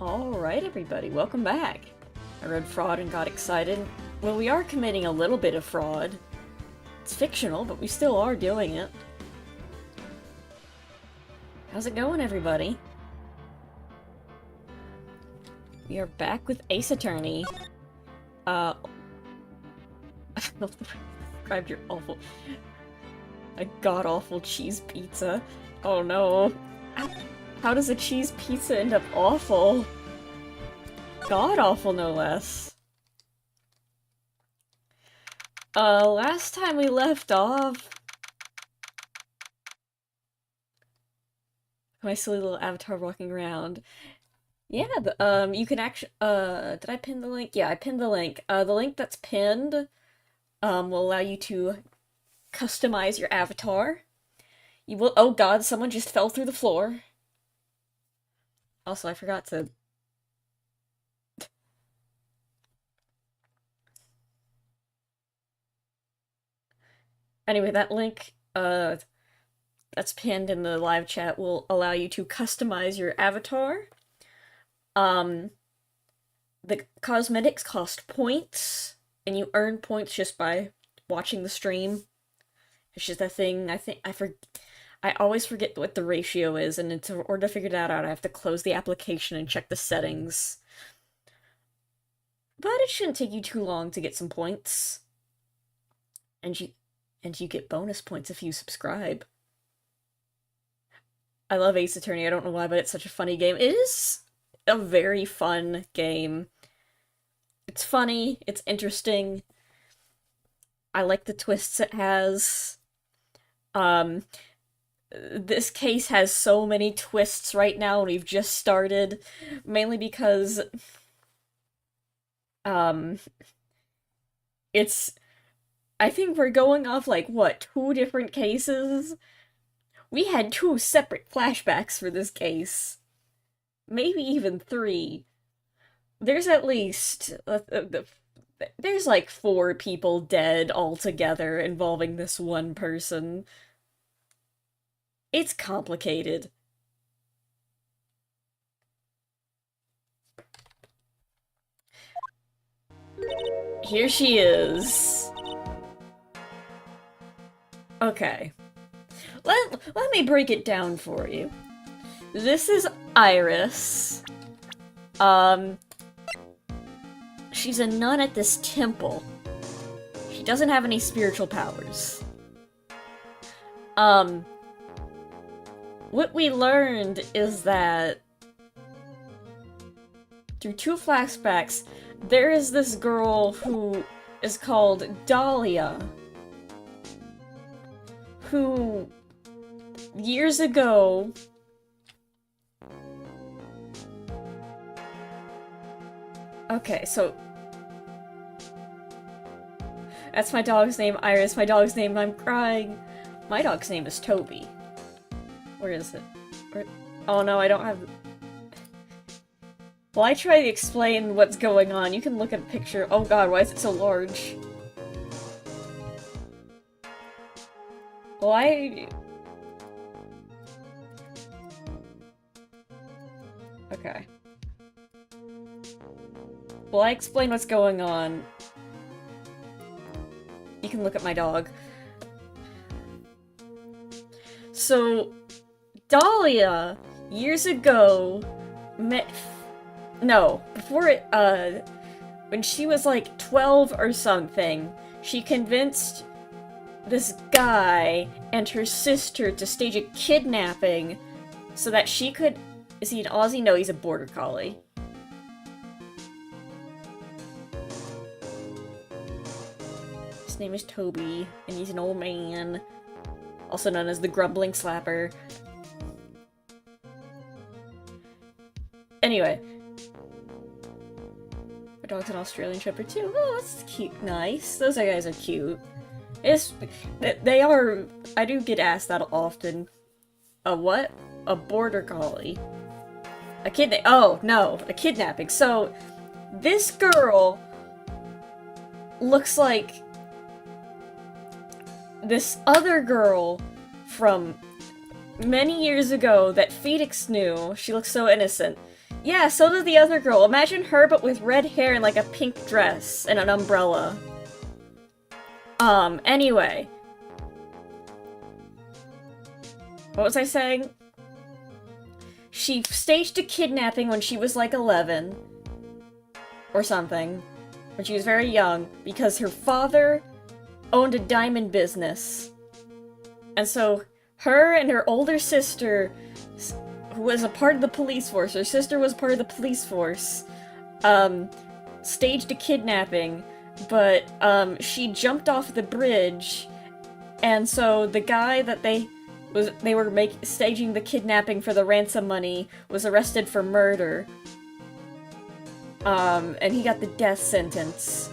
Alright everybody, welcome back. I read fraud and got excited. Well, we are committing a little bit of fraud. It's fictional, but we still are doing it. How's it going, everybody? We are back with Ace Attorney. I don't know if I described your a god-awful cheese pizza. Oh no. How does a cheese pizza end up awful? God-awful, no less. Last time we left off... My silly little avatar walking around. Yeah, you can actually, did I pin the link? Yeah, I pinned the link. The link that's pinned, will allow you to customize your avatar. You will- oh god, someone just fell through the floor. Also, I forgot to... Anyway, that link, that's pinned in the live chat will allow you to customize your avatar. The cosmetics cost points, and you earn points just by watching the stream. It's just a thing, I always forget what the ratio is, and in order to figure that out, I have to close the application and check the settings. But it shouldn't take you too long to get some points. And you get bonus points if you subscribe. I love Ace Attorney, I don't know why, but it's such a funny game. It is a very fun game. It's funny, it's interesting. I like the twists it has. This case has so many twists right now, and we've just started, mainly because, it's... I think we're going off, like, what, 2 different cases? We had 2 separate flashbacks for this case. Maybe even 3. There's at least... there's like 4 people dead altogether involving this one person. It's complicated. Here she is. Okay. Let me break it down for you. This is Iris. She's a nun at this temple. She doesn't have any spiritual powers. What we learned is that through 2 flashbacks, there is this girl who is called Dahlia, who years ago okay, so that's my dog's name, Iris. My dog's name, I'm crying. My dog's name is Toby. Where is it? Oh no, I don't have... Well, I try to explain what's going on. You can look at a picture. Oh god, why is it so large? Well, okay. Well, I explain what's going on. You can look at my dog. So, Dahlia, years ago, when she was like 12 or something, she convinced this guy and her sister to stage a kidnapping so that she could... Is he an Aussie? No, he's a border collie. His name is Toby, and he's an old man, also known as the Grumbling Slapper. Anyway. My dog's an Australian Shepherd too. Oh, that's cute. Nice. Those guys are cute. They are... I do get asked that often. A what? A border collie. Oh, no. A kidnapping. So, this girl looks like this other girl from many years ago that Phoenix knew. She looks so innocent. Yeah, so does the other girl. Imagine her, but with red hair and like a pink dress and an umbrella. Anyway. What was I saying? She staged a kidnapping when she was like 11. Or something. When she was very young. Because her father owned a diamond business. And so, her and her older sister, who was a part of the police force, her sister was part of the police force, staged a kidnapping, but, she jumped off the bridge, and so the guy that they were staging the kidnapping for the ransom money was arrested for murder. And he got the death sentence.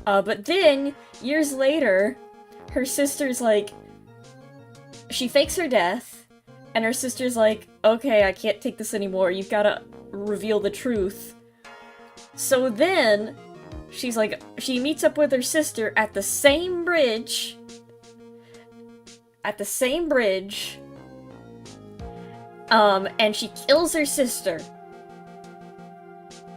But then, years later, her sister's like, she fakes her death, and her sister's like, okay, I can't take this anymore, you've gotta reveal the truth. So then, she's like, she meets up with her sister at the same bridge, and she kills her sister.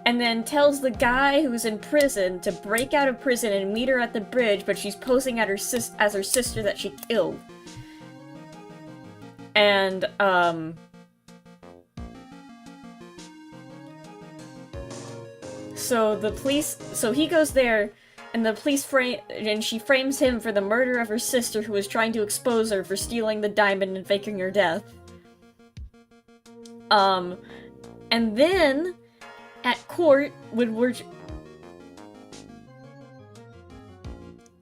And then tells the guy who's in prison to break out of prison and meet her at the bridge, but she's posing at as her sister that she killed. And, so he goes there, and the police and she frames him for the murder of her sister who was trying to expose her for stealing the diamond and faking her death. And then, at court,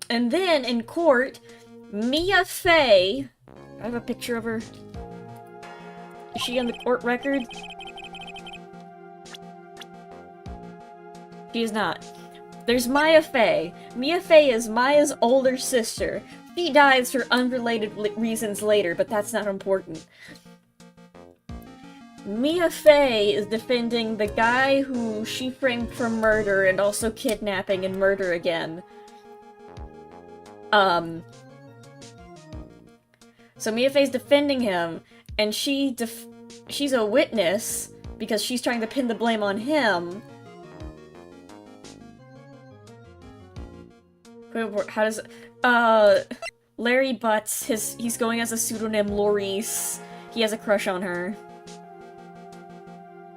and then, in court, Mia Fey, I have a picture of her. Is she on the court record? She is not. There's Mia Fey. Mia Fey is Maya's older sister. She dies for unrelated reasons later, but that's not important. Mia Fey is defending the guy who she framed for murder and also kidnapping and murder again. So Mia Fey's defending him, and she's a witness because she's trying to pin the blame on him. How does Larry Butts, he's going as a pseudonym Laurice. He has a crush on her.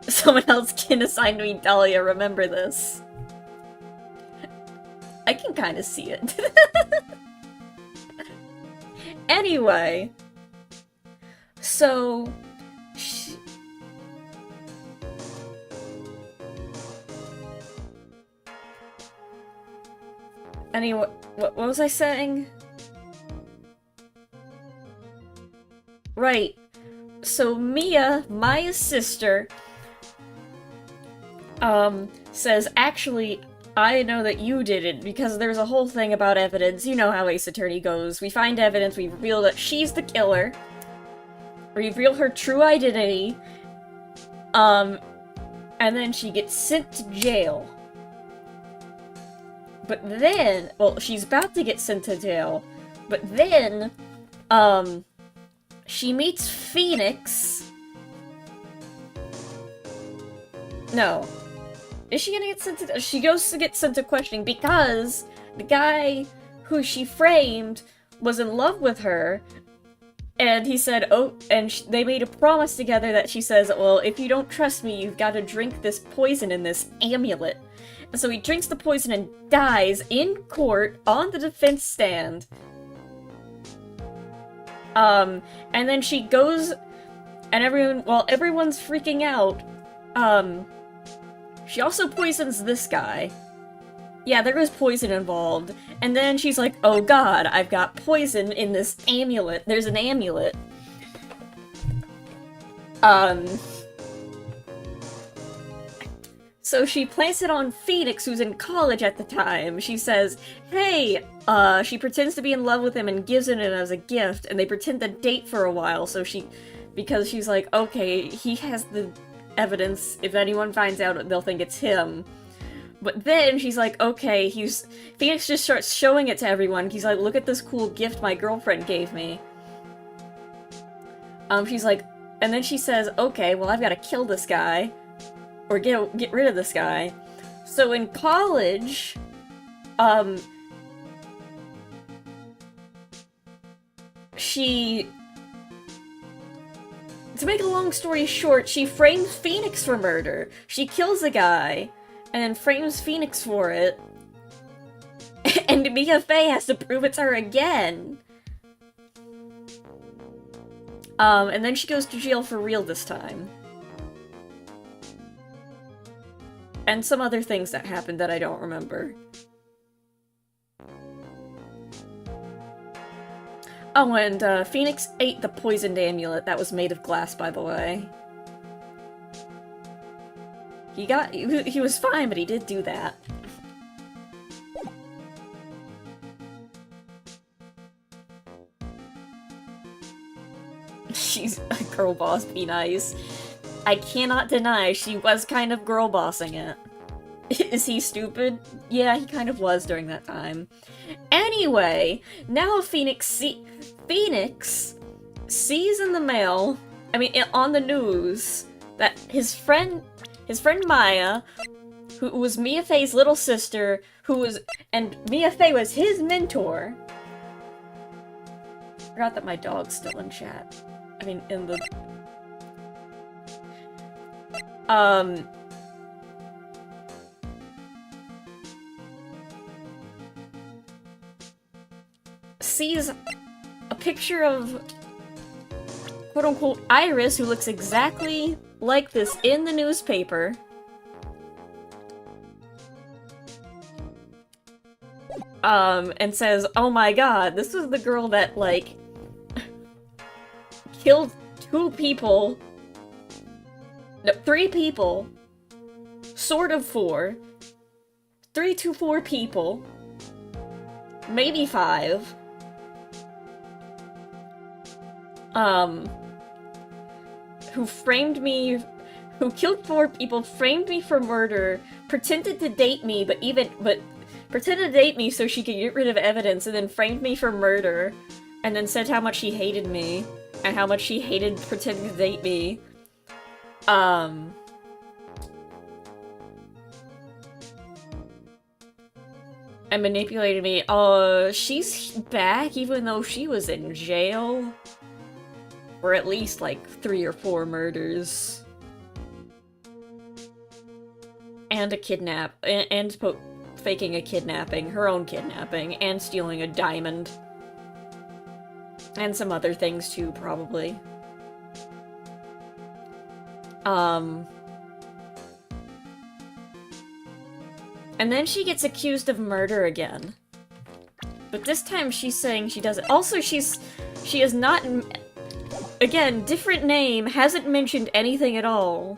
Someone else can assign me Dahlia, remember this. I can kind of see it. Anyway. So... Anyway, what was I saying? Right. So Maya's sister, says, actually, I know that you did it, because there's a whole thing about evidence. You know how Ace Attorney goes. We find evidence, we reveal that she's the killer, reveal her true identity, and then she gets sent to jail. But then, well, she's about to get sent to jail, but then, she meets Phoenix. No. Is she gonna get sent to... She goes to get sent to questioning because the guy who she framed was in love with her, and he said, oh, and they made a promise together that she says, well, if you don't trust me, you've got to drink this poison in this amulet. And so he drinks the poison and dies in court on the defense stand. And then she goes, and everyone's freaking out, she also poisons this guy. Yeah, there was poison involved. And then she's like, oh god, I've got poison in this amulet. There's an amulet. So she plants it on Phoenix, who's in college at the time. She says, hey, she pretends to be in love with him and gives it him as a gift, and they pretend to date for a while, because she's like, okay, he has the evidence, if anyone finds out, they'll think it's him. But then she's like, okay, Phoenix just starts showing it to everyone. He's like, look at this cool gift my girlfriend gave me. She's like, and then she says, okay, well, I've got to kill this guy. or get rid of this guy. So in college, to make a long story short, she frames Phoenix for murder. She kills a guy, and then frames Phoenix for it. And Mia Fey has to prove it's her again. And then she goes to jail for real this time. And some other things that happened that I don't remember. Oh, and Phoenix ate the poisoned amulet that was made of glass, by the way. He was fine, but he did do that. She's a girl boss, be nice. I cannot deny she was kind of girl bossing it. Is he stupid? Yeah, he kind of was during that time. Anyway, now Phoenix sees in the mail, on the news, that his friend Maya, who was Mia Fey's little sister, and Mia Fey was his mentor. I forgot that my dog's still in chat. In the... sees a picture of quote-unquote Iris, who looks exactly like this in the newspaper. And says, oh my god, this is the girl that, like, killed 2 people. No, 3 people. Sort of 4. 3 to 4 people. Maybe 5. Who killed 4 people, framed me for murder, pretended to date me, but pretended to date me so she could get rid of evidence, and then framed me for murder, and then said how much she hated me, and how much she hated pretending to date me. And manipulated me. She's back even though she was in jail. For at least, like, 3 or 4 murders. And a faking a kidnapping, her own kidnapping, and stealing a diamond. And some other things too, probably. And then she gets accused of murder again. But this time she's saying she doesn't. Also, she is not... Again, different name, hasn't mentioned anything at all.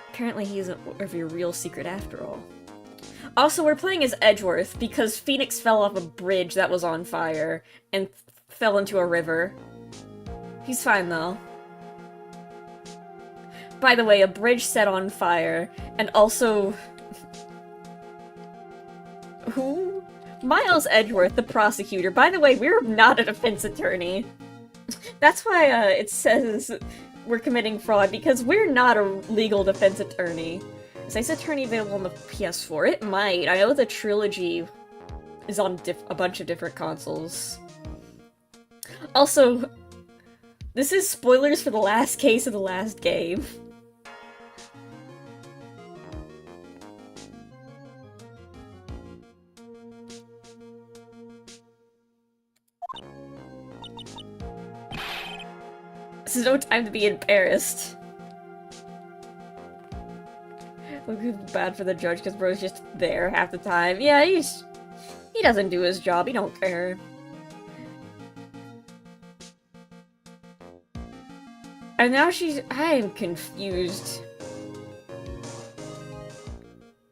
Apparently he isn't your real secret after all. Also, we're playing as Edgeworth because Phoenix fell off a bridge that was on fire and fell into a river. He's fine, though. By the way, a bridge set on fire, and also... Who? Miles Edgeworth, the prosecutor. By the way, we're not a defense attorney. That's why it says we're committing fraud, because we're not a legal defense attorney. Is this attorney available on the PS4? It might. I know the trilogy is on a bunch of different consoles. Also, this is spoilers for the last case of the last game. This is no time to be embarrassed. Look, it's bad for the judge because bro's just there half the time. Yeah, he doesn't do his job. He don't care. And now I am confused.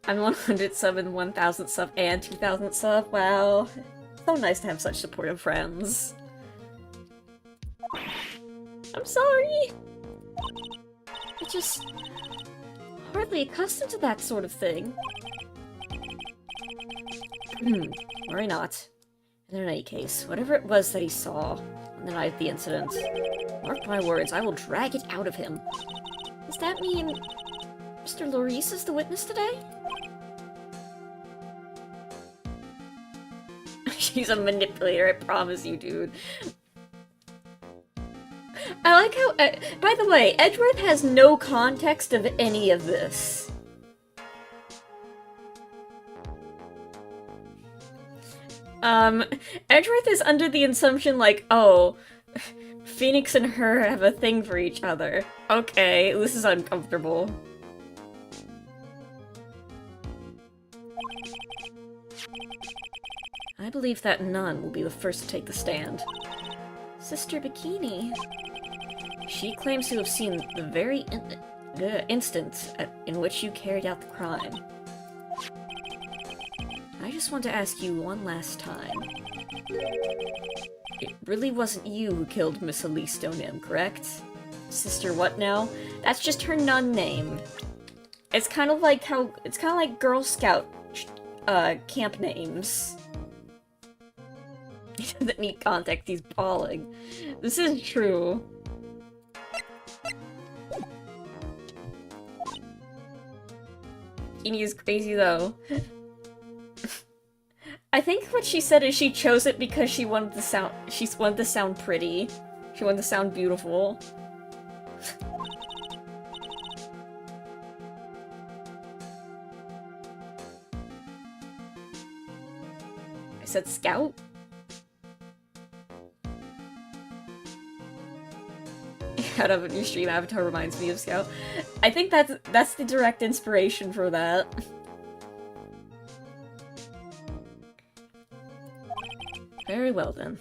I'm 100 sub and 1000 sub and 2000 sub. Wow. So nice to have such supportive friends. I'm sorry. I'm just hardly accustomed to that sort of thing. Worry not. In any case, whatever it was that he saw on the night of the incident, mark my words, I will drag it out of him. Does that mean Mr. Lorisse is the witness today? She's a manipulator, I promise you, dude. I like how, by the way, Edgeworth has no context of any of this. Edgeworth is under the assumption, like, oh, Phoenix and her have a thing for each other. Okay, this is uncomfortable. I believe that none will be the first to take the stand. Sister Bikini. She claims to have seen the very instant in which you carried out the crime. I just want to ask you one last time. It really wasn't you who killed Miss Elise Stoneham, correct? Sister what now? That's just her nun name. It's kind of like Girl Scout camp names. He doesn't need context, he's bawling. This is true. Bikini is crazy though. I think what she said is she chose it because she wanted to sound pretty. She wanted to sound beautiful. I said scout? Out of a new stream avatar reminds me of Scout. I think that's the direct inspiration for that. Very well then.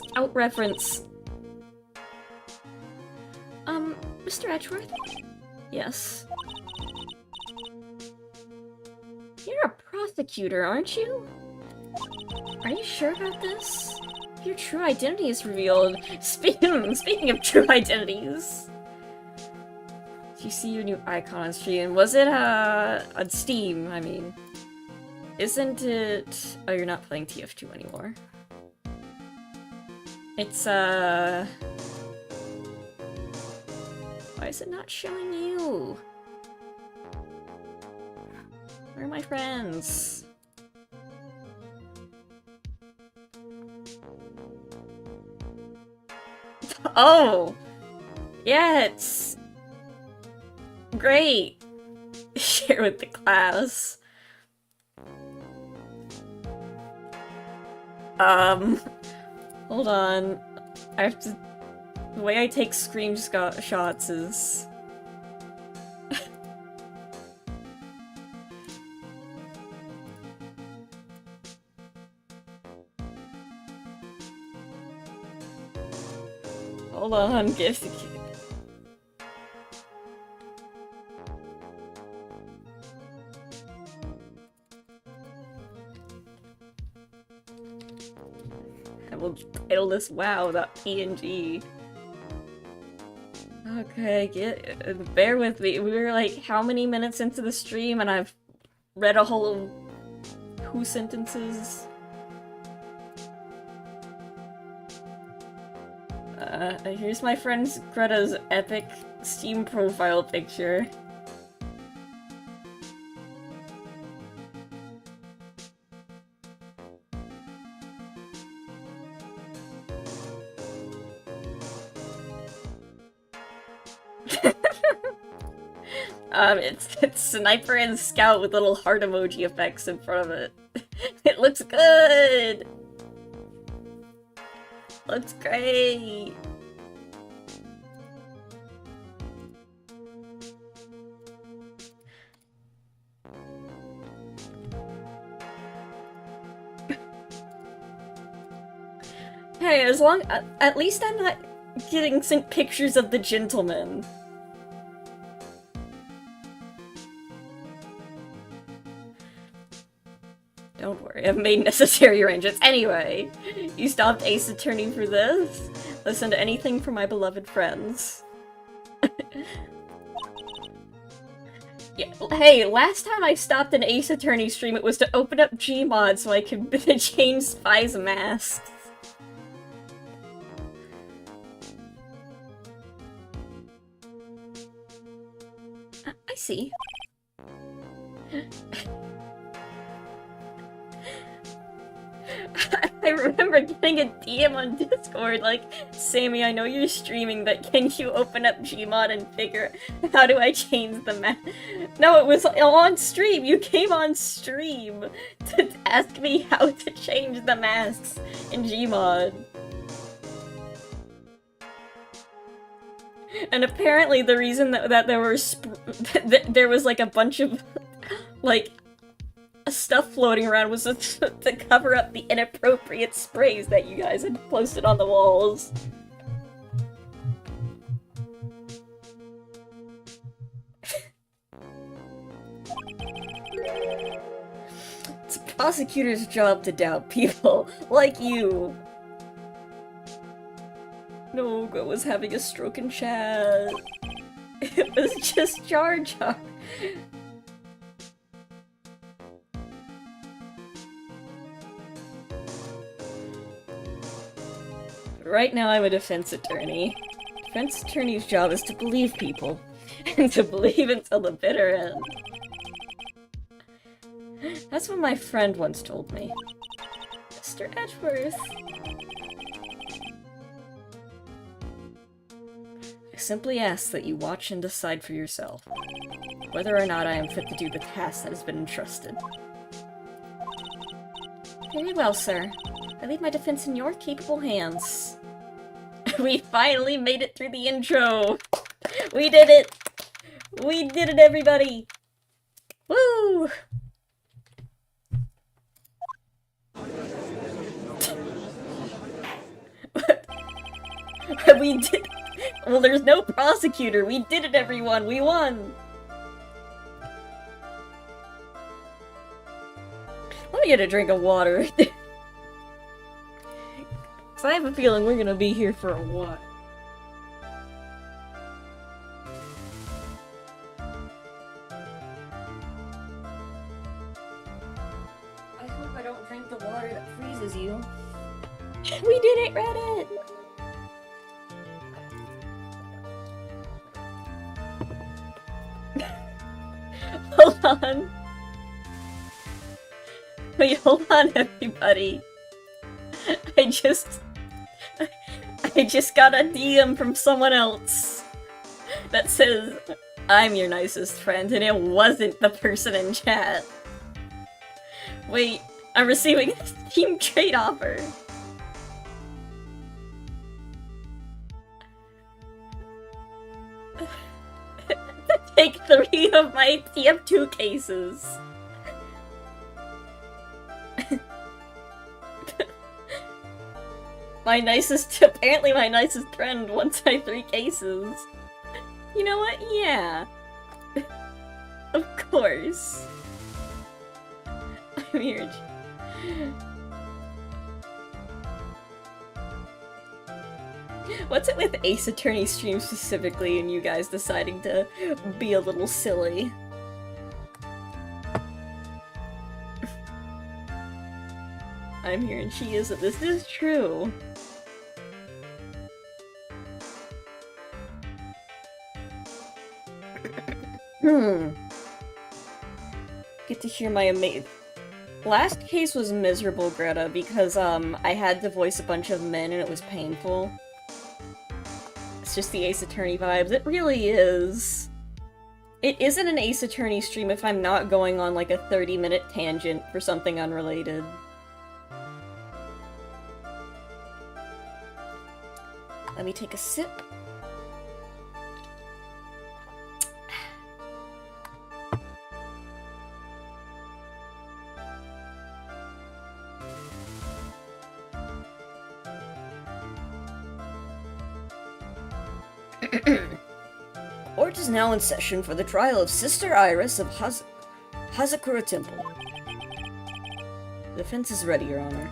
Scout reference. Mr. Edgeworth? Yes. You're a prosecutor, aren't you? Are you sure about this? Your true identity is revealed. Speaking of true identities. Did you see your new icon on stream? Was it on Steam, I mean. Isn't it... Oh, you're not playing TF2 anymore. It's, Why is it not showing you? Where are my friends? Oh! Yeah, it's... great! Share with the class. Hold on. I have to... The way I take screenshots is... Hold on, give the kid. I will title this wow.png. Okay, bear with me. We were like how many minutes into the stream and I've read a whole 2 sentences. Here's my friend Greta's epic Steam profile picture. It's Sniper and Scout with little heart emoji effects in front of it. It looks good! Looks great! Hey, as long- at least I'm not getting sent pictures of the gentleman. Don't worry, I've made necessary arrangements. Anyway, you stopped Ace Attorney for this? Listen to anything from my beloved friends. Yeah, hey, last time I stopped an Ace Attorney stream, it was to open up Gmod so I could change Spy's masks. I see. I remember getting a DM on Discord like, Sammy, I know you're streaming, but can you open up Gmod and figure how do I change the map? No, it was on stream. You came on stream to ask me how to change the masks in Gmod. And apparently the reason that there were there was like a bunch of like stuff floating around was to cover up the inappropriate sprays that you guys had posted on the walls. It's a prosecutor's job to doubt people like you. Noga was having a stroke in chat. It was just Jar Jar. Right now I'm a defense attorney. Defense attorney's job is to believe people. And to believe until the bitter end. That's what my friend once told me. Mr. Edgeworth. I simply ask that you watch and decide for yourself whether or not I am fit to do the task that has been entrusted. Very well, sir. I leave my defense in your capable hands. We finally made it through the intro! We did it! We did it, everybody! Woo! We did- Well, there's no prosecutor! We did it, everyone! We won! Let me get a drink of water. Cause I have a feeling we're gonna be here for a while. I hope I don't drink the water that freezes you. We did it, Reddit! Hold on. Wait, hold on, everybody. I just got a DM from someone else that says, I'm your nicest friend, and it wasn't the person in chat. Wait, I'm receiving a Steam trade offer. Take 3 of my TF2 cases. Apparently my nicest friend wants my 3 cases. You know what? Yeah. Of course. I'm here. What's it with Ace Attorney stream specifically and you guys deciding to be a little silly? I'm here and she isn't. This is true. Get to hear my last case was miserable, Greta, because I had to voice a bunch of men and it was painful. It's just the Ace Attorney vibes. It really is. It isn't an Ace Attorney stream if I'm not going on like a 30-minute tangent for something unrelated. Let me take a sip. Court is now in session for the trial of Sister Iris of Hazakura Temple. The defense is ready, Your Honor.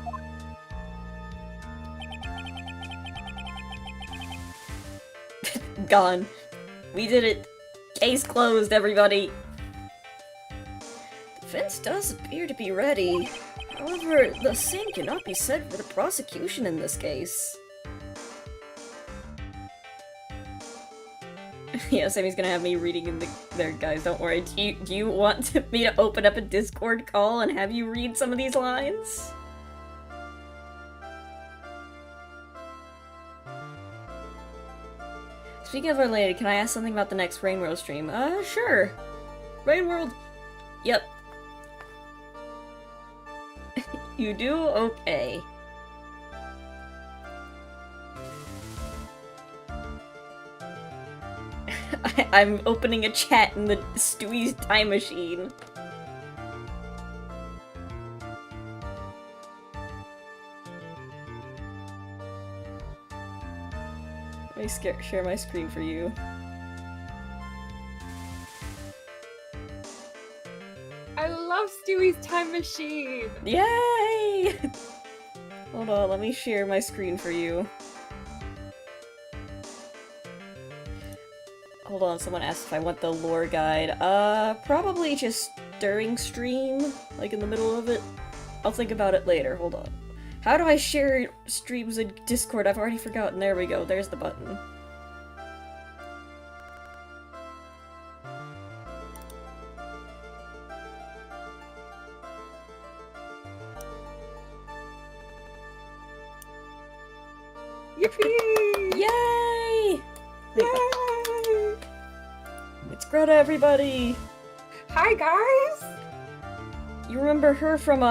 Gone. We did it. Case closed, everybody. defense does appear to be ready. However, the same cannot be said for the prosecution in this case. Yeah, Sammy's gonna have me reading in there, guys, don't worry. Do you want me to open up a Discord call and have you read some of these lines? Speaking of related, can I ask something about the next Rain World stream? Sure. Rain World... Yep. You do? Okay. I'm opening a chat in the Stewie's time machine. Let me share my screen for you. I love Stewie's time machine! Yay! Hold on, let me share my screen for you. Hold on, someone asked if I want the lore guide. Probably just during stream, like in the middle of it. I'll think about it later, hold on. How do I share streams in Discord? I've already forgotten. There we go, there's the button. Yippee! Yay! Yay! It's Greta, everybody! Hi, guys! You remember her from,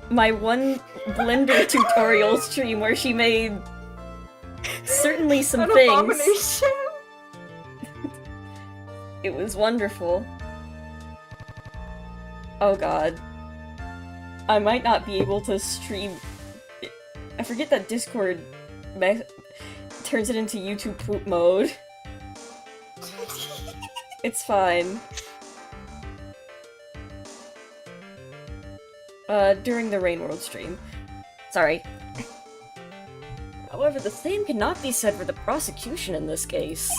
my one Blender tutorial stream where she made certainly some An things. Abomination. It was wonderful. Oh god. I might not be able to stream... I forget that Discord turns it into YouTube poop mode. It's fine. During the Rain World stream. Sorry. However, the same cannot be said for the prosecution in this case.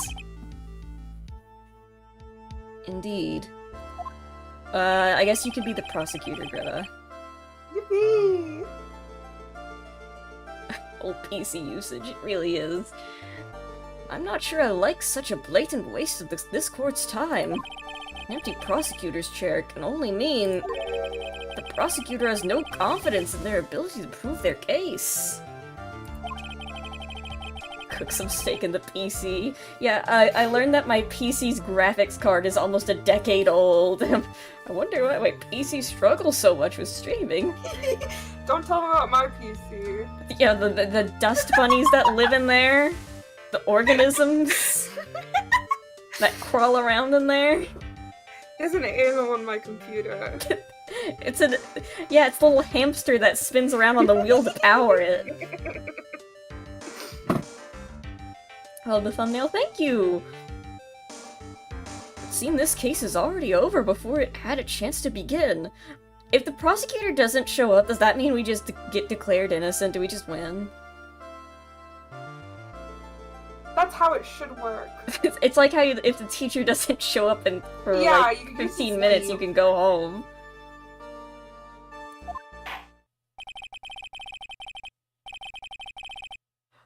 Indeed. I guess you could be the prosecutor, Greta. Yippee! Old PC usage, it really is. I'm not sure I like such a blatant waste of this court's time. An empty prosecutor's chair can only mean the prosecutor has no confidence in their ability to prove their case. Cook some steak in the PC. Yeah, I learned that my PC's graphics card is almost a decade old. I wonder why my PC struggles so much with streaming. Don't tell me about my PC. Yeah, the dust bunnies that live in there. The organisms that crawl around in there. There's an animal on my computer. It's the little hamster that spins around on the wheel to power it. Oh, the thumbnail, thank you! It seems this case is already over before it had a chance to begin. If the prosecutor doesn't show up, does that mean we just get declared innocent? Do we just win? That's how it should work. It's like how if the teacher doesn't show up for like 15 minutes, you can go home.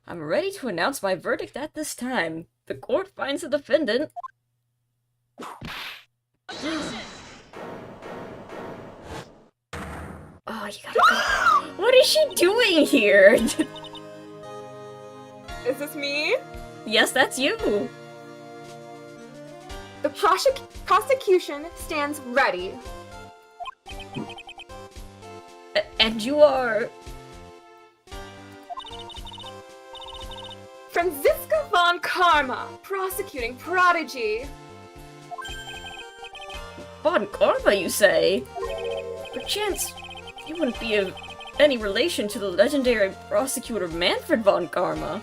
I'm ready to announce my verdict at this time. The court finds the defendant... Oh, you gotta go. What is she doing here? Is this me? Yes, that's you. The prosecution stands ready. And you are... Franziska von Karma, prosecuting prodigy. Von Karma, you say? Perchance, you wouldn't be of any relation to the legendary prosecutor Manfred von Karma.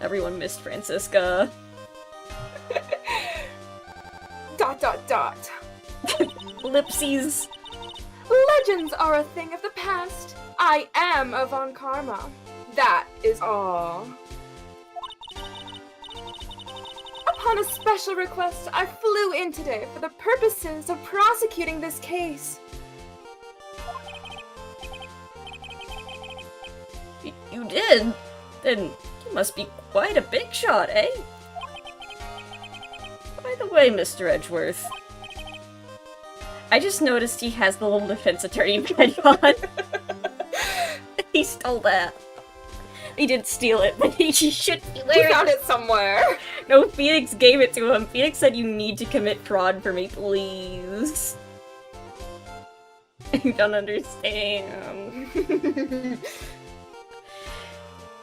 Everyone missed Franziska. ... Ellipses. Legends are a thing of the past. I am a von Karma. That is all. Upon a special request, I flew in today for the purposes of prosecuting this case. You did? Then you must be quite a big shot, eh? By the way, Mr. Edgeworth, I just noticed he has the little defense attorney badge on. He stole that. He didn't steal it, but he should be We wearing found it somewhere. No, Phoenix gave it to him. Phoenix said you need to commit fraud for me, please. You don't understand.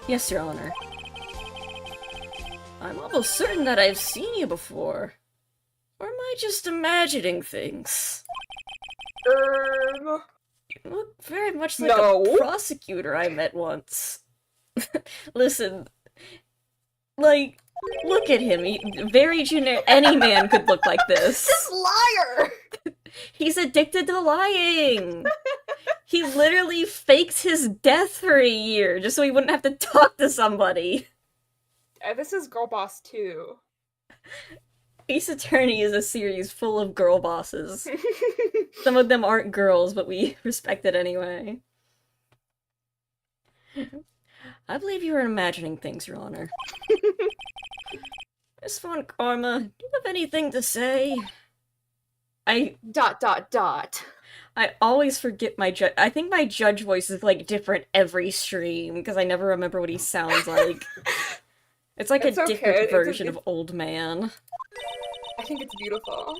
Yes, Your Honor. I'm almost certain that I've seen you before. Or am I just imagining things? You look very much like No. a prosecutor I met once. Listen, like, look at him. Very generic. Any man could look like this. This liar! He's addicted to lying. He literally fakes his death for a year just so he wouldn't have to talk to somebody. This is Girl Boss 2. Ace Attorney is a series full of girl bosses. Some of them aren't girls, but we respect it anyway. I believe you are imagining things, Your Honor. Miss Von Karma, do you have anything to say? I always forget my judge. I think my judge voice is like different every stream because I never remember what he sounds like. It's like It's a okay. different It's version of old man. I think it's beautiful.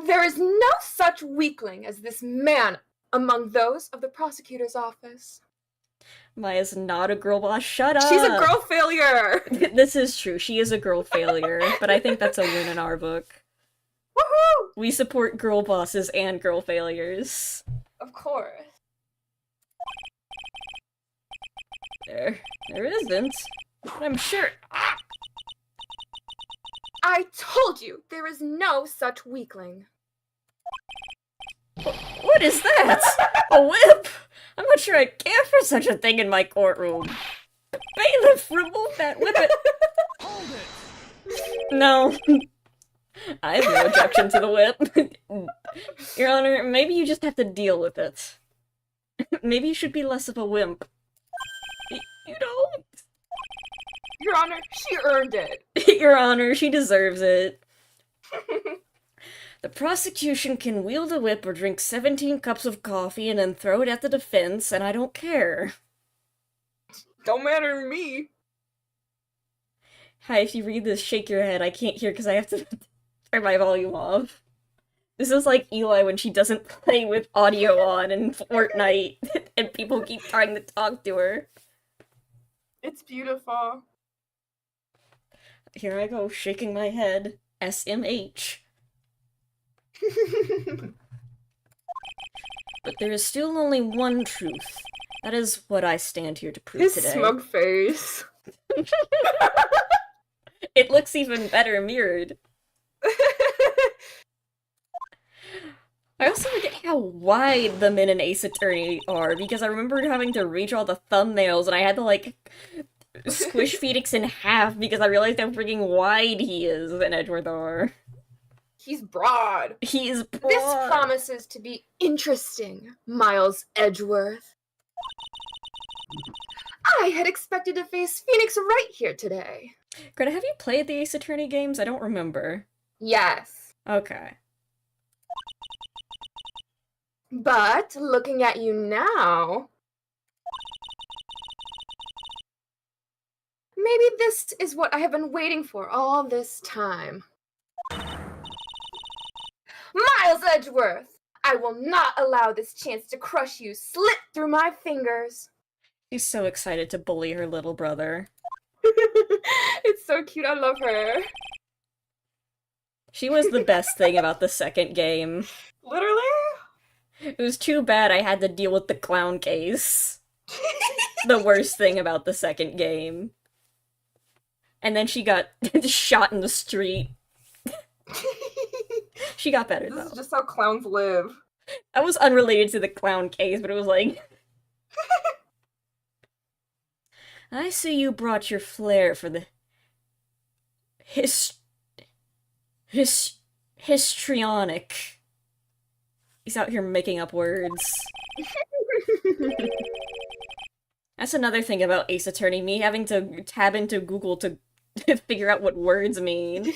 There is no such weakling as this man among those of the prosecutor's office. Maya's not a girl boss. Shut up! She's a girl failure! This is true. She is a girl failure, but I think that's a win in our book. Woohoo! We support girl bosses and girl failures. Of course. There isn't. But I'm sure. I told you there is no such weakling. What is that? A whip? I'm not sure I care for such a thing in my courtroom. Bailiff, remove that whip! Hold it! No. I have no objection to the whip. Your Honor, maybe you just have to deal with it. Maybe you should be less of a wimp. You don't. Your Honor, she earned it. Your Honor, she deserves it. The prosecution can wield a whip or drink 17 cups of coffee and then throw it at the defense, and I don't care. Don't matter to me. Hi, if you read this, shake your head. I can't hear because I have to turn my volume off. This is like Eli when she doesn't play with audio on in Fortnite, and people keep trying to talk to her. It's beautiful. Here I go, shaking my head. SMH. But there is still only one truth. That is what I stand here to prove His today. smug face. It looks even better mirrored. I also forget how wide the Min and Ace Attorney are, because I remember having to reach all the thumbnails, and I had to, like, squish Phoenix in half because I realized how freaking wide he is in Edgeworth R. He's broad. He is broad. This promises to be interesting, Miles Edgeworth. I had expected to face Phoenix Wright here today. Greta, have you played the Ace Attorney games? I don't remember. Yes. Okay. But, looking at you now... maybe this is what I have been waiting for all this time. Miles Edgeworth! I will not allow this chance to crush you slip through my fingers. She's so excited to bully her little brother. It's so cute, I love her. She was the best thing about the second game. Literally? It was too bad I had to deal with the clown case. The worst thing about the second game. And then she got shot in the street. She got better, This though. is just how clowns live. That was unrelated to the clown case, but it was like... I see you brought your flair for the... Histrionic. He's out here making up words. That's another thing about Ace Attorney, me having to tab into Google to figure out what words mean.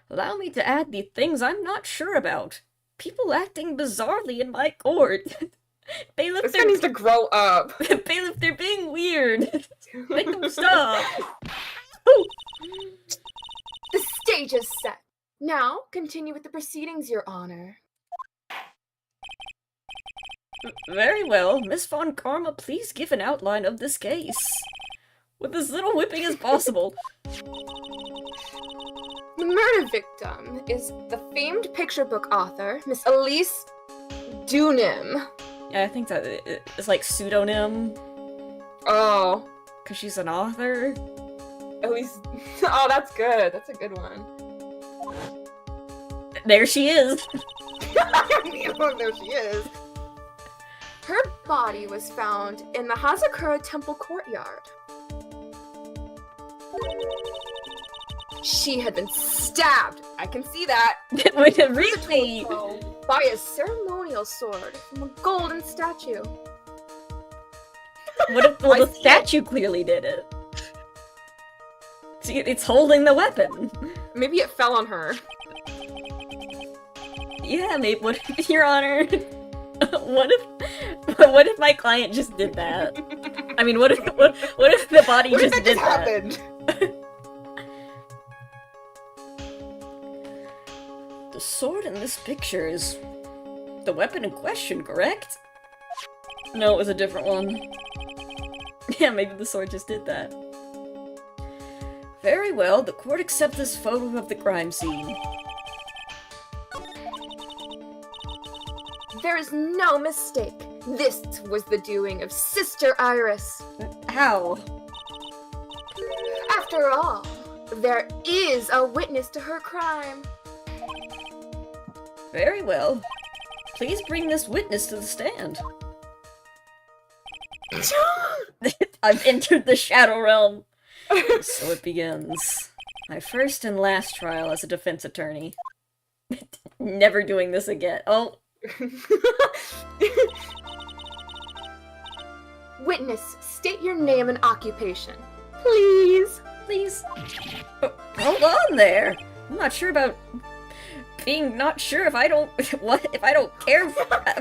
Allow me to add the things I'm not sure about. People acting bizarrely in my court. Bailiff, This guy needs to grow up. Bailiff, they're being weird. Make them stop. The stage is set. Now, continue with the proceedings, Your Honor. Very well. Miss Von Karma, please give an outline of this case. With as little whipping as possible. The murder victim is the famed picture book author, Miss Elise Dunim. Yeah, I think that it's like pseudonym. Oh. Because she's an author. Elise. Oh, that's good. That's a good one. There she is. There she is. Her body was found in the Hazakura Temple courtyard. She had been stabbed. I can see that. Wait, really? By a ceremonial sword from a golden statue. What if, well, the statue clearly did it. See, it's holding the weapon. Maybe it fell on her. Yeah, maybe. What if, Your Honor? What if my client just did that? I mean, what if the body What if just that did just that? happened? The sword in this picture is the weapon in question, correct? No, it was a different one. Yeah, maybe the sword just did that. Very well, the court accepts this photo of the crime scene. There is no mistake. This was the doing of Sister Iris. How? After all, there is a witness to her crime. Very well. Please bring this witness to the stand. I've entered the Shadow Realm. So it begins. My first and last trial as a defense attorney. Never doing this again. Oh. Witness, state your name and occupation. Please. Please. Oh, hold on there. I'm not sure about being not sure if I don't what if I don't care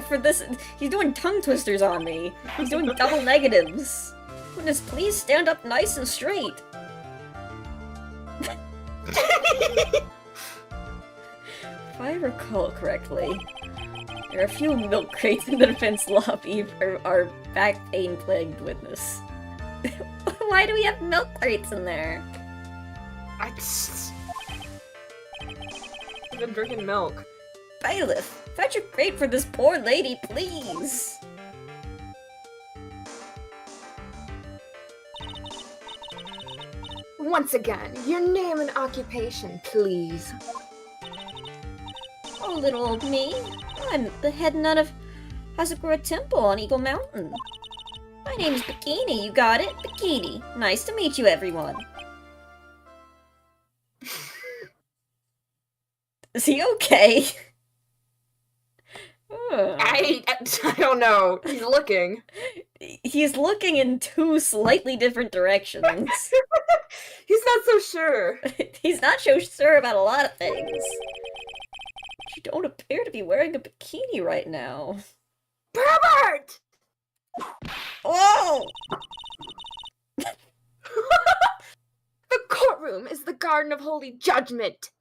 for this. He's doing tongue twisters on me. He's doing double negatives. Witness, please stand up nice and straight. If I recall correctly, there are a few milk crates in the defense lobby for our back pain plagued witness. Why do we have milk crates in there? I've been drinking milk. Bailiff, fetch a crate for this poor lady, please! Once again, your name and occupation, please. Oh, little old me. I'm the head nun of Hazakura Temple on Eagle Mountain. My name's Bikini, you got it? Bikini. Nice to meet you, everyone. Is he okay? I don't know. He's looking. He's looking in two slightly different directions. He's not so sure. He's not so sure about a lot of things. You don't appear to be wearing a bikini right now. Pervert! Whoa! The courtroom is the garden of holy judgment.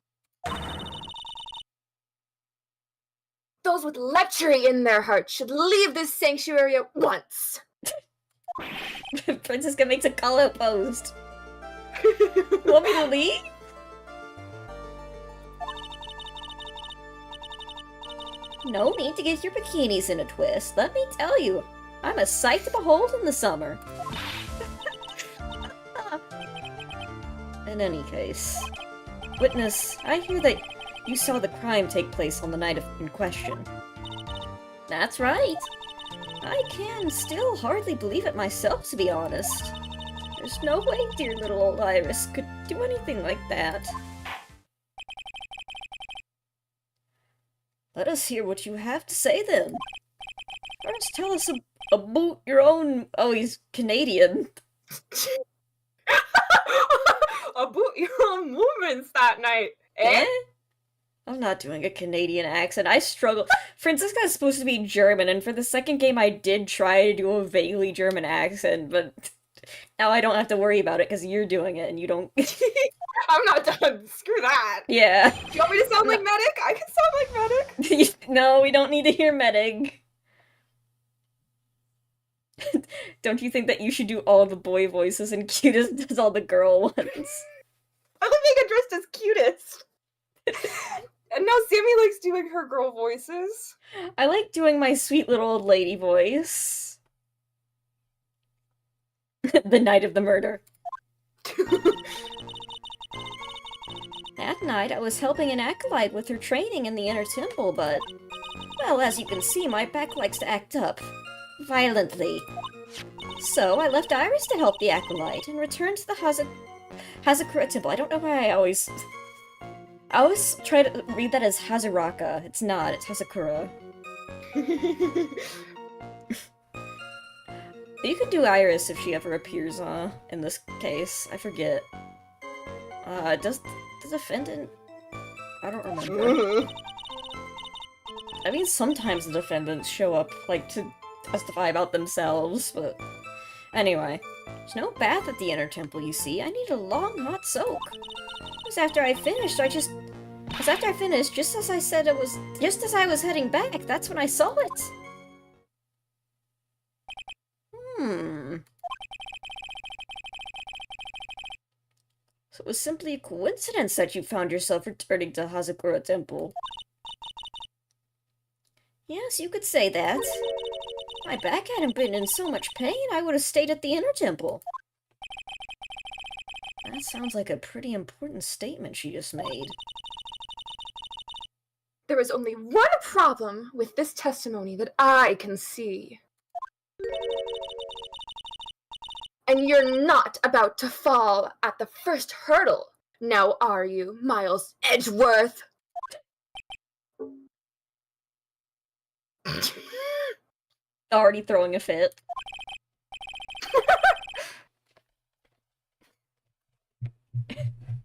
Those with lechery in their hearts should leave this sanctuary at once. Francisca makes a call-out post. You want me to leave? No need to get your bikinis in a twist. Let me tell you, I'm a sight to behold in the summer. In any case, witness, I hear that you saw the crime take place on the night in question. That's right. I can still hardly believe it myself, to be honest. There's no way dear little old Iris could do anything like that. Let us hear what you have to say then. First, tell us about your own... Oh, he's Canadian. About your own movements that night, eh? I'm not doing a Canadian accent. I struggle. Francesca's supposed to be German, and for the second game I did try to do a vaguely German accent, but now I don't have to worry about it because you're doing it and you don't... I'm not done. Screw that. Yeah. Do you want me to sound like Medic? I can sound like Medic. No, we don't need to hear Medic. Don't you think that you should do all the boy voices and Cutest does all the girl ones? I love being addressed as Cutest. And now Sammy likes doing her girl voices. I like doing my sweet little old lady voice. The night of the murder. That night, I was helping an acolyte with her training in the inner temple, but... Well, as you can see, my back likes to act up. Violently. So, I left Iris to help the acolyte, and returned to the Hazakura temple. I don't know why I always try to read that as Hazaraka. It's not, it's Hazakura. You could do Iris if she ever appears, in this case. I forget. Does the defendant... I don't remember. I mean, sometimes the defendants show up, like, to testify about themselves, but... Anyway. There's no bath at the inner temple, you see. I need a long, hot soak. It was after I finished, just as I said it was... Just as I was heading back, that's when I saw it. So it was simply a coincidence that you found yourself returning to Hazakura Temple. Yes, you could say that. If my back hadn't been in so much pain, I would have stayed at the inner temple. That sounds like a pretty important statement she just made. There is only one problem with this testimony that I can see. And you're not about to fall at the first hurdle, now are you, Miles Edgeworth? Already throwing a fit.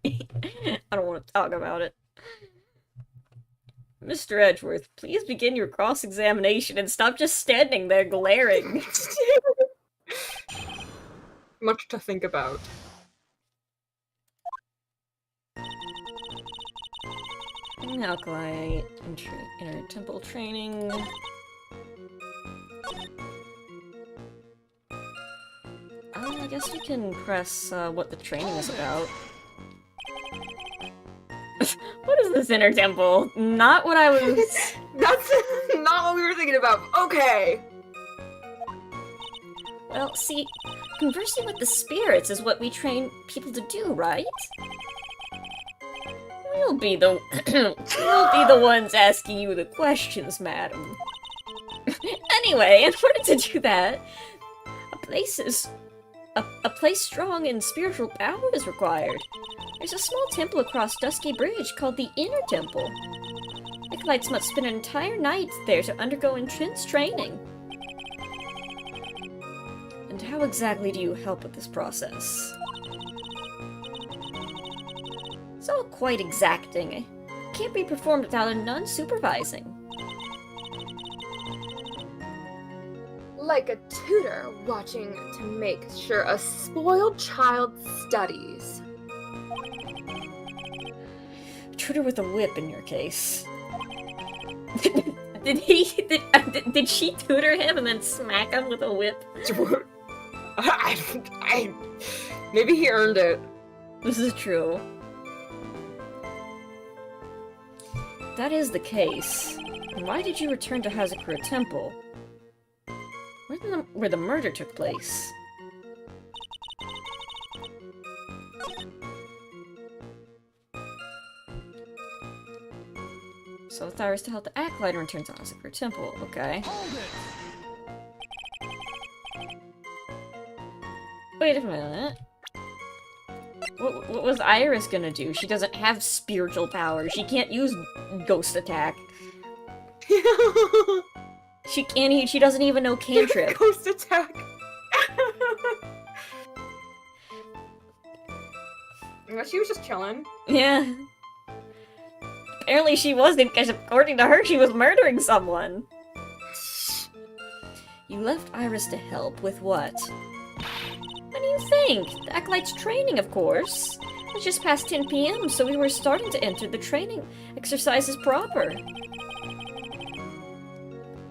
I don't want to talk about it. Mr. Edgeworth, please begin your cross-examination and stop just standing there glaring. Much to think about. Alkali, inner temple training. I guess we can press what the training is about. What is this inner temple? Not what I was... That's not what we were thinking about. Okay. Well, see, conversing with the spirits is what we train people to do, right? We'll be the ones asking you the questions, madam. Anyway, in order to do that, a place strong in spiritual power is required. There's a small temple across Dusky Bridge called the Inner Temple. Acolytes must spend an entire night there to undergo intense training. And how exactly do you help with this process? It's all quite exacting. It can't be performed without a nun supervising. Like a tutor watching to make sure a spoiled child studies. Tutor with a whip in your case. Did she tutor him and then smack him with a whip? Maybe he earned it. This is true. That is the case. Why did you return to Hazakura Temple? Where the murder took place? So if I was to help the acolyte return to Hazakura Temple, okay. Wait a minute. What was Iris gonna do? She doesn't have spiritual power. She can't use ghost attack. She can't. She doesn't even know cantrip. Ghost attack. She was just chilling. Yeah. Apparently she wasn't, because according to her, she was murdering someone. You left Iris to help with what? What do you think? The Acolyte's training, of course. It's just past 10 p.m., so we were starting to enter the training exercises proper.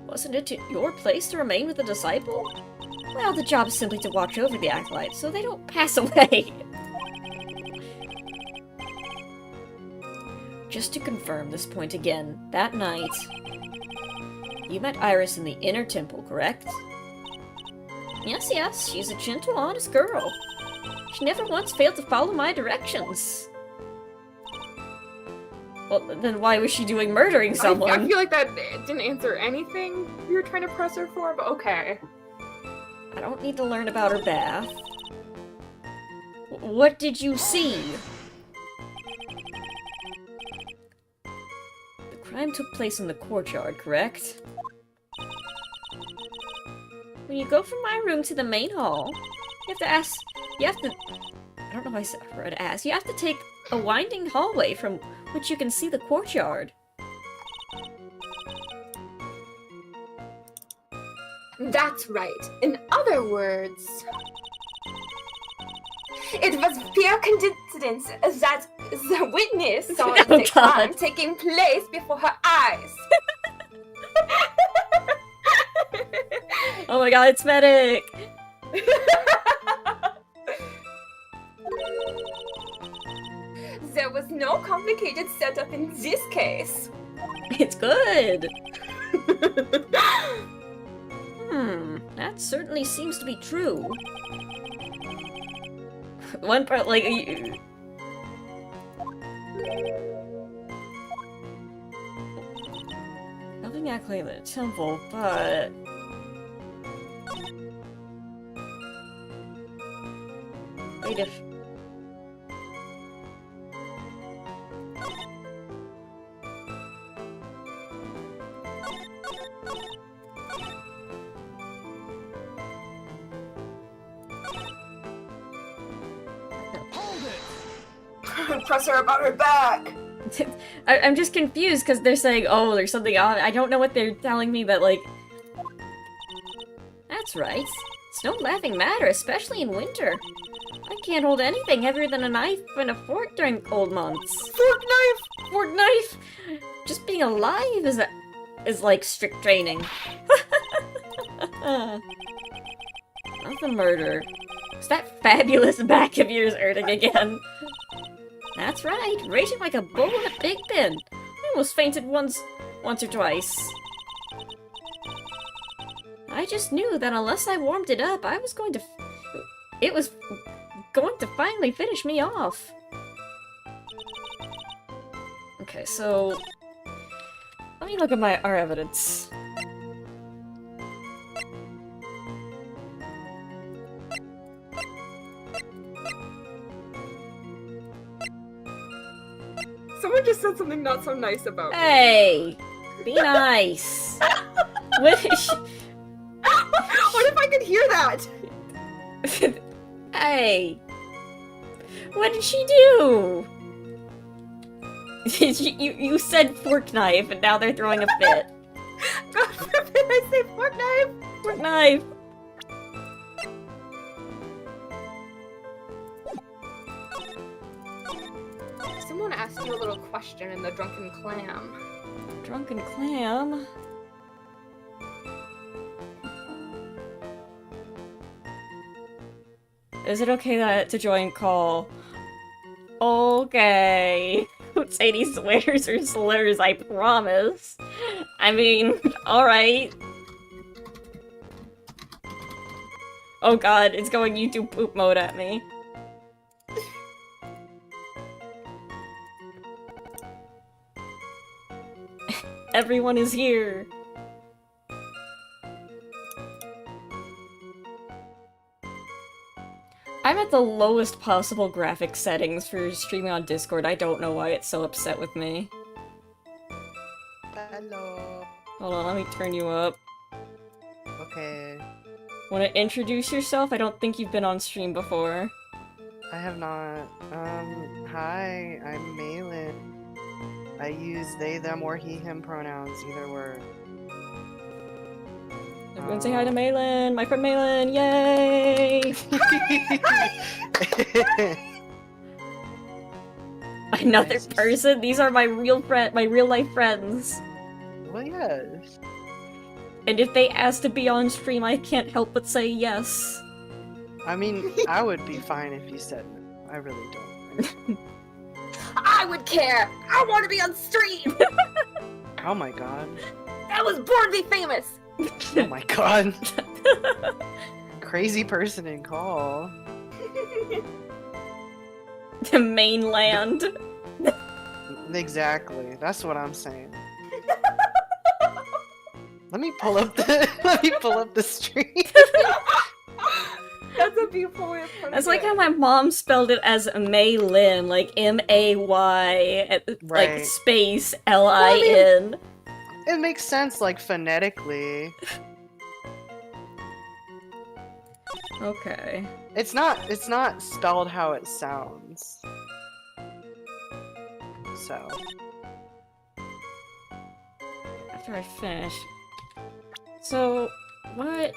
Wasn't it your place to remain with the disciple? Well, the job is simply to watch over the Acolyte, so they don't pass away. Just to confirm this point again, that night, you met Iris in the inner temple, correct? Yes, she's a gentle, honest girl. She never once failed to follow my directions. Well, then why was she doing murdering someone? I feel like that didn't answer anything we were trying to press her for, but okay. I don't need to learn about her bath. What did you see? The crime took place in the courtyard, correct? When you go from my room to the main hall, you have to I don't know if I said her to ask. You have to take a winding hallway from which you can see the courtyard. That's right. In other words, it was pure coincidence that the witness saw Oh, the crime God. taking place before her eyes. Oh my god, it's medic! There was no complicated setup in this case. It's good! That certainly seems to be true. One part, like, nothing actually in the temple, but... Wait if... Hold it! Press her about her back. I'm just confused because they're saying, oh, there's something on. I don't know what they're telling me, but like... That's right. It's no laughing matter, especially in winter. I can't hold anything heavier than a knife and a fork during cold months. Fork knife! Fork knife! Just being alive is like strict training. Not the murder. Is that fabulous back of yours hurting again? That's right, raging like a bull in a pig pen. I almost fainted once or twice. I just knew that unless I warmed it up, it was going to finally finish me off. Okay, so let me look at our evidence. Someone just said something not so nice about me. Hey, be nice. What is What if I could hear that? Hey, what did she do? You said fork knife, and now they're throwing a fit. God forbid I say fork knife. Fork knife. Someone asked you a little question in the Drunken Clam. Drunken clam. Is it okay to join call? Okay. Don't say any swears or slurs, I promise. I mean, alright. Oh god, it's going YouTube poop mode at me. Everyone is here. I'm at the lowest possible graphic settings for streaming on Discord. I don't know why it's so upset with me. Hello. Hold on, let me turn you up. Okay. Want to introduce yourself? I don't think you've been on stream before. I have not. Hi, I'm Malin. I use they, them, or he, him pronouns, either word. Everyone say hi to Malin! My friend Malin! Yay! Another Nice. person? These are my real life friends. Well, yes. And if they ask to be on stream, I can't help but say yes. I mean, I would be fine if you said no. I really don't. I would care! I want to be on stream! Oh my god. I was born to be famous! Oh my god. Crazy person in call. The mainland. Exactly. That's what I'm saying. Let me pull up the stream. That's a beautiful way of putting That's it. like how my mom spelled it as Maylin, like M-A-Y, like Right. space L-I-N. It makes sense, like, phonetically. Okay. It's not spelled how it sounds. So. After I finish. So, what?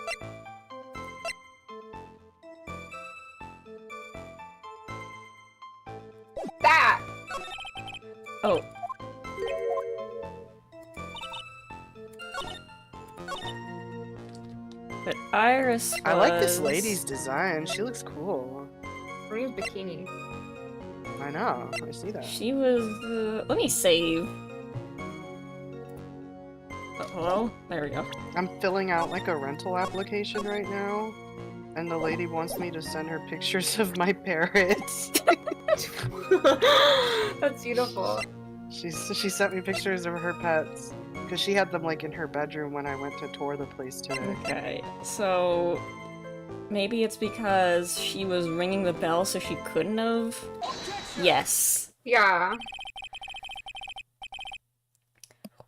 that! Oh. But Iris was... I like this lady's design. She looks cool. Green bikini. I know. I see that. She was... let me save. Hello? There we go. I'm filling out like a rental application right now, and the lady wants me to send her pictures of my parrots. That's beautiful. She sent me pictures of her pets because she had them like in her bedroom when I went to tour the place today. Okay, so... maybe it's because she was ringing the bell so she couldn't have? Yes. Yeah.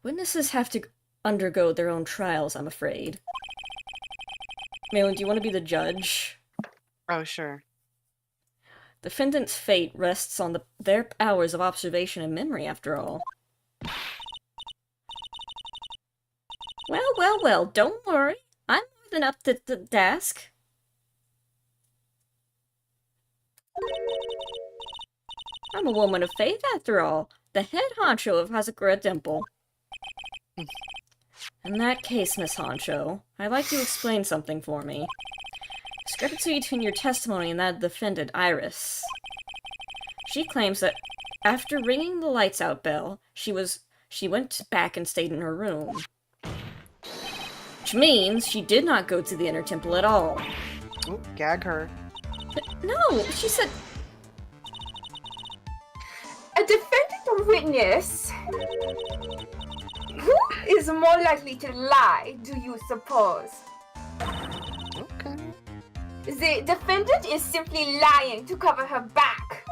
Witnesses have to undergo their own trials, I'm afraid. Malin, do you want to be the judge? Oh sure. Defendant's fate rests on their hours of observation and memory, after all. Well, don't worry. I'm more than up to the task. I'm a woman of faith, after all. The head honcho of Hazakura Temple. In that case, Miss Honcho, I'd like you to explain something for me. Discrepancy between your testimony and that of the defendant, Iris. She claims that after ringing the lights out bell, she went back and stayed in her room. Which means she did not go to the inner temple at all. Ooh, gag her. No, she said... A defendant or witness? Who is more likely to lie, do you suppose? Okay. The defendant is simply lying to cover her back.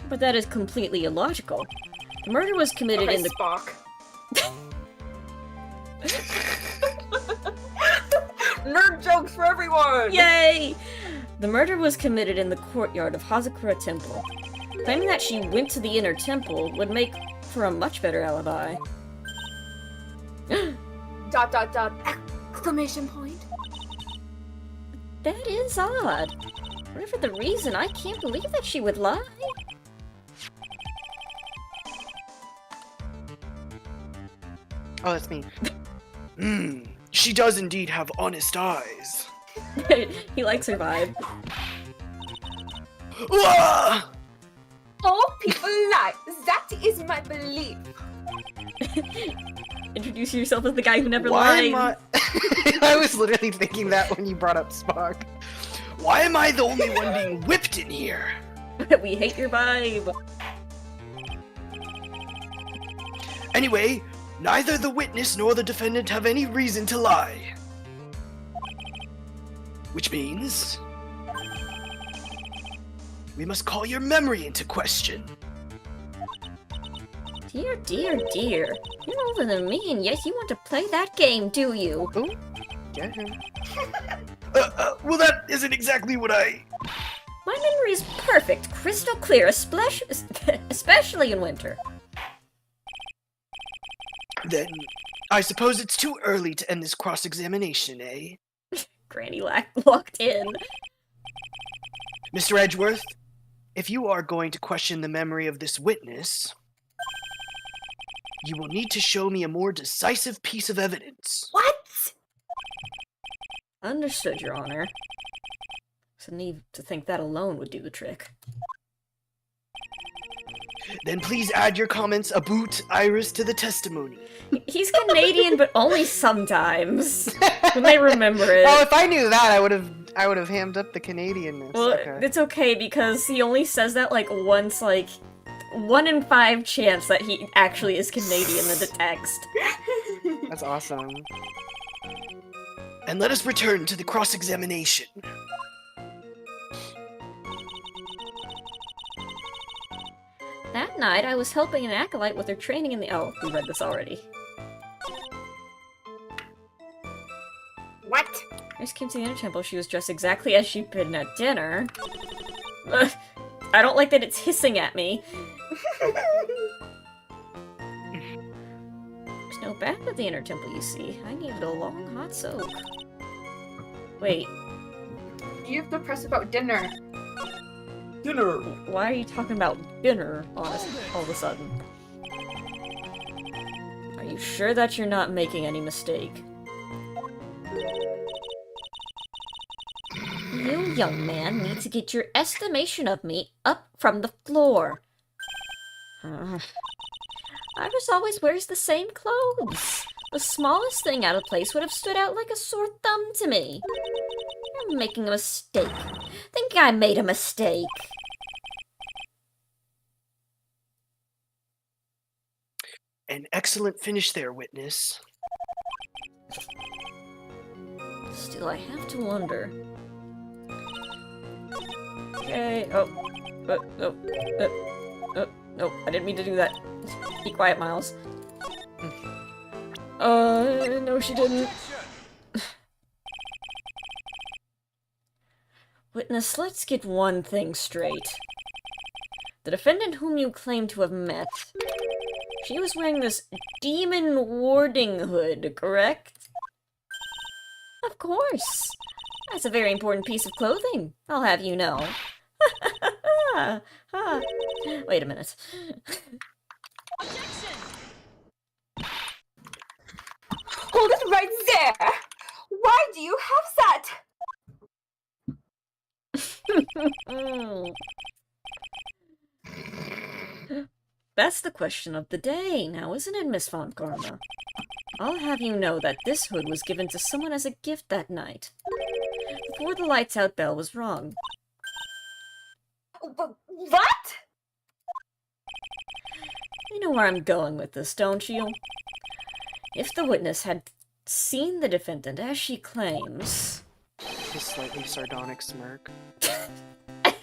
But that is completely illogical. The murder was committed Okay, in the... Spock. Nerd jokes for everyone! Yay! The murder was committed in the courtyard of Hazakura Temple. Claiming that she went to the inner temple would make for a much better alibi. Exclamation point. That is odd. Whatever the reason, I can't believe that she would lie. Oh, that's me. She does indeed have honest eyes. He likes her vibe. Ah! All people lie. That is my belief. Introduce yourself as the guy who never Why lied. am I... I was literally thinking that when you brought up Spock. Why am I the only one being whipped in here? We hate your vibe. Anyway, neither the witness nor the defendant have any reason to lie. Which means... we must call your memory into question. Dear, dear, dear. You're older than me, and yet you want to play that game, do you? Ooh, get him. Well, that isn't exactly what I... My memory is perfect, crystal clear, especially in winter. Then, I suppose it's too early to end this cross-examination, eh? Granny locked in. Mr. Edgeworth, if you are going to question the memory of this witness, you will need to show me a more decisive piece of evidence. What? Understood, Your Honor. So need to think that alone would do the trick. Then please add your comments about Iris to the testimony. He's Canadian, but only sometimes. When they remember it. Oh, if I knew that, I would have hammed up the Canadianness. Well, Okay. it's okay because he only says that like once, like 1 in 5 chance that he actually is Canadian in the text. That's awesome. And let us return to the cross-examination. That night, I was helping an acolyte with her training in the— oh, we read this already. What? Iris came to the inner temple. She was dressed exactly as she'd been at dinner. Ugh, I don't like that it's hissing at me. There's no bath at the inner temple, you see. I needed a long, hot soak. Wait, You have to press about dinner. Dinner. why are you talking about dinner all of a sudden? Are you sure that you're not making any mistake? You, young man, need to get your estimation of me up from the floor. Iris always wears the same clothes. The smallest thing out of place would have stood out like a sore thumb to me. You're making a mistake. Think I made a mistake. An excellent finish there, witness. Still, I have to wonder. Okay, nope, I didn't mean to do that. Be quiet, Miles. No she didn't. Witness, let's get one thing straight. The defendant whom you claim to have met, she was wearing this demon warding hood, correct? Of course. That's a very important piece of clothing, I'll have you know. Wait a minute. Hold it right there! Why do you have that? That's the question of the day, now isn't it, Miss Von Karma? I'll have you know that this hood was given to someone as a gift that night. Before the lights out bell was rung. What? You know where I'm going with this, don't you? If the witness had seen the defendant as she claims... His slightly sardonic smirk. I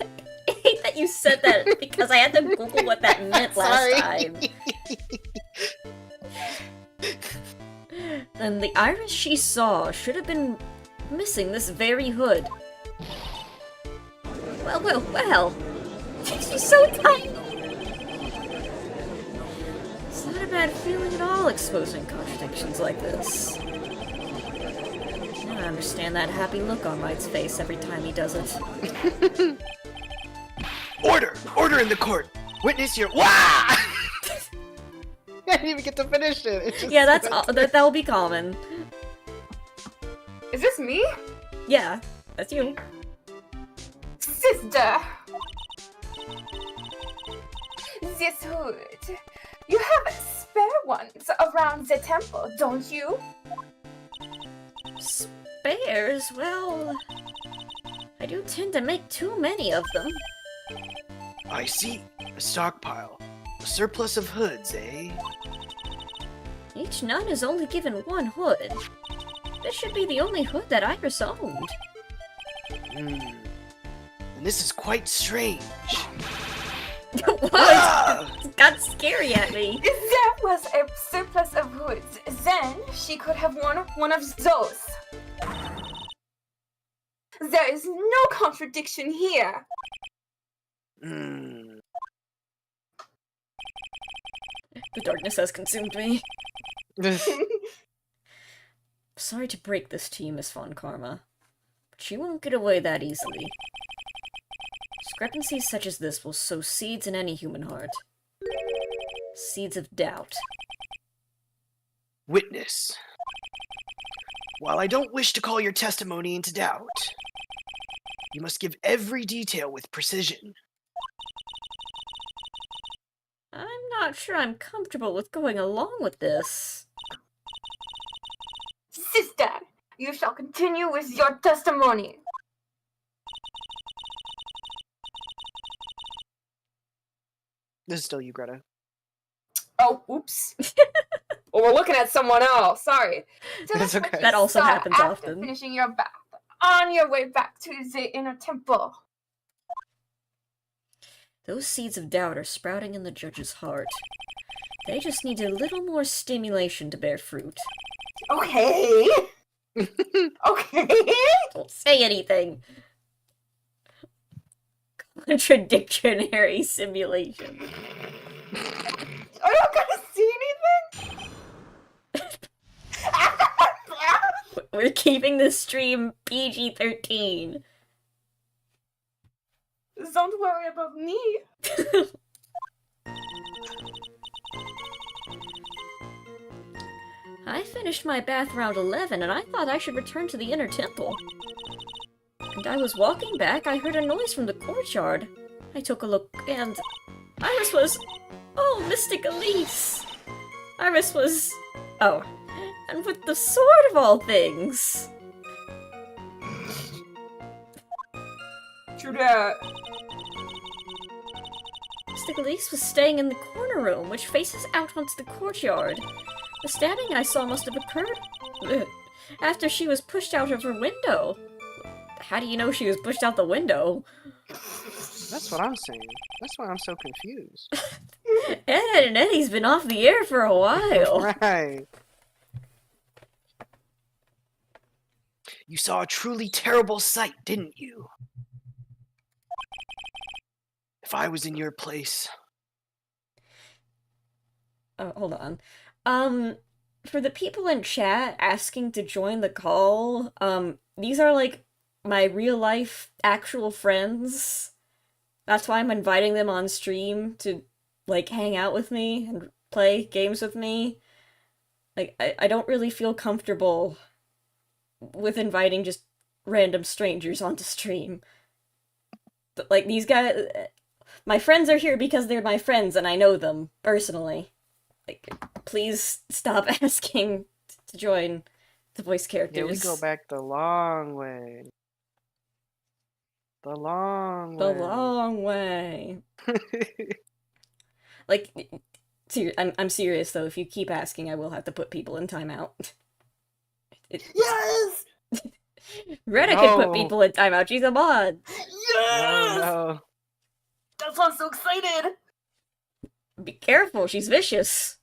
hate that you said that because I had to Google what that meant last time. Then the Iris she saw should have been missing this very hood. Well. She's so tiny. It's not a bad feeling at all exposing contradictions like this. Now I understand that happy look on Wright's face every time he does it. Order! Order in the court! Witness your— Wah! I didn't even get to finish it. It just Yeah, that'll be common. Is this me? Yeah, that's you. Sister! This hood. You have spare ones around the temple, don't you? Spares? Well, I do tend to make too many of them. I see. A stockpile. A surplus of hoods, eh? Each nun is only given one hood. This should be the only hood that Iris owned. And this is quite strange. What? Ah! It got scary at me. If there was a surplus of goods, then she could have worn one of those. There is no contradiction here. Hmm. The darkness has consumed me. Sorry to break this to you, Miss Von Karma, but she won't get away that easily. Discrepancies such as this will sow seeds in any human heart. Seeds of doubt. Witness. While I don't wish to call your testimony into doubt, you must give every detail with precision. I'm not sure I'm comfortable with going along with this. Sister, you shall continue with your testimony. This is still you, Greta. Oh, oops. Well, we're looking at someone else. Sorry. Tell That's us what okay. you That also saw happens after often. Finishing your bath on your way back to the inner temple. Those seeds of doubt are sprouting in the judge's heart. They just need a little more stimulation to bear fruit. Okay. Okay. Don't say anything. Contradictionary simulation. Are you gonna see anything? We're keeping this stream PG-13. Don't worry about me. I finished my bath around 11, and I thought I should return to the inner temple. And I was walking back, I heard a noise from the courtyard. I took a look, and Iris was... Oh, Mystic Elise! Iris was... Oh, and with the sword of all things! True that. Mystic Elise was staying in the corner room, which faces out onto the courtyard. The stabbing I saw must have occurred after she was pushed out of her window. How do you know she was pushed out the window? That's what I'm saying. That's why I'm so confused. Ed and Eddie's been off the air for a while. Right. You saw a truly terrible sight, didn't you? If I was in your place... Oh, hold on. For the people in chat asking to join the call, these are like my real life actual friends. That's why I'm inviting them on stream to like hang out with me and play games with me. Like, I don't really feel comfortable with inviting just random strangers onto stream. But like these guys, my friends are here because they're my friends and I know them personally. Like, please stop asking to join the voice characters. Yeah, we go back the long way. The long The way. long way. Like, I'm serious though. If you keep asking, I will have to put people in timeout. Yes! Retta can put No. people in timeout. She's a mod. Yes! No. That's why I'm so excited. Be careful. She's vicious.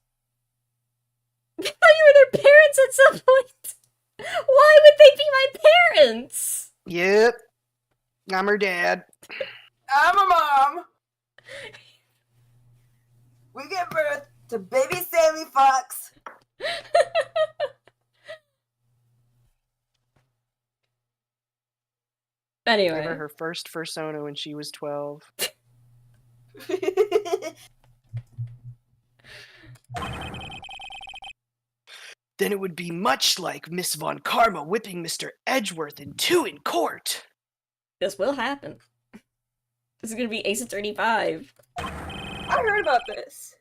I thought you were their parents at some point. Why would they be my parents? Yep. I'm her dad. I'm a mom. We give birth to baby Sammy Fox. Anyway. Gave her her first fursona when she was 12. Then it would be much like Miss Von Karma whipping Mr. Edgeworth in two in court. This will happen. This is gonna be Ace Attorney 5. I heard about this.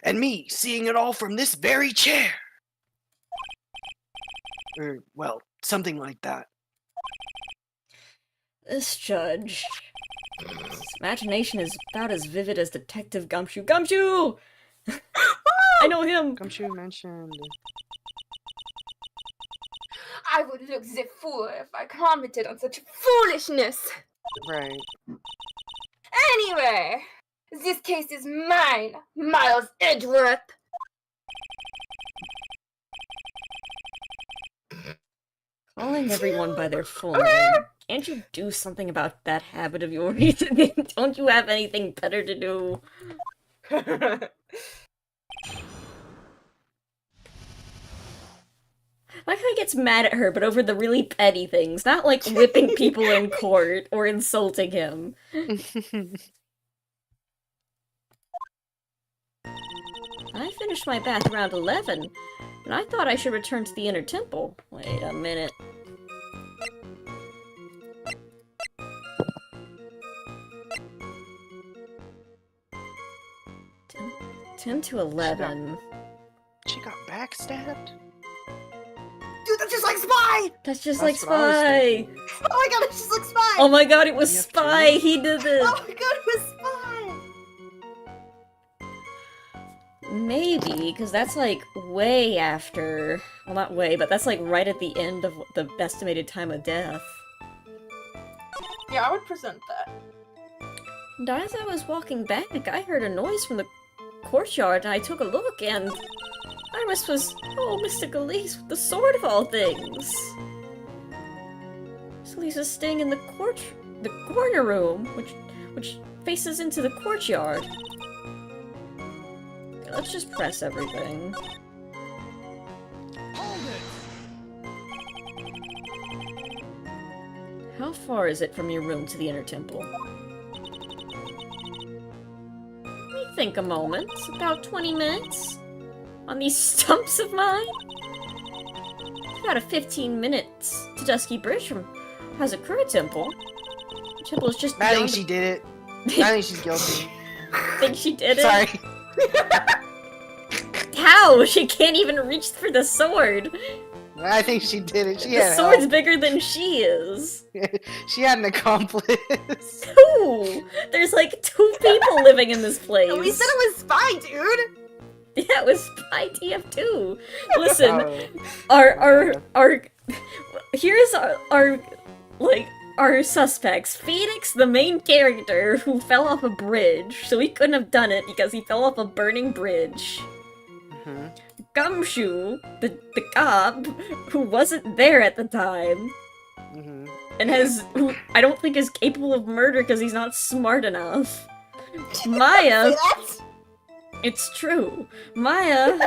And me seeing it all from this very chair. Or, well, something like that. This judge. His imagination is about as vivid as Detective Gumshoe. Gumshoe! I know him! Gumshoe mentioned. I would look the fool if I commented on such foolishness. Right. Anyway, this case is mine, Miles Edgeworth. Calling everyone by their full name. Can't you do something about that habit of yours? Don't you have anything better to do? Like how he gets mad at her, but over the really petty things, not like whipping people in court or insulting him. I finished my bath around 11, and I thought I should return to the inner temple. Wait a minute. Ten to 11. She got backstabbed? Dude, that's just like Spy! That's just That's like what I was Spy! thinking. Oh my god, it's just like Spy! Oh my god, it was You have to- Spy! He did it! Oh my god, it was Spy! Maybe, because that's like way after. Well, not way, but that's like right at the end of the estimated time of death. Yeah, I would present that. And as I was walking back, I heard a noise from the courtyard, and I took a look, and Iris was, oh, Mr. Galise with the sword of all things. Galise was staying in the corner room, which faces into the courtyard. Okay, let's just press everything. How far is it from your room to the inner temple? Let me think a moment. About 20 minutes. On these stumps of mine? About a 15 minutes to Dusky Bridge from Hazakura Temple. The temple is just I beyond. think she did it. I think she's guilty. Think she did it? Sorry. How? She can't even reach for the sword. I think she did it. She The had sword's help. bigger than she is. She had an accomplice. Two! There's like 2 people living in this place. We said it was Spy, dude! Yeah, it was Spy TF2. Listen, Oh, our here's our suspects. Phoenix, the main character, who fell off a bridge, so he couldn't have done it because he fell off a burning bridge. mhm. Gumshoe, the cop, who wasn't there at the time, Mhm. and who I don't think is capable of murder because he's not smart enough. Maya, Say that? it's true. Maya,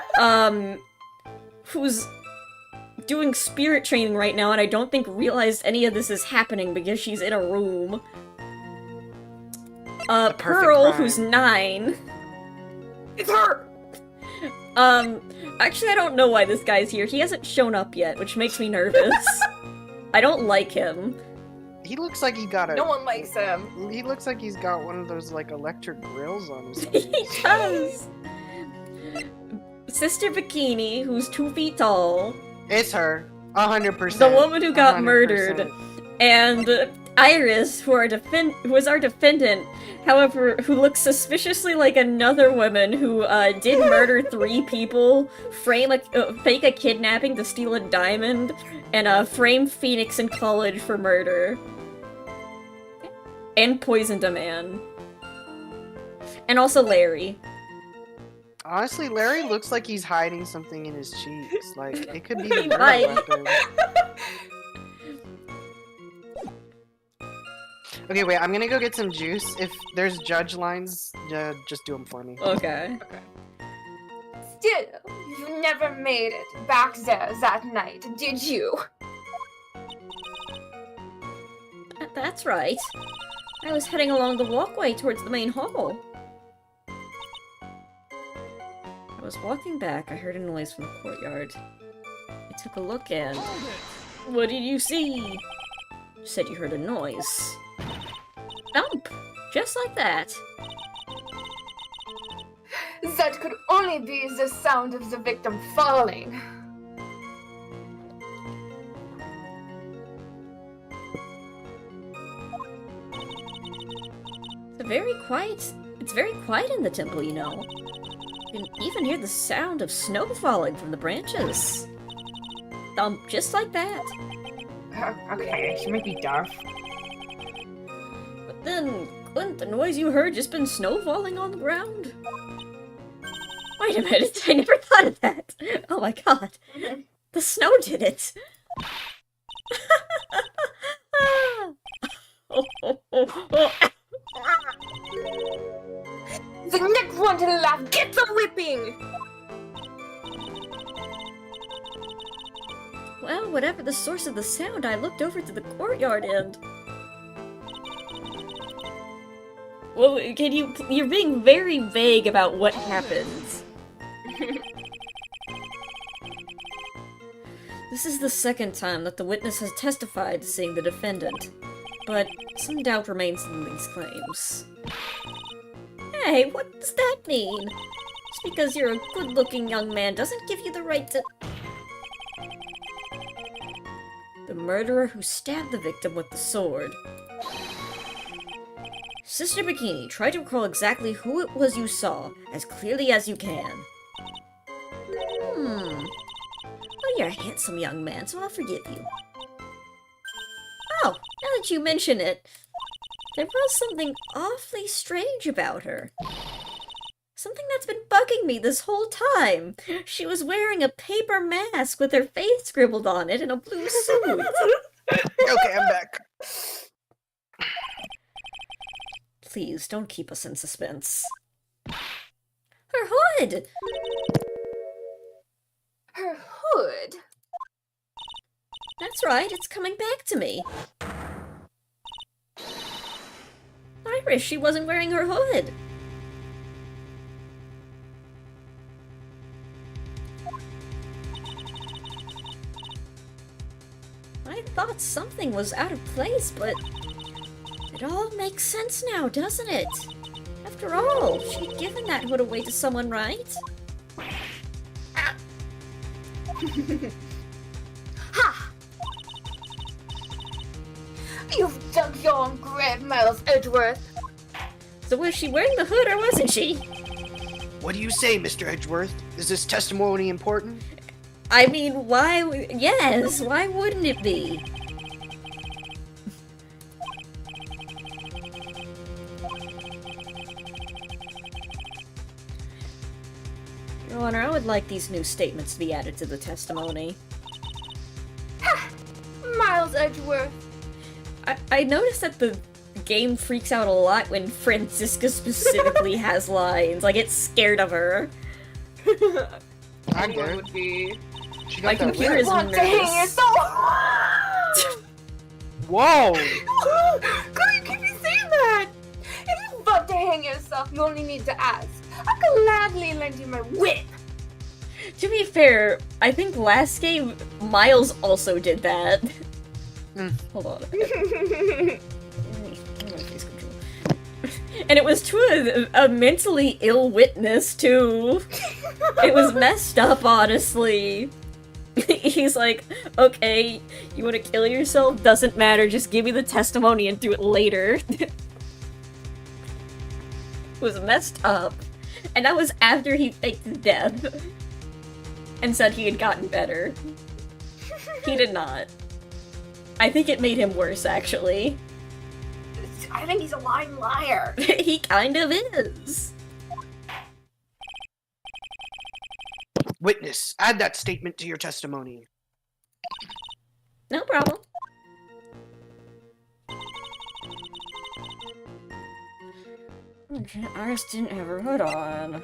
who's doing spirit training right now, and I don't think realized any of this is happening because she's in a room. perfect Pearl, crime. who's 9. It's her! Actually, I don't know why this guy's here. He hasn't shown up yet, which makes me nervous. I don't like him. He looks like he got a. No one likes him. He looks like he's got one of those like electric grills on his He face. does! Sister Bikini, who's 2 feet tall. It's her. 100%. The woman who got 100%. murdered. And Iris, who is our defendant, however, who looks suspiciously like another woman who did murder 3 people, fake a kidnapping to steal a diamond, and frame Phoenix in college for murder. And poisoned a man. And also Larry. Honestly, Larry looks like he's hiding something in his cheeks. Like, it could be the He bird might. weapon. Okay, wait, I'm gonna go get some juice. If there's judge lines, just do them for me. Okay. Still, you never made it back there that night, did you? That's right. I was heading along the walkway towards the main hall. I was walking back, I heard a noise from the courtyard. I took a look and... What did you see? You said you heard a noise. Thump! Just like that. That could only be the sound of the victim falling. It's very quiet in the temple, you know. You can even hear the sound of snow falling from the branches. thump, just like that. Okay, she might be deaf. But then, couldn't the noise you heard just been snow falling on the ground? Wait a minute, I never thought of that! Oh my god. The snow did it! The next one to laugh gets a whipping! Well, whatever the source of the sound, I looked over to the courtyard and... Well, you're being very vague about what happens. This is the second time that the witness has testified to seeing the defendant, but some doubt remains in these claims. Hey, what does that mean? Just because you're a good-looking young man doesn't give you the right to... The murderer who stabbed the victim with the sword. Sister Bikini, try to recall exactly who it was you saw, as clearly as you can. Well, you're a handsome young man, so I'll forgive you. Oh, now that you mention it, there was something awfully strange about her. Something that's been bugging me this whole time. She was wearing a paper mask with her face scribbled on it in a blue suit. Okay, I'm back. Please, don't keep us in suspense. Her hood! Her hood? That's right, it's coming back to me. Iris, she wasn't wearing her hood. I thought something was out of place, but it all makes sense now, doesn't it? After all, she'd given that hood away to someone, right? Ha! You've dug your own grave, Miles Edgeworth. So was she wearing the hood or wasn't she? What do you say, Mr. Edgeworth? Is this testimony important? I mean, why? Yes, why wouldn't it be? Your Honor, I would like these new statements to be added to the testimony. Miles Edgeworth. I noticed that the game freaks out a lot when Franziska specifically has lines. Like, it's scared of her. I Anyone get it. would be. She My got that computer whip. is Want to hang nervous. yourself? Whoa! Girl, you keep saying that. If you want to hang yourself, you only need to ask. I'll gladly lend you my whip. To be fair, I think last game, Miles also did that. Hold on. And it was to a mentally ill witness, too. It was messed up, honestly. He's like, okay, you want to kill yourself? Doesn't matter, just give me the testimony and do it later. It was messed up. And that was after he faked his death. And said he had gotten better. He did not. I think it made him worse, actually. I think he's a lying liar. He kind of is. Witness, add that statement to your testimony. No problem. Iris didn't have her hood on.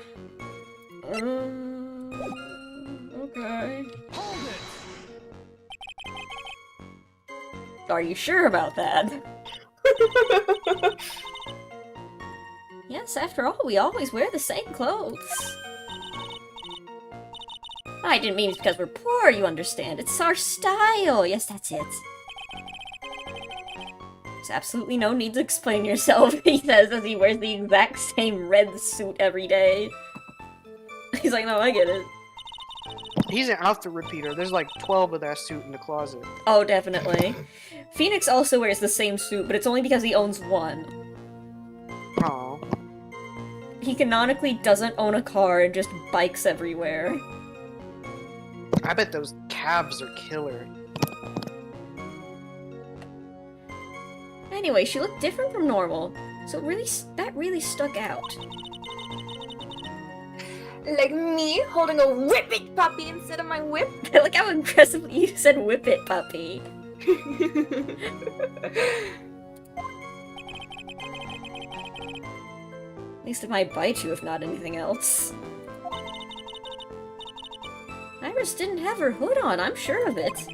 Okay. Hold it! Are you sure about that? Yes, after all, we always wear the same clothes. I didn't mean it's because we're poor, you understand. It's our style. Yes, that's it. There's absolutely no need to explain yourself, he says as he wears the exact same red suit every day. He's like, no, I get it. He's an outfit repeater. There's like 12 of that suit in the closet. Oh, definitely. Phoenix also wears the same suit, but it's only because he owns one. Oh. He canonically doesn't own a car and just bikes everywhere. I bet those calves are killer. Anyway, she looked different from normal, so that really stuck out. Like me holding a whippet puppy instead of my whip. I like how aggressively you said whip it, puppy. At least it might bite you if not anything else. Iris didn't have her hood on, I'm sure of it.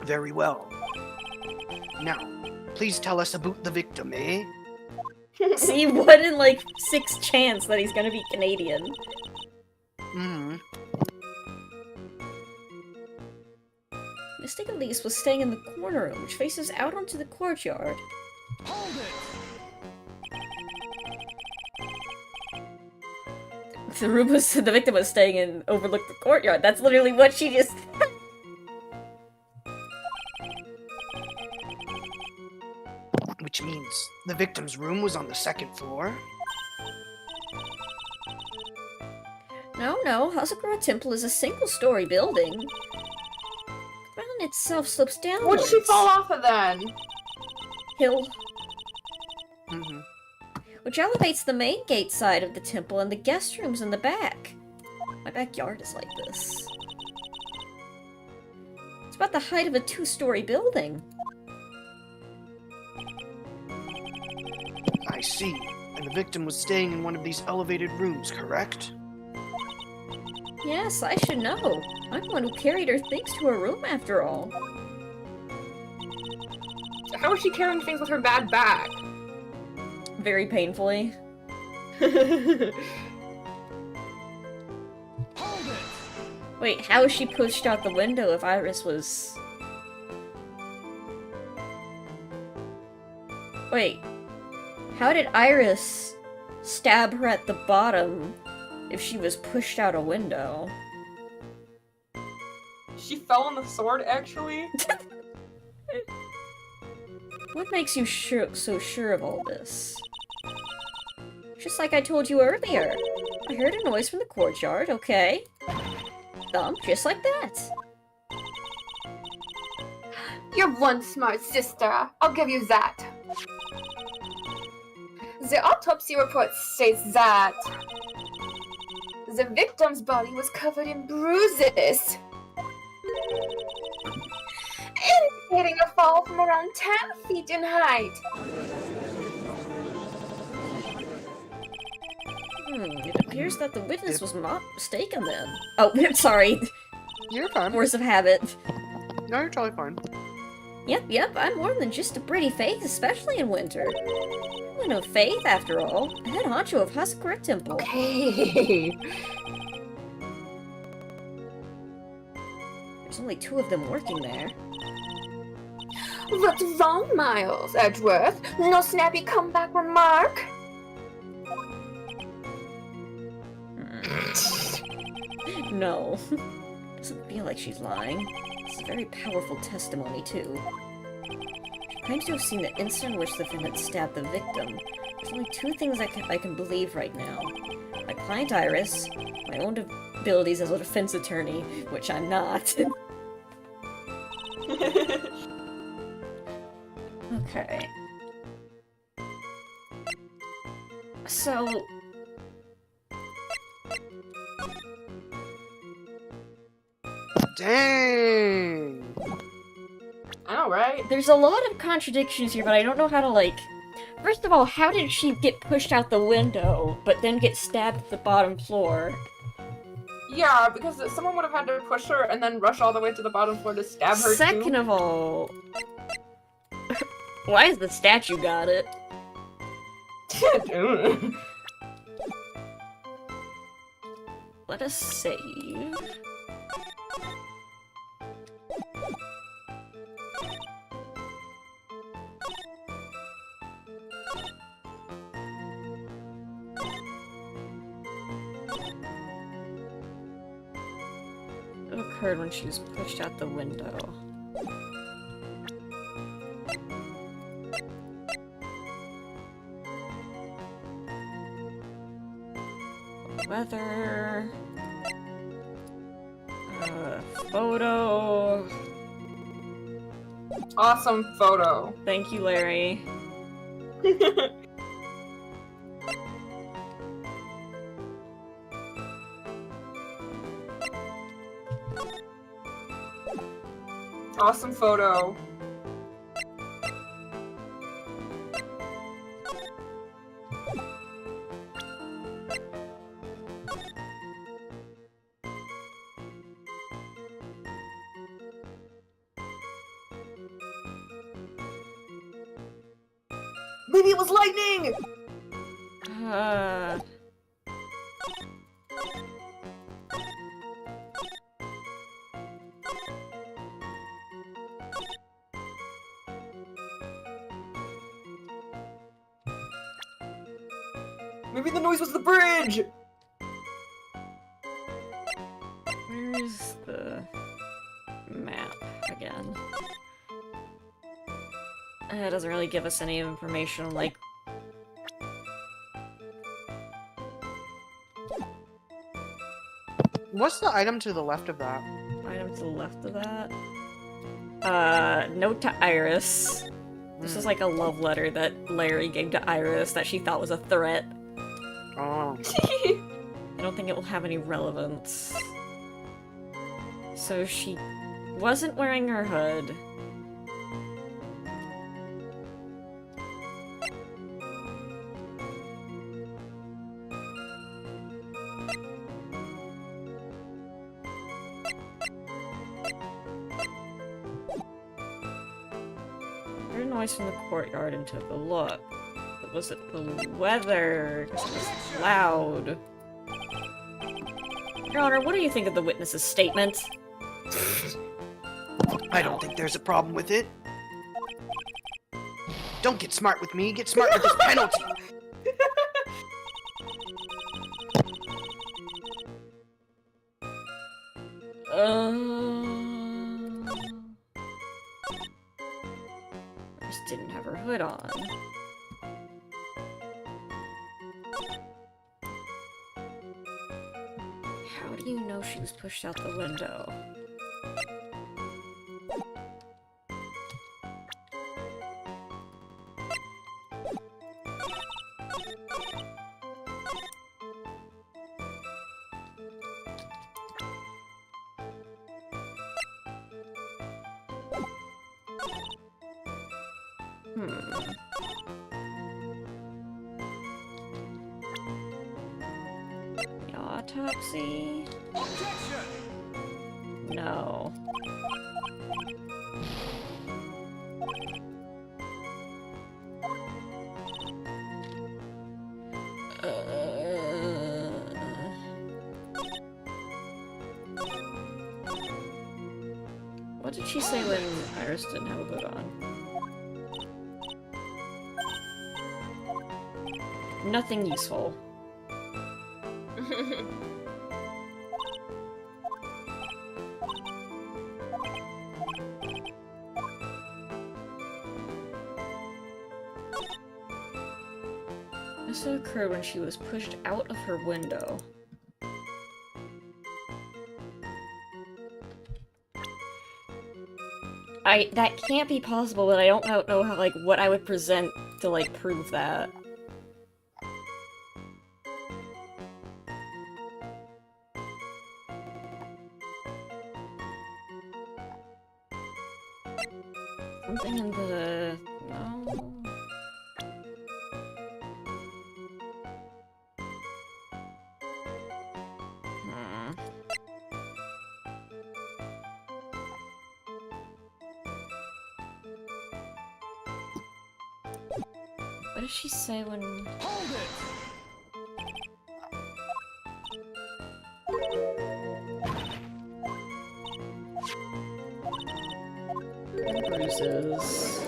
Very well. Now, please tell us about the victim, eh? See, 1 in like 6 chance that he's gonna be Canadian. Hmm. Mystic Elise was staying in the corner room, which faces out onto the courtyard. Hold it! The victim was staying in overlooked the courtyard. That's literally what she just Which means the victim's room was on the 2nd floor? No, Hazakura Temple is a single-story building. The mountain itself slopes downwards. What'd she fall off of then? Hill, Mm-hmm. which elevates the main gate side of the temple and the guest rooms in the back. My backyard is like this. It's about the height of a 2-story building. I see. And the victim was staying in one of these elevated rooms, correct? Yes, I should know. I'm the one who carried her things to her room after all. How is she carrying things with her bad back? Very painfully. Hold it! Wait, how is she pushed out the window if Iris was... Wait. How did Iris stab her at the bottom if she was pushed out a window? She fell on the sword, actually? What makes you so sure of all this? Just like I told you earlier. I heard a noise from the courtyard, okay? Thump, just like that. You're one smart sister. I'll give you that. The autopsy report states that the victim's body was covered in bruises, indicating a fall from around 10 feet in height. It appears that the witness was not mistaken then. Oh, sorry. You're fine. Force of habit. No, you're totally fine. Yep, I'm more than just a pretty face, especially in winter. Woman of faith, after all. A head honcho of Hazakura Temple. Okay. There's only 2 of them working there. What's wrong, Miles, Edgeworth? No snappy comeback remark? No. Doesn't feel like she's lying. It's a very powerful testimony, too. She claims to have seen the instant in which the defendant stabbed the victim. There's only 2 things I can believe right now. My client Iris, my own abilities as a defense attorney, which I'm not. Okay. So... Dang! I know, right? there's a lot of contradictions here, but I don't know how to, like... First of all, how did she get pushed out the window, but then get stabbed at the bottom floor? Yeah, because someone would have had to push her and then rush all the way to the bottom floor to stab her Second too. of all... Why has the statue got it? Let us save... It occurred when she was pushed out the window. Weather. Photo. Awesome photo. Thank you, Larry. Awesome photo. Maybe it was lightning! Uh... Maybe the noise was the bridge! Where's the map again? It doesn't really give us any information, like... What's the item to the left of that? Item to the left of that? Note to Iris. This is like a love letter that Larry gave to Iris that she thought was a threat. Oh. I don't think it will have any relevance. So she wasn't wearing her hood. Heard a noise from the courtyard and took a look. But was it the weather? 'Cause it was loud. Your Honor, what do you think of the witness's statement? I don't think there's a problem with it. Don't get smart with me, get smart with this penalty. Just didn't have her hood on. How do you know she was pushed out the window? The autopsy? Objection! No. What did she say when Iris didn't have a hood on? Nothing useful. This occurred when she was pushed out of her window. That can't be possible, but I don't know how, like, what I would present to, like, prove that. Something in the... no... What did she say when... Hold it! Bruises.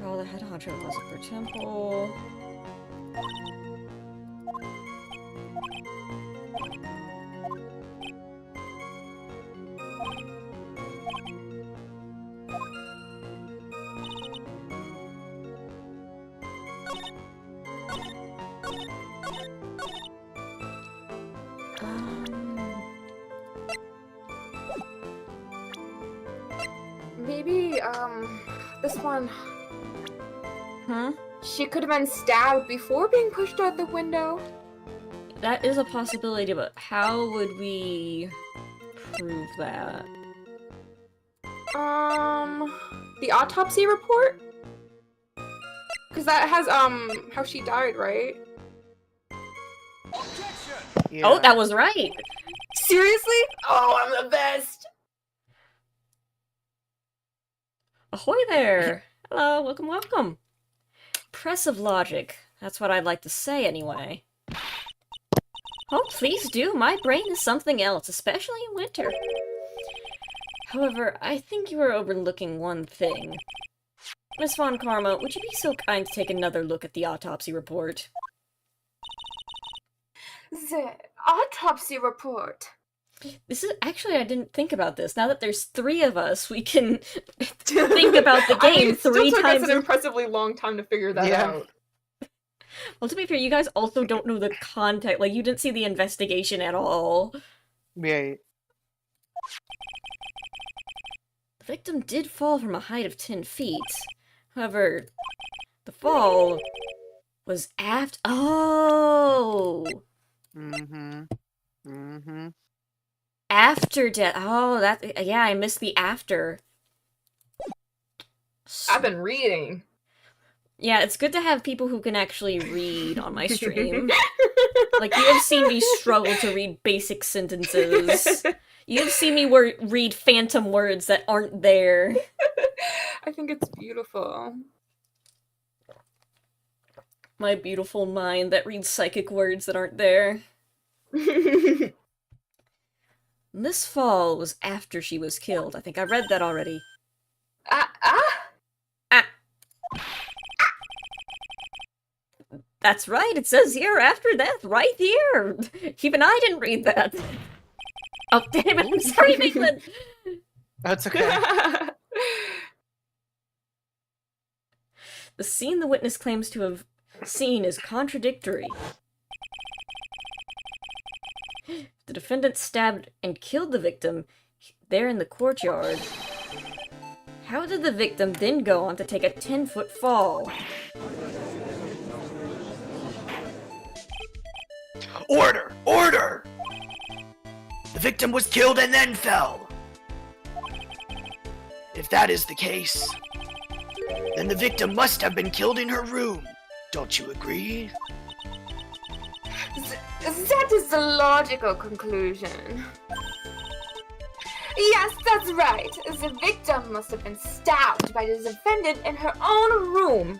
Oh, the head honcho was at her temple. Maybe, this one. Huh? She could have been stabbed before being pushed out the window. That is a possibility, but how would we prove that? The autopsy report? Because that has, how she died, right? Objection! Yeah. Oh, that was right! Seriously? Oh, I'm the best! Ahoy there! Hello, welcome, welcome! Impressive logic. That's what I'd like to say, anyway. Oh, please do. My brain is something else, especially in winter. However, I think you are overlooking one thing. Miss Von Karma, would you be so kind to take another look at the autopsy report? The autopsy report. This is actually, I didn't think about this. Now that there's 3 of us, we can think about the game it still 3 took us times. an impressively long time to figure that Yeah. out. Well, to be fair, you guys also don't know the context. Like, you didn't see the investigation at all. Right. The victim did fall from a height of 10 feet. However, the fall was aft. Oh! Mm-hmm. Mm-hmm. After death. Oh, that. Yeah, I missed the after. I've been reading. Yeah, it's good to have people who can actually read on my stream. Like, you have seen me struggle to read basic sentences. You have seen me read phantom words that aren't there. I think it's beautiful. My beautiful mind that reads psychic words that aren't there. This fall was after she was killed. I think I read that already. Ah. That's right, it says here, after death, right here! Even I didn't read that. Oh, damn it, I'm sorry, Maitland! That's okay. The scene the witness claims to have seen is contradictory. The defendant stabbed and killed the victim there in the courtyard. How did the victim then go on to take a 10-foot fall? Order! Order! The victim was killed and then fell. If that is the case, then the victim must have been killed in her room. Don't you agree? That is the logical conclusion. Yes, that's right. The victim must have been stabbed by the defendant in her own room.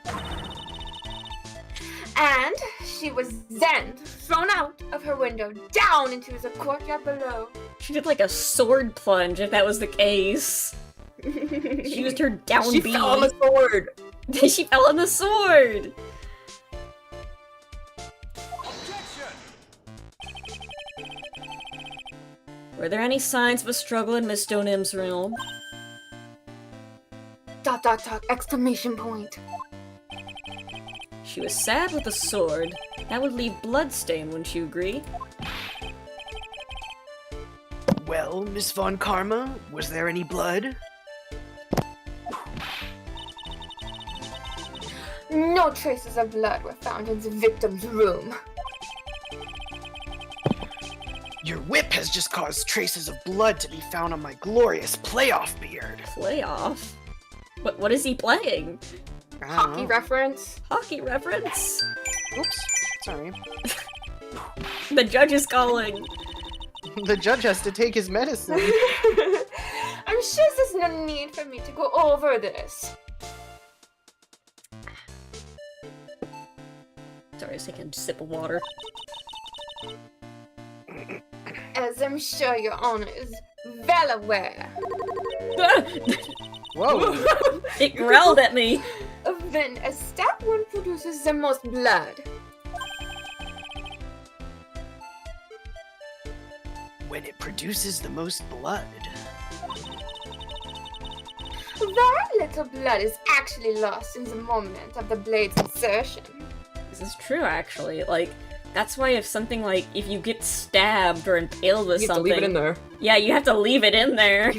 And she was then thrown out of her window down into the courtyard below. She did like a sword plunge, if that was the case. She used her down She B. fell on the sword. She fell on the sword! Objection! Were there any signs of a struggle in Miss Stone-M's room? ... Exclamation point. She was stabbed with a sword. That would leave bloodstain, wouldn't you agree? Well, Miss Von Karma, was there any blood? No traces of blood were found in the victim's room. Your whip has just caused traces of blood to be found on my glorious playoff beard. Playoff? What is he playing? I don't Hockey know. reference. Hockey reference? Oops. Sorry. The judge is calling. The judge has to take his medicine. I'm sure there's no need for me to go over this. Sorry, I was taking a sip of water. As I'm sure your honor is well aware. Whoa. It growled at me. Then a stab wound produces the most blood. When it produces the most blood. Very little blood is actually lost in the moment of the blade's insertion. This is true, actually. Like, that's why if something like, if you get stabbed or impaled with something... there. Yeah, you have to leave it in there.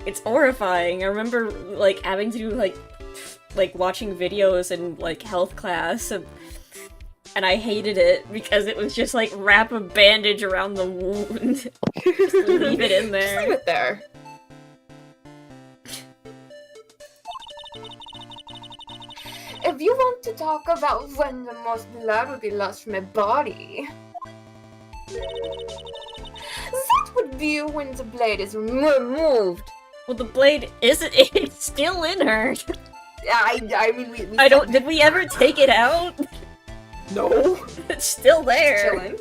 It's horrifying. I remember, like, having to do, like watching videos in, like, health class, and I hated it because it was just, like, wrap a bandage around the wound. Just leave it in Just leave there. it there. If you want to talk about when the most blood will be lost from a body, that would be when the blade is removed. Well, the blade isn't- it's still in her. I mean, we I don't- did we ever take it out? No. It's still there. Chilling.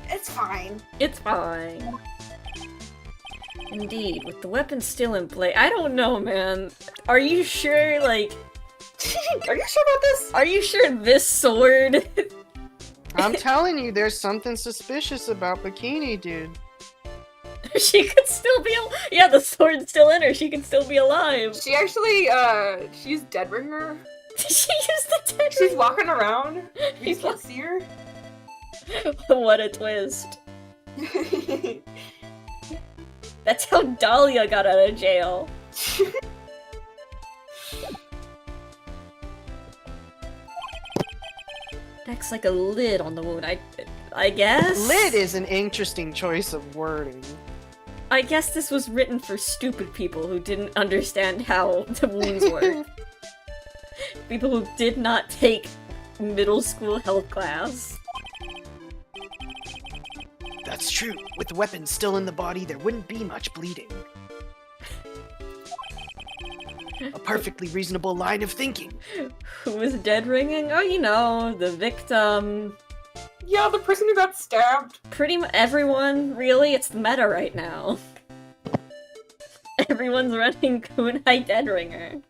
It's fine. It's fine. Indeed, with the weapon still in play. I don't know, man. Are you sure, like... Are you sure about this? Are you sure this sword... I'm telling you, there's something suspicious about Bikini Dude. she could still be yeah, the sword's still in her. She could still be alive. She actually, she's dead ringer. She used the dead She's walking around. You can't see her. What a twist. That's how Dahlia got out of jail. Acts like a lid on the wound, I guess? Lid is an interesting choice of wording. I guess this was written for stupid people who didn't understand how the wounds work. People who did not take middle school health class. That's true. With the weapon still in the body, there wouldn't be much bleeding. A perfectly reasonable line of thinking. Who was dead ringing? Oh, you know, the victim. Yeah, the person who got stabbed. Pretty much everyone, really. It's the meta right now. Everyone's running Kunai Dead Ringer.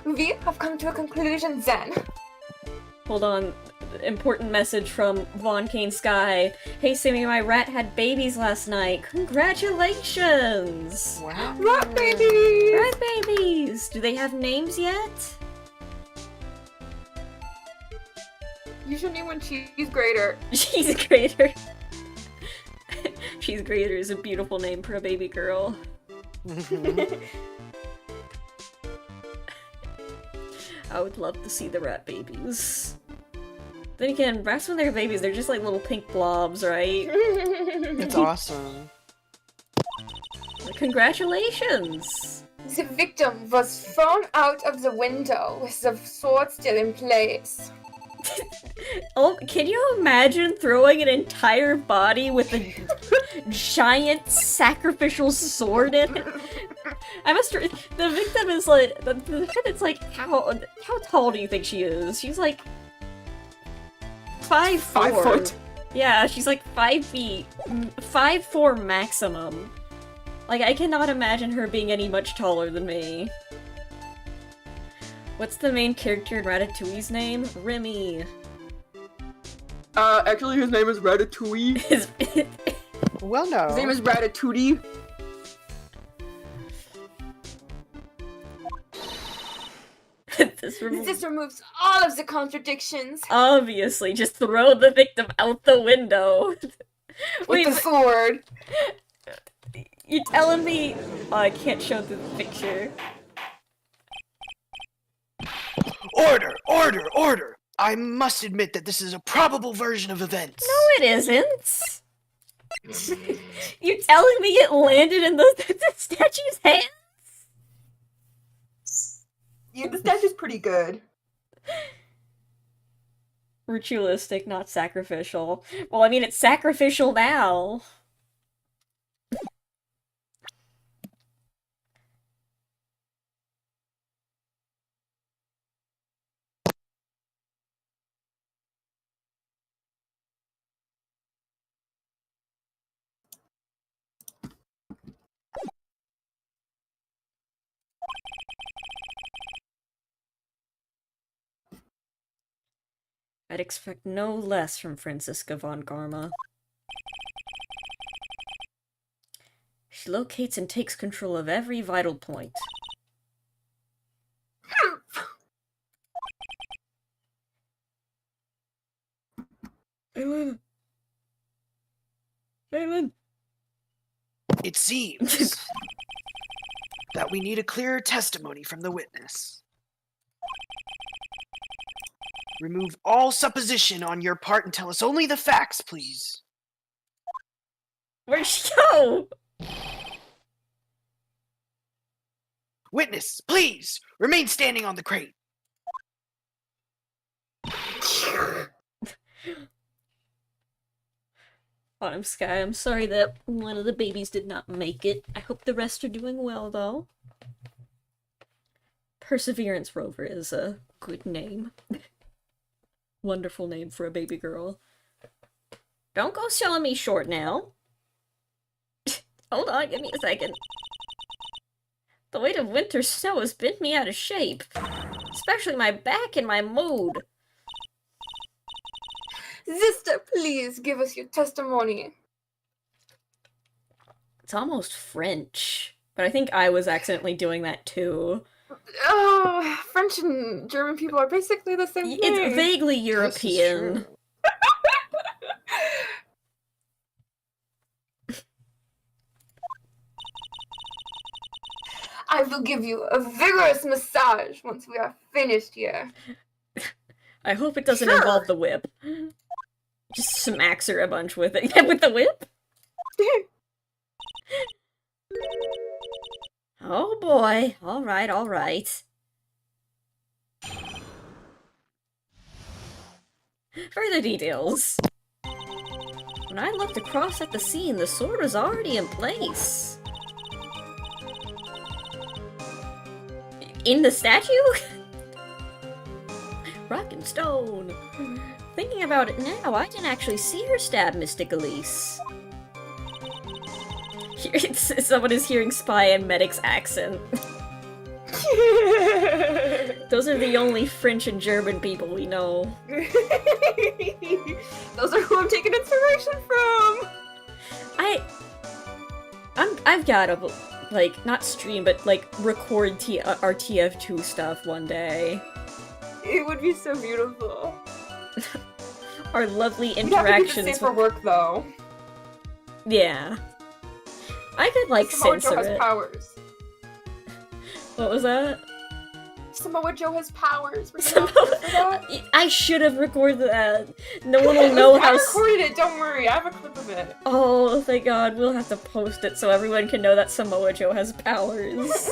We have come to a conclusion then. Hold on. Important message from Von Kane Sky. Hey Sammy, my rat had babies last night. Congratulations! Wow. Rat baby! Rat babies! Do they have names yet? You should name one Cheese Grater. She's greater. She's greater is a beautiful name for a baby girl. I would love to see the rat babies. Then again, rats when they're babies, they're just like little pink blobs, right? It's awesome. Congratulations! The victim was thrown out of the window with the sword still in place. Oh, can you imagine throwing an entire body with a giant sacrificial sword in it? I must. The victim is like the defendant's like how tall do you think she is? She's like 5'4". 5 foot. Yeah, she's like 5 feet, 5'4" maximum. Like I cannot imagine her being any much taller than me. What's the main character in Ratatouille's name? Remy. Actually his name is Ratatouille. His Well, no. His name is Ratatouille. this removes This removes all of the contradictions. obviously just throw the victim out the window. Wait, With the sword. you're telling me? Oh, I can't show the picture. Order! Order! Order! I must admit that this is a probable version of events. No, it isn't. You're telling me it landed in the statue's hand? Yeah, the statue's pretty good. Ritualistic, not sacrificial. Well, I mean, it's sacrificial now. I'd expect no less from Franziska von Garma. She locates and takes control of every vital point. It seems that we need a clearer testimony from the witness. Remove all supposition on your part and tell us only the facts, please. Where'd she go? Witness, please, remain standing on the crate. Autumn Sky, I'm sorry that one of the babies did not make it. I hope the rest are doing well, though. Perseverance Rover is a good name. Wonderful name for a baby girl. Don't go selling me short now. Hold on, give me a second. The weight of winter snow has bent me out of shape. Especially my back and my mood. Sister, please give us your testimony. It's almost French. But I think I was accidentally doing that too. Oh, French and German people are basically the same thing. It's vaguely European. I will give you a vigorous massage once we are finished here. I hope it doesn't Sure. involve the whip. Just smacks her a bunch with it. Yeah, with the whip? Oh boy. Alright, alright. Further details. When I looked across at the scene, the sword was already in place. In the statue? Rock and stone. Thinking about it now, I didn't actually see her stab Mystic Elise. Someone is hearing Spy and Medic's accent. Those are the only French and German people we know. Those are who I'm taking inspiration from. I've gotta, like, not stream, but, like, record our TF2 stuff one day. It would be so beautiful. Our lovely We'd have to do the interactions. same for work, though. Yeah. I could, like, Samoa Joe censor has it. powers. What was that? Samoa Joe has powers. Were you Samoa- not here for that? I should have recorded that. No one will know I how. recorded it. Don't worry. I have a clip of it. Oh, thank God. We'll have to post it so everyone can know that Samoa Joe has powers.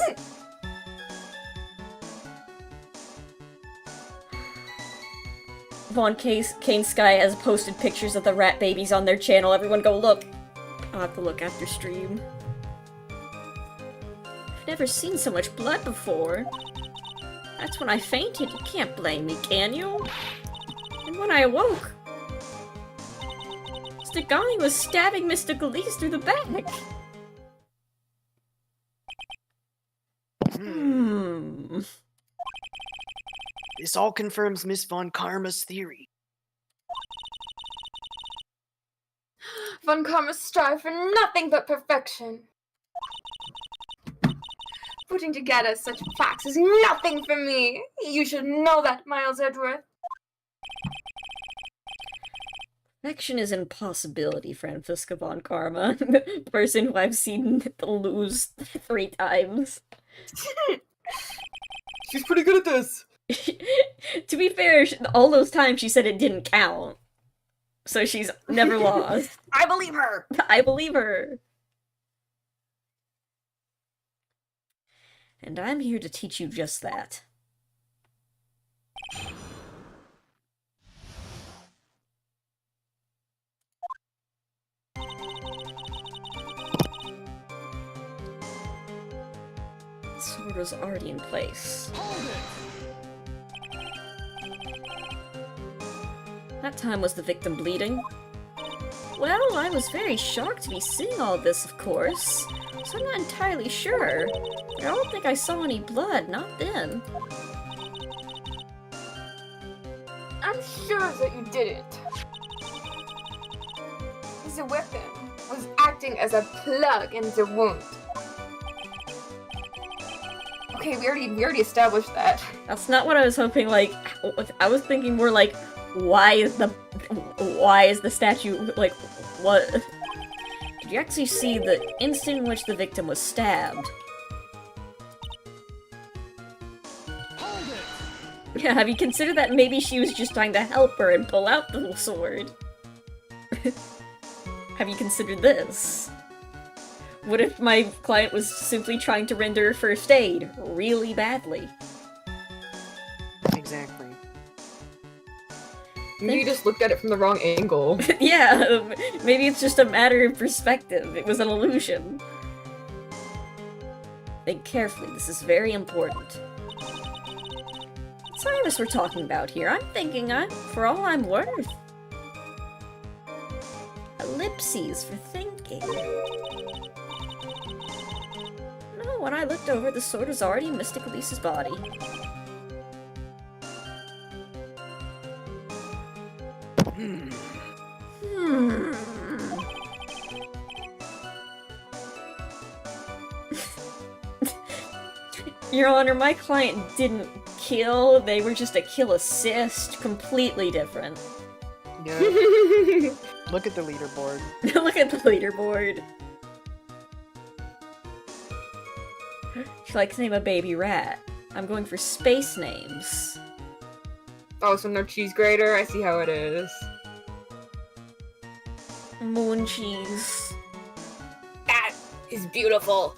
Von Kane Sky has posted pictures of the rat babies on their channel. Everyone go look. I'll have to look after stream. I've never seen so much blood before. That's when I fainted. You can't blame me, can you? And when I awoke, Stigani was stabbing Mr. Elise through the back. This all confirms Miss Von Karma's theory. Von Karma strive for nothing but perfection. Putting together such facts is nothing for me. You should know that, Miles Edgeworth. Perfection is an impossibility, Francisca Von Karma. Person who I've seen lose 3 times. She's pretty good at this. To be fair, all those times she said it didn't count. So she's never lost. I believe her. I believe her. And I'm here to teach you just that. The sword was already in place. Hold it! That time was the victim bleeding? Well, I was very shocked to be seeing all this, of course. So I'm not entirely sure. But I don't think I saw any blood, not then. I'm sure that you didn't. The weapon was acting as a plug in the wound. Okay, we already established that. That's not what I was hoping, like, I was thinking more like, why is the statue, like, what? You actually see the instant in which the victim was stabbed. Hold it! Yeah, have you considered that maybe she was just trying to help her and pull out the sword? Have you considered this? What if my client was simply trying to render first aid really badly? Exactly. You just looked at it from the wrong angle. Yeah, maybe it's just a matter of perspective. It was an illusion. Think carefully, this is very important. It's Iris we're talking about here. I'm thinking for all I'm worth. Ellipses for thinking. No, when I looked over, the sword was already in Mystic Elise's body. Hmm. Your Honor, my client didn't kill, they were just a kill assist. Completely different. Yeah. Look at the leaderboard. Look at the leaderboard. She likes to name a baby rat. I'm going for space names. Oh, so no cheese grater? I see how it is. Moon cheese. That is beautiful.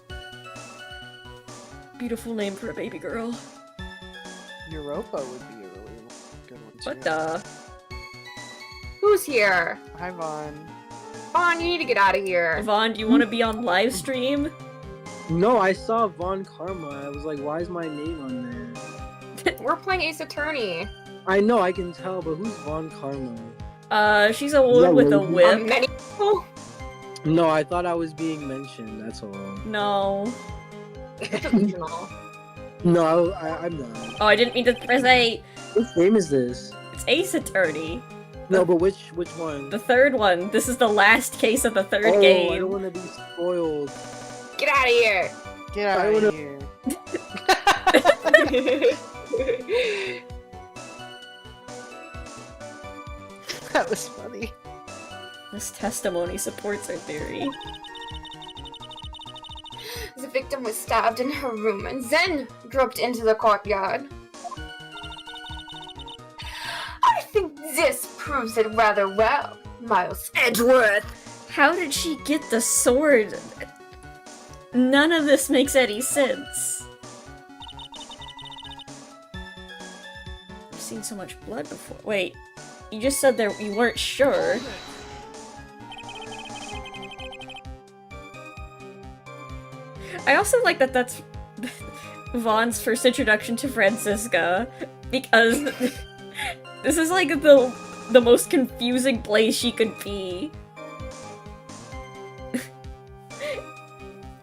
Beautiful name for a baby girl. Europa would be a really good one too. What the? Who's here? Hi, Vaughn. Vaughn, you need to get out of here. Vaughn, do you want to be on live stream? No, I saw Von Karma. I was like, why is my name on there? We're playing Ace Attorney. I know, I can tell, but who's Von Karma? She's a woman with a Rosie? whip. Many people. No, I thought I was being mentioned, that's all. No. It's original. No, I'm not. Oh, I didn't mean to say. Which game is this? It's Ace Attorney. No, but which one? The third one. This is the last case of the third Oh, game. I don't want to be spoiled. Get out of here. Get out I of wanna- here. That was funny. This testimony supports our theory. The victim was stabbed in her room and then dropped into the courtyard. I think this proves it rather well, Miles Edgeworth. How did she get the sword? None of this makes any sense. I've seen so much blood before. Wait, you just said there you weren't sure. Hold it! I also like that that's Vaughn's first introduction to Francisca, because this is like the most confusing place she could be.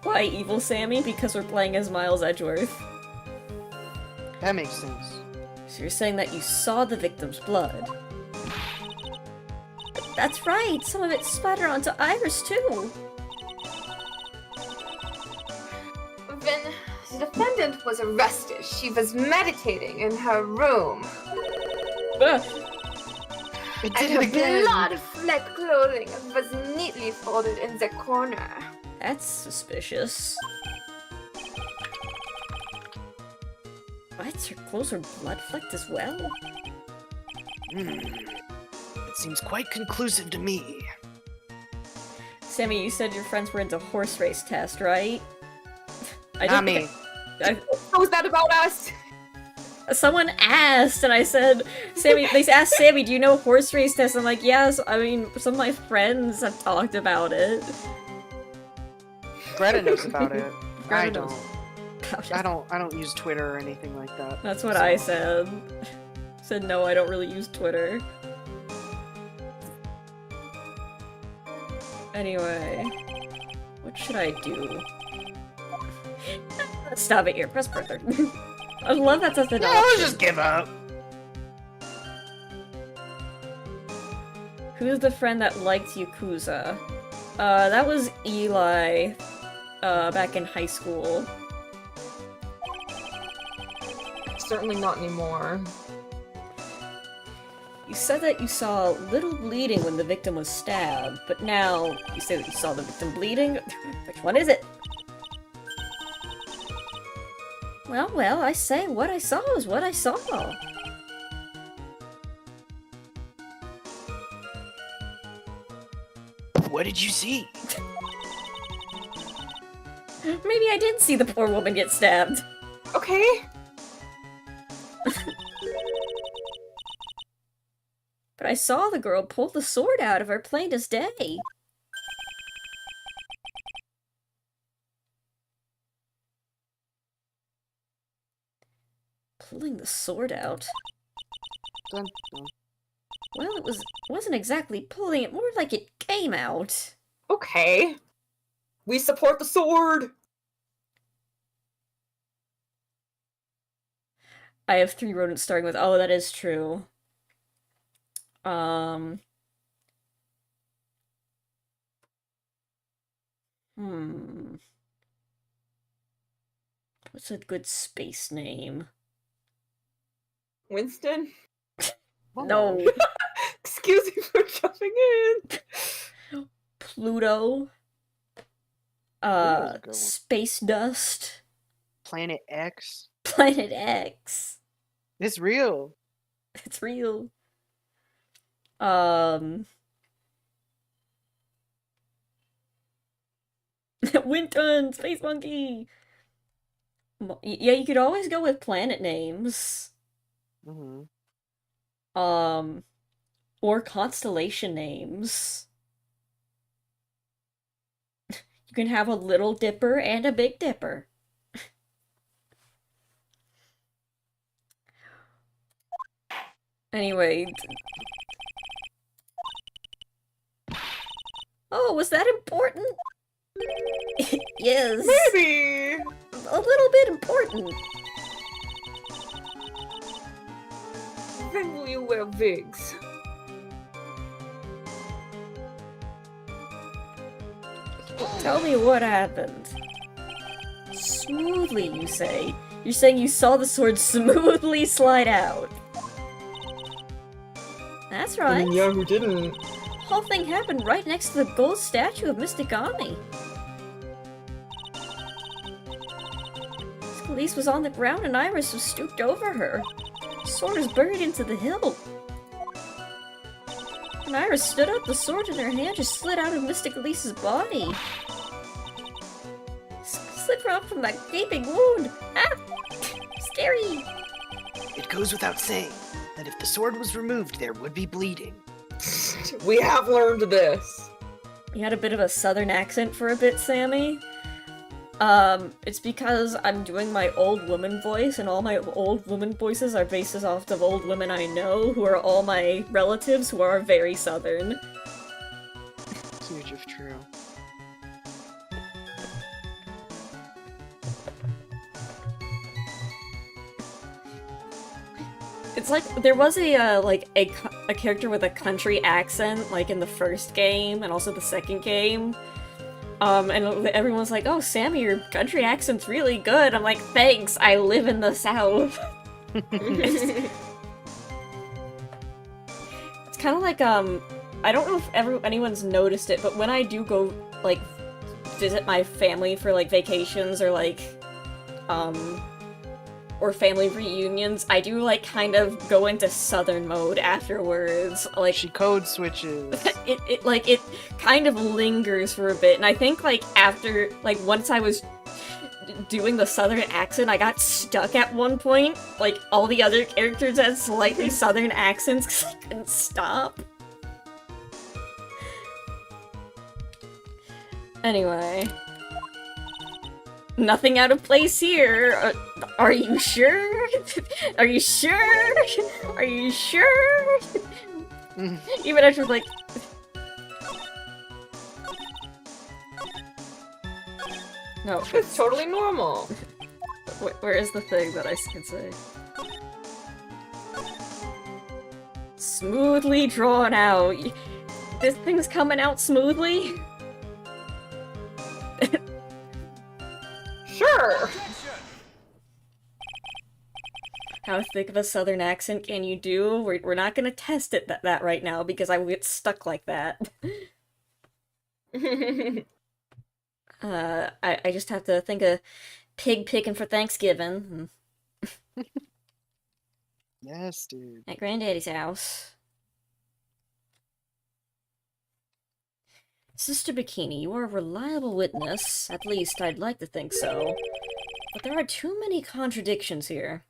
Why evil Sammy? Because we're playing as Miles Edgeworth. That makes sense. So you're saying that you saw the victim's blood? That's right! Some of it splattered onto Iris too! When the defendant was arrested, she was meditating in her room. Ugh. It And did her it again. blood-flecked clothing was neatly folded in the corner. That's suspicious. What? Her clothes are blood-flecked as well? It seems quite conclusive to me. Sammy, you said your friends were into horse race test, right? Not me. How was that about us? Someone asked, and I said, Sammy, they asked Sammy, do you know horse race test? I'm like, yes, I mean, some of my friends have talked about it. Greta knows about it. Greta I knows. don't. I don't use Twitter or anything like that. That's what so- I said. Said, no, I don't really use Twitter. Anyway, what should I do? Stop it here, press further. I love that that's an Yeah, let's option. just give up. Who's the friend that liked Yakuza? That was Eli, back in high school. Certainly not anymore. You said that you saw little bleeding when the victim was stabbed, but now you say that you saw the victim bleeding? Which one is it? Well, I say what I saw is what I saw. What did you see? Maybe I did see the poor woman get stabbed. Okay. But I saw the girl pull the sword out of her plain as day. Pulling the sword out? Dun, dun. Well, wasn't exactly pulling it, more like it came out. Okay. We support the sword. I have 3 rodents starting with, oh, that is true. What's a good space name? Winston? No. Excuse me for jumping in. Pluto. Pluto's a good one. Space Dust. Planet X. Planet X. It's real. It's real. Winton, Space Monkey. Yeah, you could always go with planet names. Mm-hmm. Or constellation names. You can have a Little Dipper and a Big Dipper. Anyway. Oh, was that important? Yes. Maybe. A little bit important. When will you wear wigs? Tell me what happened. Smoothly, you say? You're saying you saw the sword smoothly slide out. That's right. Yeah, who didn't? Whole thing happened right next to the gold statue of Mystic Ami. Scalise was on the ground and Iris was stooped over her. The sword is buried into the hill. When Iris stood up, the sword in her hand just slid out of Mystic Elise's body. Slid out from that gaping wound. Ah! Scary! It goes without saying that if the sword was removed, there would be bleeding. We have learned this. You had a bit of a southern accent for a bit, Sammy. It's because I'm doing my old woman voice, and all my old woman voices are based off of old women I know, who are all my relatives who are very southern. Huge if true. It's like, there was a character with a country accent, like in the first game, and also the second game. And everyone's like, oh, Sammy, your country accent's really good. I'm like, thanks, I live in the South. It's kind of like, I don't know if anyone's noticed it, but when I do go, like, visit my family for, like, vacations or, like, or family reunions, I do, like, kind of go into southern mode afterwards. Like, She code switches. it kind of lingers for a bit, and I think, like, after, like, once I was doing the southern accent, I got stuck at one point. Like, all the other characters had slightly southern accents because I couldn't stop. Anyway. Nothing out of place here. Are you sure? Are you sure? Are you sure? Even after, like... No. It's totally normal. Where is the thing that I can say? Smoothly drawn out. This thing's coming out smoothly? Sure. How thick of a southern accent can you do? We're not gonna test it that right now because I will get stuck like that. I just have to think of pig picking for Thanksgiving Yes, dude. at Granddaddy's house. Sister Bikini, you are a reliable witness. At least I'd like to think so. But there are too many contradictions here.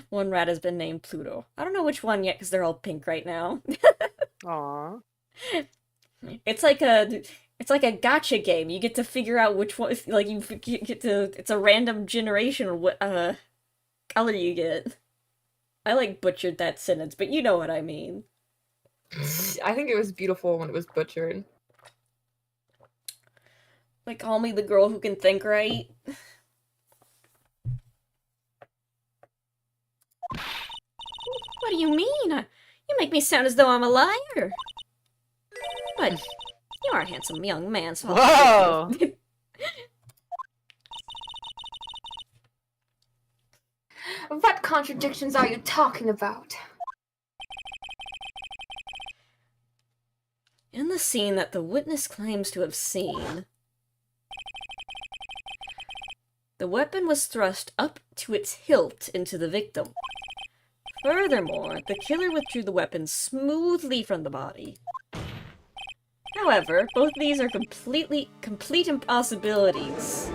One rat has been named Pluto. I don't know which one yet because they're all pink right now. Aw. It's like a gotcha game. You get to figure out which one. Like you get to. It's a random generation. What color you get. I like butchered that sentence, but you know what I mean. I think it was beautiful when it was butchered. Like call me the girl who can think right. What do you mean? You make me sound as though I'm a liar. But you are a handsome young man, so I'll Whoa! forgive you. What contradictions are you talking about? In the scene that the witness claims to have seen, the weapon was thrust up to its hilt into the victim. Furthermore, the killer withdrew the weapon smoothly from the body. However, both these are complete impossibilities.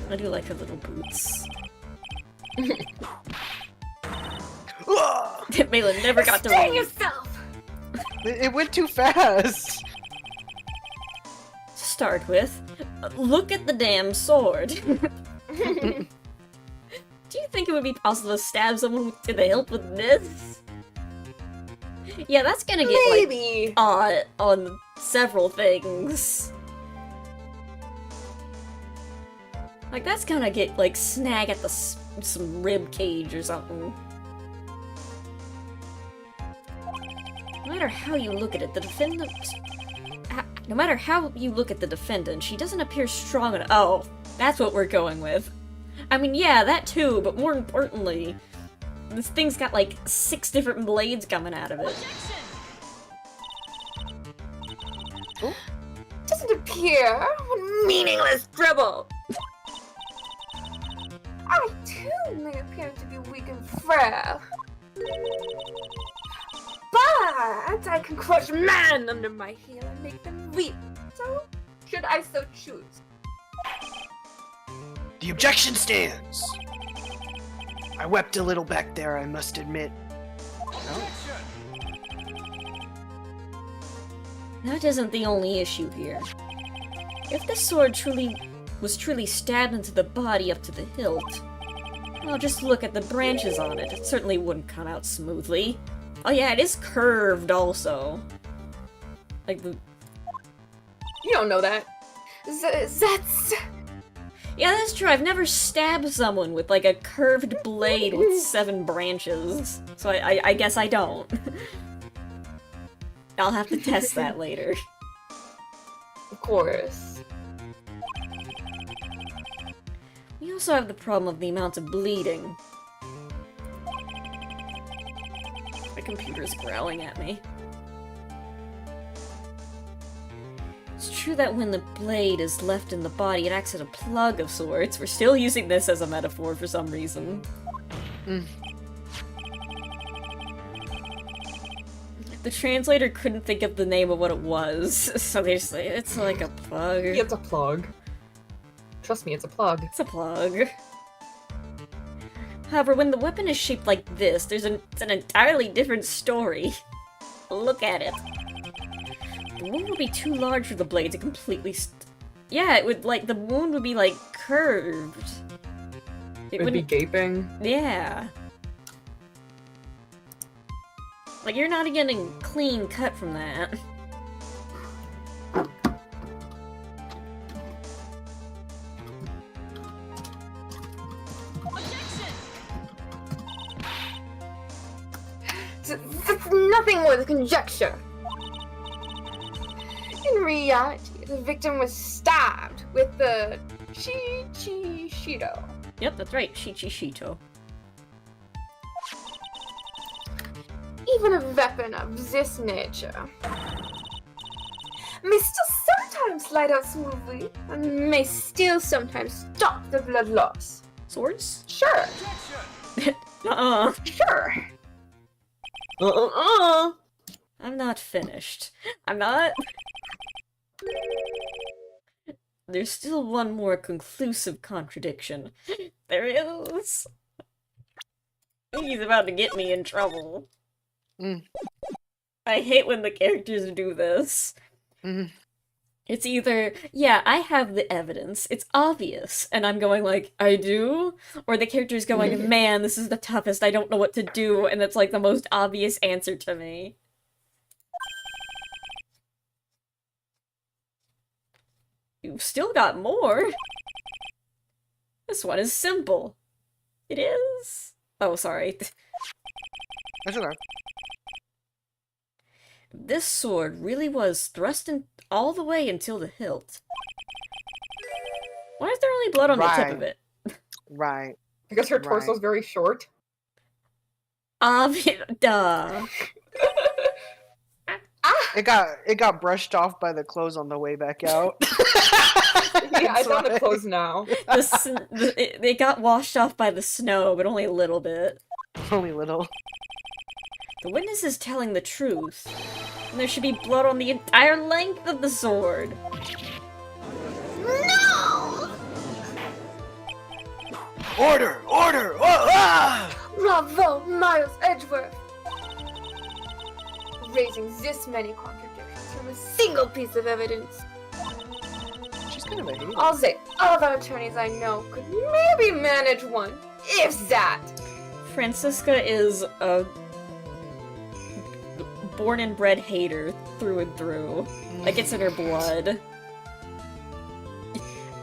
I do like her little boots. Malin never got to Stay read. yourself! It went too fast! To start with, look at the damn sword. Do you think it would be possible to stab someone to the hilt with this? Yeah, that's gonna get, Maybe. like, on several things. Like, that's gonna get, like, snag at the some rib cage or something. No matter how you look at it, the defendant... No matter how you look at the defendant, she doesn't appear strong enough. Oh, that's what we're going with. I mean, yeah, that too, but more importantly, this thing's got like 6 different blades coming out of it. Doesn't appear. What meaningless dribble! I too may appear to be weak and frail. But I can crush man under my heel and make them weep. So, should I so choose? The objection stands. I wept a little back there, I must admit. That isn't the only issue here. If the sword was truly stabbed into the body up to the hilt, well, just look at the branches on it. It certainly wouldn't come out smoothly. Oh yeah, it is curved also. Like the... You don't know that. That's... Yeah, that's true. I've never stabbed someone with like a curved blade with 7 branches. So I guess I don't. I'll have to test that later. Of course. We also have the problem of the amount of bleeding. My computer's growling at me. It's true that when the blade is left in the body, it acts as a plug of sorts. We're still using this as a metaphor for some reason. The translator couldn't think of the name of what it was, so they just say, it's like a plug. Yeah, it's a plug. Trust me, it's a plug. It's a plug. However, when the weapon is shaped like this, it's an entirely different story. Look at it. The wound would be too large for the blade to completely yeah, it would, like, the wound would be, like, curved. It would be gaping. Yeah. Like, you're not getting clean cut from that. It's nothing more than conjecture. In reality, the victim was stabbed with the Shichishito. Yep, that's right, Shichishito. Even a weapon of this nature may still sometimes slide out smoothly and may still sometimes stop the blood loss. Swords? Sure, Uh-uh. sure. I'm not finished. I'm not. There's still one more conclusive contradiction. There is. He's about to get me in trouble. Mm. I hate when the characters do this. Mhm. It's either, yeah, I have the evidence, it's obvious, and I'm going like, I do? Or the character's going, man, this is the toughest, I don't know what to do, and it's like the most obvious answer to me. You've still got more. This one is simple. It is? Oh, sorry. That's okay. This sword really was thrust in all the way until the hilt. Why is there only blood on the tip of Right. it? Right. Because her Right. torso's very short. Duh. It got brushed off by the clothes on the way back out. Yeah, it's on the That's clothes now. They got washed off by the snow, but only a little bit. why. Only little. The witness is telling the truth, and there should be blood on the entire length of the sword. No! Order! Order! Oh, ah! Bravo, Miles Edgeworth! Raising this many contradictions from a single piece of evidence. She's kind of a hater. I'll say all of our attorneys I know could maybe manage one, if that. Francisca is a born and bred hater through and through. Like, it's in her blood.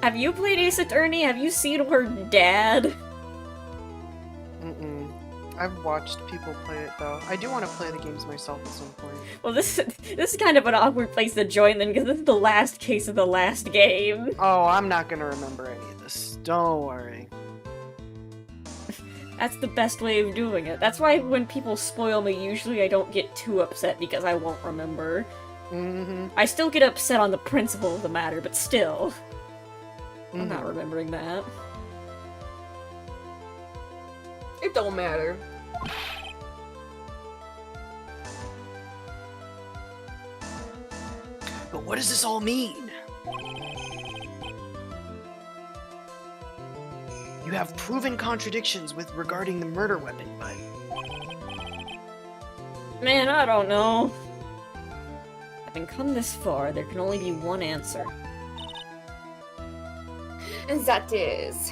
Have you played Ace Attorney? Have you seen her dad? Mm-mm. I've watched people play it though. I do want to play the games myself at some point. Well, this is kind of an awkward place to join then, because this is the last case of the last game. Oh, I'm not gonna remember any of this. Don't worry. That's the best way of doing it. That's why when people spoil me, usually I don't get too upset because I won't remember. Mm-hmm. I still get upset on the principle of the matter, but still. I'm not remembering that. It don't matter. But what does this all mean? You have proven contradictions with regarding the murder weapon, but Man, I don't know. Having come this far, there can only be one answer. And that is...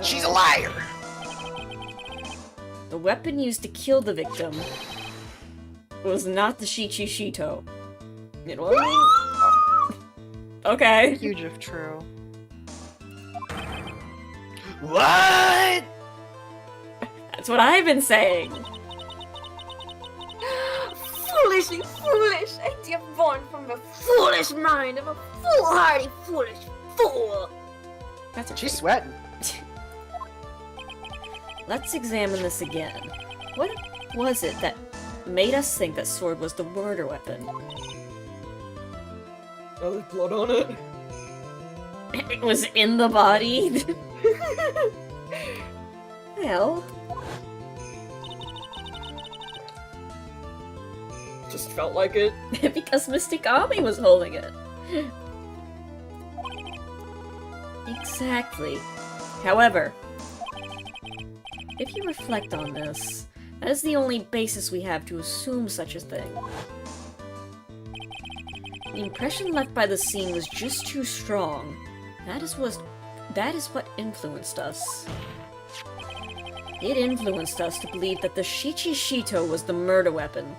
she's a liar! The weapon used to kill the victim was not the Shichishito. It was... Okay. Huge if true. What? That's what I've been saying. Foolishly foolish idea born from the foolish mind of a foolhardy foolish fool. That's She's sweating. Let's examine this again. What was it that made us think that sword was the murder weapon? Oh, there's blood on it. It was in the body? Well, Just felt like it. because Mystic Ami was holding it. Exactly. However, if you reflect on this, that is the only basis we have to assume such a thing. The impression left by the scene was just too strong. That is what influenced us. It influenced us to believe that the Shichishito was the murder weapon.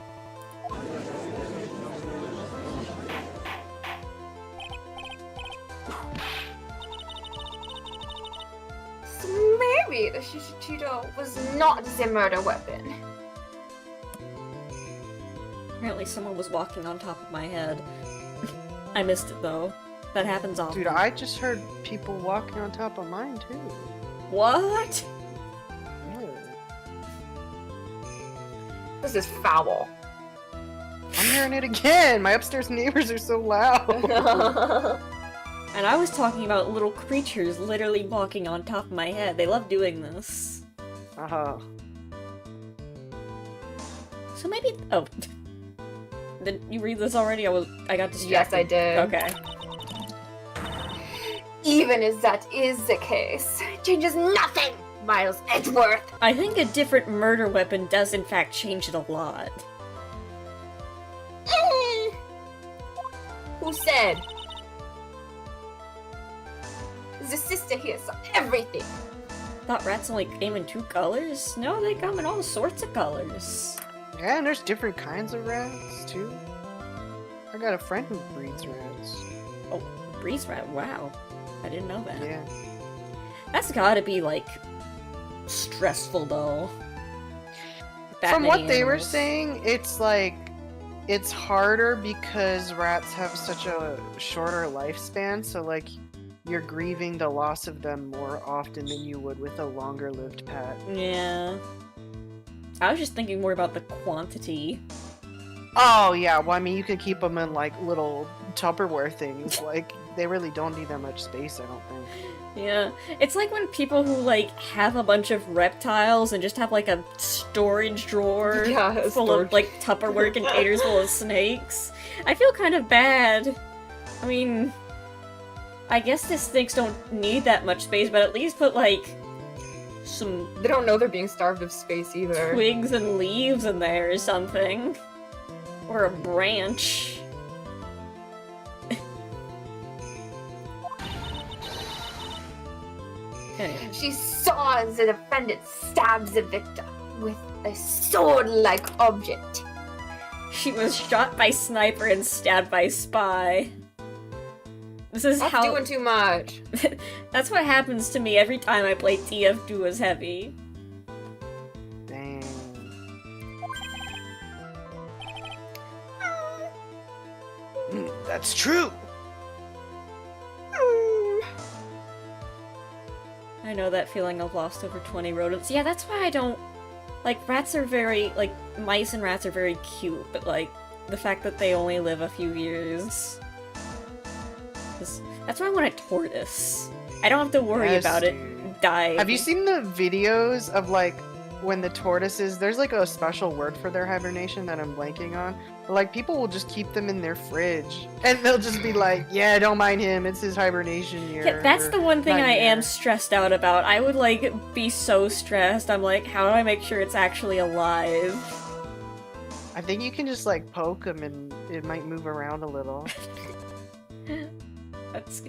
So maybe the Shichishito was not the murder weapon. Apparently someone was walking on top of my head. I missed it though. That happens often. Dude, I just heard people walking on top of mine too. What? Yeah. This is foul. I'm hearing it again. My upstairs neighbors are so loud. And I was talking about little creatures literally walking on top of my head. They love doing this. So maybe. Oh. Did you read this already? I got distracted. Yes, I did. Okay. Even as that is the case, it changes nothing, Miles Edgeworth. I think a different murder weapon does in fact change it a lot. Who said? The sister here saw everything. Thought rats only came in 2 colors? No, they come in all sorts of colors. Yeah, and there's different kinds of rats too. I got a friend who breeds rats. Oh, breeze rat, wow. I didn't know that. Yeah. That's gotta be, like, stressful, though. That From many what they were animals. saying, it's like it's harder because rats have such a shorter lifespan, so like you're grieving the loss of them more often than you would with a longer lived pet. Yeah. I was just thinking more about the quantity. Oh yeah, well I mean you can keep them in like little Tupperware things, like they really don't need that much space, I don't think. Yeah. It's like when people who, like, have a bunch of reptiles and just have, like, a storage drawer Yeah, full of, like, Tupperware containers full of snakes. I feel kind of bad. I mean, I guess the snakes don't need that much space, but at least put, like, some They don't know they're being starved of space either. twigs and leaves in there or something. Or a branch. Anyway. She saw as the defendant stabs the victim with a sword-like object. She was shot by sniper and stabbed by spy. This is That's how doing too much. that's what happens to me every time I play TF Duos Heavy. Dang. That's true. I know that feeling of lost over 20 rodents. Yeah, that's why I don't like rats are very like mice and rats are very cute, but like the fact that they only live a few years. That's why I want a tortoise. I don't have to worry Yes, about it dude. dying. Have you seen the videos of like when the tortoises, there's like a special word for their hibernation that I'm blanking on, but like people will just keep them in their fridge and they'll just be like, yeah, don't mind him, it's his hibernation year. Yeah, that's or the one thing I am nightmare. stressed out about. I would like be so stressed. I'm like, how do I make sure it's actually alive? I think you can just like poke them and it might move around a little. That's.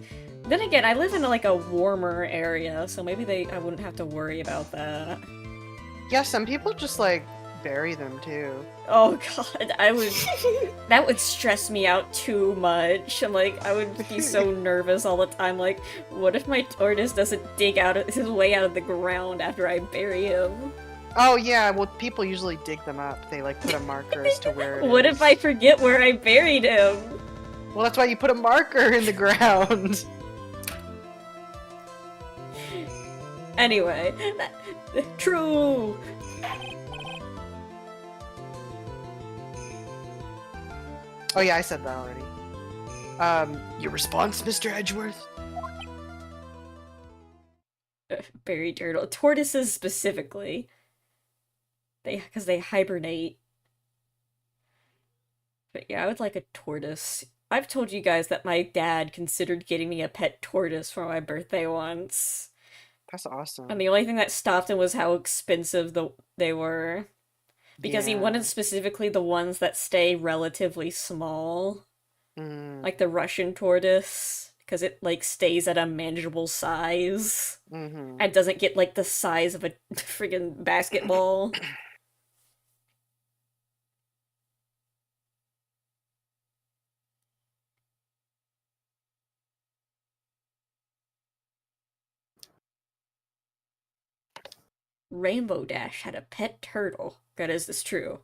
Then again, I live in like a warmer area, so maybe I wouldn't have to worry about that. Yeah, some people just like bury them too. Oh god, that would stress me out too much. I'm like, I would be so nervous all the time. Like, what if my tortoise doesn't dig out his way out of the ground after I bury him? Oh yeah, well people usually dig them up. They like put a marker as to where it What is. if I forget where I buried him? Well, that's why you put a marker in the ground. Anyway, true. Oh yeah, I said that already. Your response, Mr. Edgeworth? Berry turtle. Tortoises specifically. Because they hibernate. But yeah, I would like a tortoise. I've told you guys that my dad considered getting me a pet tortoise for my birthday once. That's awesome. And the only thing that stopped him was how expensive they were. Because he Yeah. wanted specifically the ones that stay relatively small. Mm, Like the Russian tortoise. Because it, like, stays at a manageable size. mhm. And doesn't get, like, the size of a friggin' basketball. Rainbow Dash had a pet turtle. God, is this true?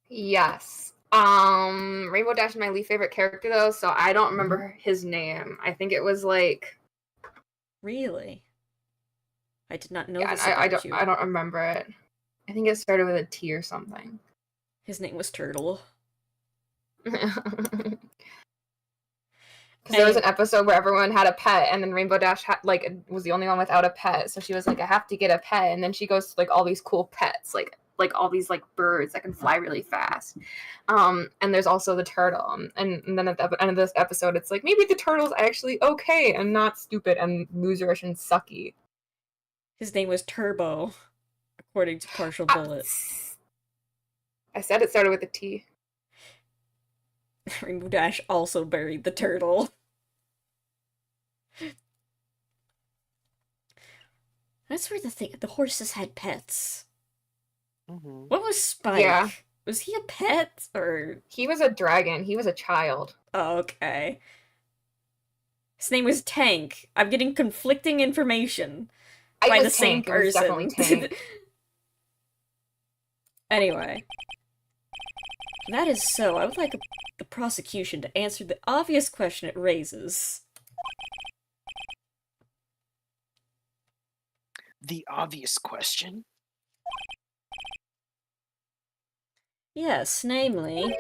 Yes. Rainbow Dash is my least favorite character though, so I don't remember his name. I think it was like Really? I did not know yeah, this I about you. don't remember it. I think it started with a T or something. His name was Turtle. Because there was an episode where everyone had a pet, and then Rainbow Dash was the only one without a pet. So she was like, "I have to get a pet," and then she goes to like all these cool pets, like all these like birds that can fly really fast. And there's also the turtle, and then at the end of this episode, it's like maybe the turtle's actually okay and not stupid and loserish and sucky. His name was Turbo, according to Partial Bullet. I said it started with a T. Rainbow Dash also buried the turtle. That's where the horses had pets. Mm-hmm. What was Spike? Yeah. Was he a pet, or...? He was a dragon. He was a child. Oh, okay. His name was Tank. I'm getting conflicting information by the same person. Definitely Tank. Anyway. That is so. I would like the prosecution to answer the obvious question it raises. The obvious question? Yes, namely...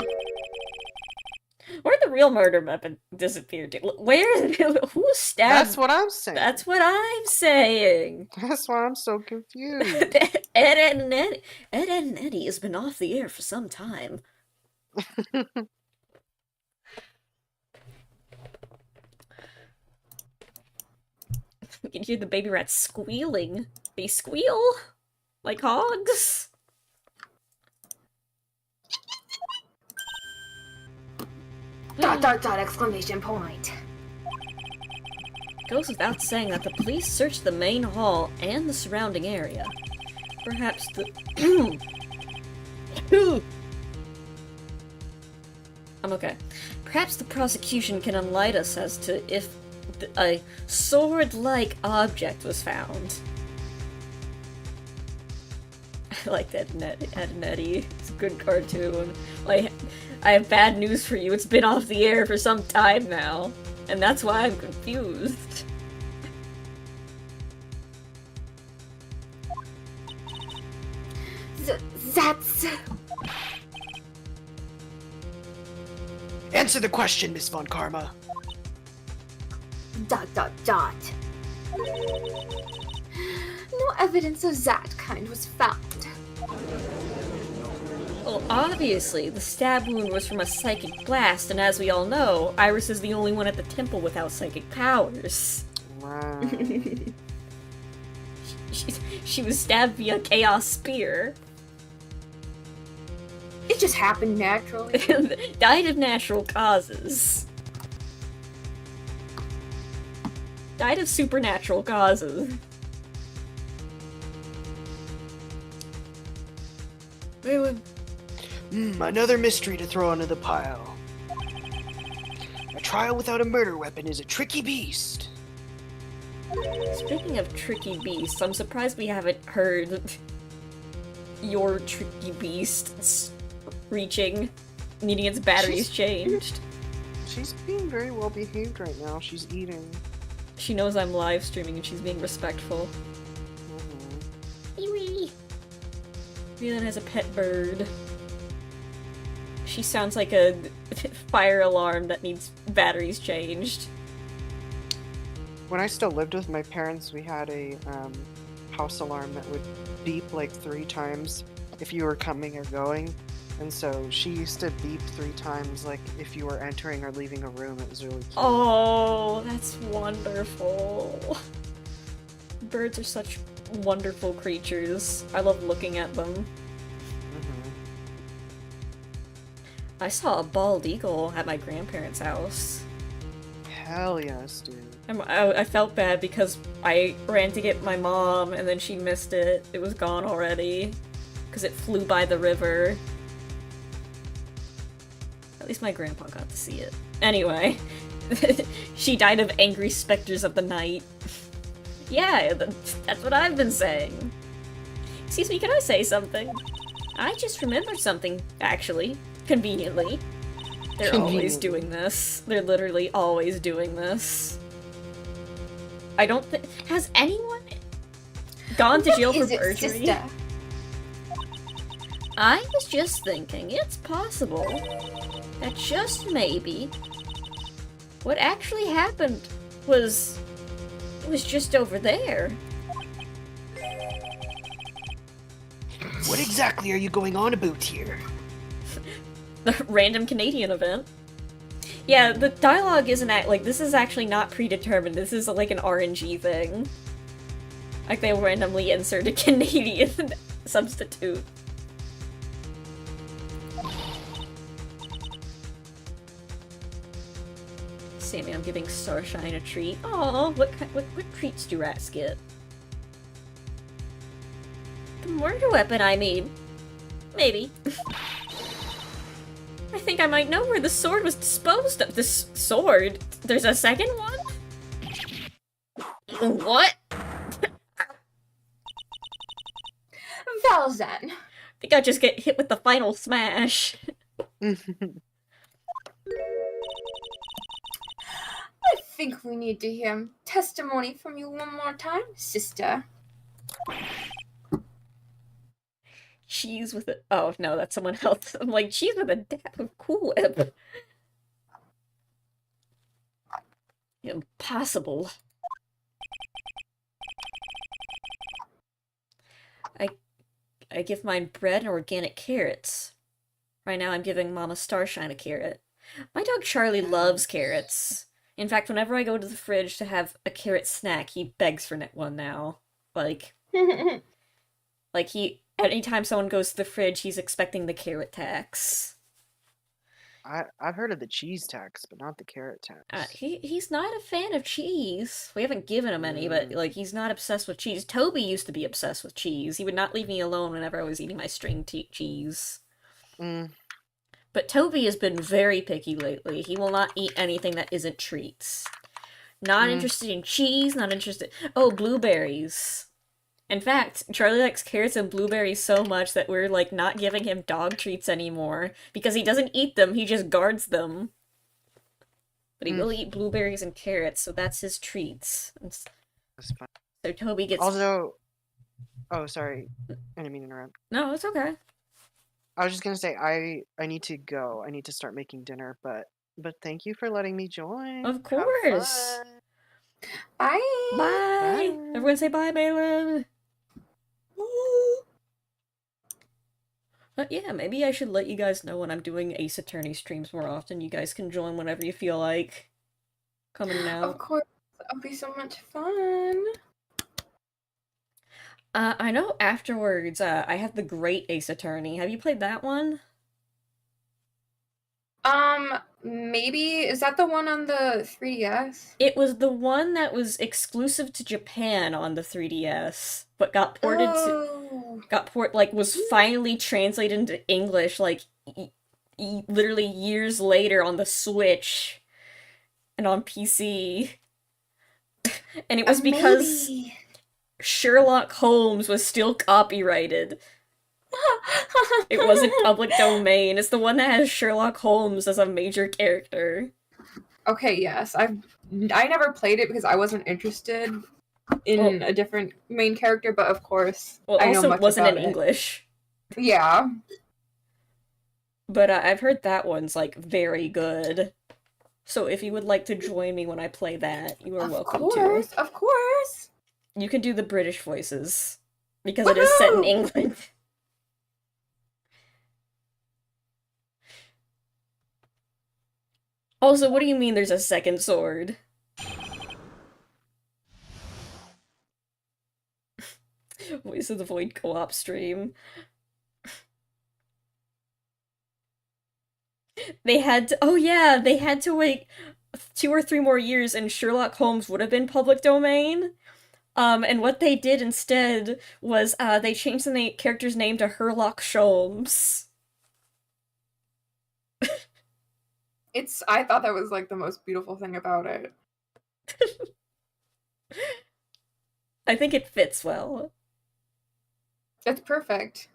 Where'd the real murder weapon disappear to? Who stabbed? That's what I'm saying. That's what I'm saying. That's why I'm so confused. Ed, Ed and Eddie has been off the air for some time. We can hear the baby rats squealing. They squeal like hogs. Exclamation point. Goes without saying that the police searched the main hall and the surrounding area. Perhaps the... I'm okay. Perhaps the prosecution can enlighten us as to if a sword-like object was found. I like Ed and Eddie. It's a good cartoon. Like, I have bad news for you. It's been off the air for some time now. And that's why I'm confused. That's... Answer the question, Miss Von Karma. ... No evidence of that kind was found. Well, obviously, the stab wound was from a psychic blast, and as we all know, Iris is the only one at the temple without psychic powers. Wow. She was stabbed via Chaos Spear. It just happened naturally. Died of natural causes. Died of supernatural causes. Another mystery to throw into the pile. A trial without a murder weapon is a tricky beast. Speaking of tricky beasts, I'm surprised we haven't heard your tricky beast reaching, needing its batteries changed. She's being very well behaved right now. She's eating. She knows I'm live streaming and she's being respectful. Mm-hmm. Leland has a pet bird. She sounds like a fire alarm that needs batteries changed. When I still lived with my parents, we had a house alarm that would beep like 3 times if you were coming or going. And so she used to beep 3 times, like if you were entering or leaving a room. It was really cute. Oh, that's wonderful. Birds are such wonderful creatures. I love looking at them. Mm-hmm. I saw a bald eagle at my grandparents' house. Hell yes, dude. I felt bad because I ran to get my mom and then she missed it. It was gone already. Because it flew by the river. At least my grandpa got to see it. Anyway. She died of angry specters of the night. Yeah, that's what I've been saying. Excuse me, can I say something? I just remembered something, actually. Conveniently. They're always Conveniently. doing this. They're literally always doing this. I don't think- Has anyone gone to jail for Is it perjury? sister? I was just thinking, it's possible that just maybe what actually happened was it was just over there. What exactly are you going on about here? The random Canadian event. Yeah, the dialogue isn't like this is actually not predetermined. This is like an RNG thing. Like they randomly insert a Canadian substitute. Sammy, I'm giving Starshine a treat. Oh, what treats do rats get? The murder weapon, I mean. Maybe. I think I might know where the sword was disposed of. This sword? There's a second one? What? Valzan. I think I just get hit with the final smash. I think we need to hear testimony from you one more time, sister. Cheese with it. Oh no, that's someone else. I'm like, cheese with a dab of Cool Whip. Impossible. I give mine bread and organic carrots. Right now I'm giving Mama Starshine a carrot. My dog Charlie loves carrots. In fact, whenever I go to the fridge to have a carrot snack, he begs for one now. Like anytime someone goes to the fridge, he's expecting the carrot tax. I've heard of the cheese tax, but not the carrot tax. He's not a fan of cheese. We haven't given him any, but like he's not obsessed with cheese. Toby used to be obsessed with cheese. He would not leave me alone whenever I was eating my string cheese. But Toby has been very picky lately. He will not eat anything that isn't treats. Not interested in cheese, not interested... Oh, blueberries. In fact, Charlie likes carrots and blueberries so much that we're, like, not giving him dog treats anymore. Because he doesn't eat them, he just guards them. But he will eat blueberries and carrots, so that's his treats. That's fine. So Toby gets... Also... Oh, sorry. I didn't mean to interrupt. No, it's okay. I was just gonna say, I need to go. I need to start making dinner, but thank you for letting me join. Of Have course. fun. Bye. Bye! Everyone say bye, Balin! But yeah, maybe I should let you guys know when I'm doing Ace Attorney streams more often. You guys can join whenever you feel like coming out. Of course, that'll be so much fun. I know afterwards, I have the Great Ace Attorney. Have you played that one? Maybe is that the one on the 3DS? It was the one that was exclusive to Japan on the 3DS, but got ported was finally translated into English, like, literally years later on the Switch and on PC. And it was because Maybe. Sherlock Holmes was still copyrighted. It wasn't public domain. It's the one that has Sherlock Holmes as a major character. Okay, yes. I never played it because I wasn't interested in a different main character, but of course, Well, it I know also much wasn't in about it. English. Yeah. But I've heard that one's, like, very good. So if you would like to join me when I play that, you are welcome to. Of course. You can do the British voices. Because it is set in Woohoo! England. Also, what do you mean there's a second sword? Voice of the Void co-op stream. They had to wait 2 or 3 more years and Sherlock Holmes would have been public domain. And what they did instead was, they changed the character's name to Herlock Sholmes. I thought that was like the most beautiful thing about it. I think it fits well. It's perfect.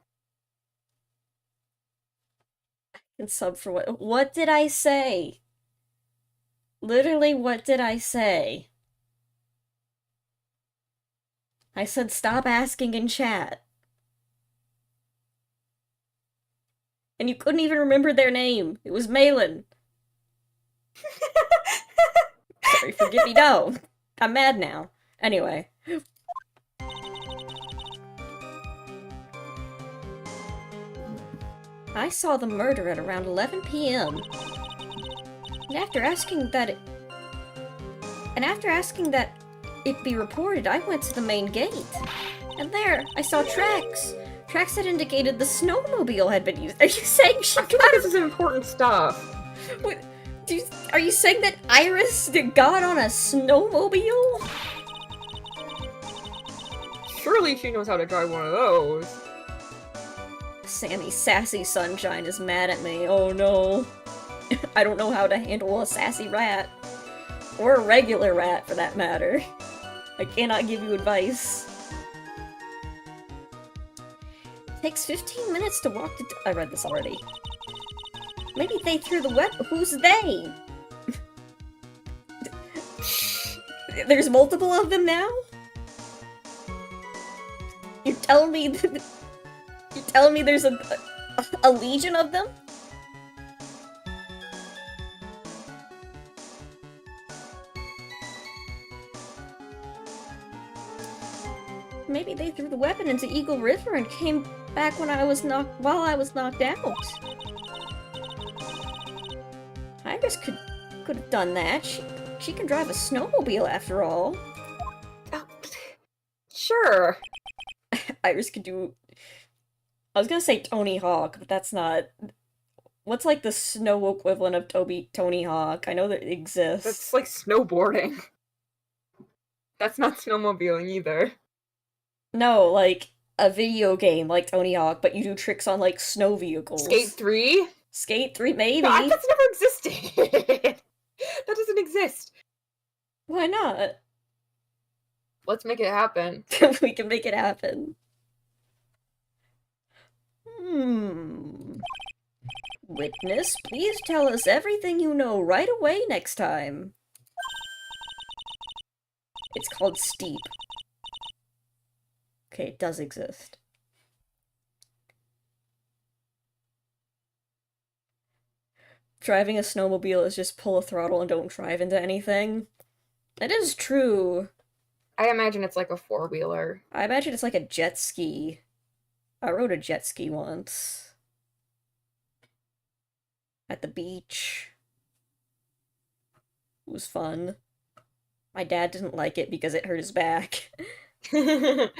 And sub for what? What did I say? Literally, what did I say? I said stop asking in chat. And you couldn't even remember their name. It was Malin. Sorry, forgive me. No. I'm mad now. Anyway. I saw the murder at around 11 p.m. And after asking that it be reported, I went to the main gate. And there, I saw tracks. Tracks that indicated the snowmobile had been used. Are you saying she I feel like this is important stuff. What? Are you saying that Iris got on a snowmobile? Surely she knows how to drive one of those. Sammy Sassy Sunshine is mad at me. Oh no. I don't know how to handle a sassy rat. Or a regular rat, for that matter. I cannot give you advice. Takes 15 minutes to walk to... I read this already. Maybe they threw the web... Who's they? There's multiple of them now? You're telling me... You're telling me there's a legion of them? Maybe they threw the weapon into Eagle River and came back while I was knocked out. Iris could have done that. She can drive a snowmobile after all. Oh, sure. Iris could do... I was gonna say Tony Hawk, but that's not... What's like the snow equivalent of Tony Hawk? I know that it exists. That's like snowboarding. That's not snowmobiling either. No, like a video game like Tony Hawk, but you do tricks on like snow vehicles. Skate 3? Skate 3, maybe. No, that's never existed. That doesn't exist. Why not? Let's make it happen. We can make it happen. Witness, please tell us everything you know right away next time. It's called Steep. Okay, it does exist. Driving a snowmobile is just pull a throttle and don't drive into anything. That is true. I imagine it's like a four-wheeler. I imagine it's like a jet ski. I rode a jet ski once. At the beach. It was fun. My dad didn't like it because it hurt his back. Because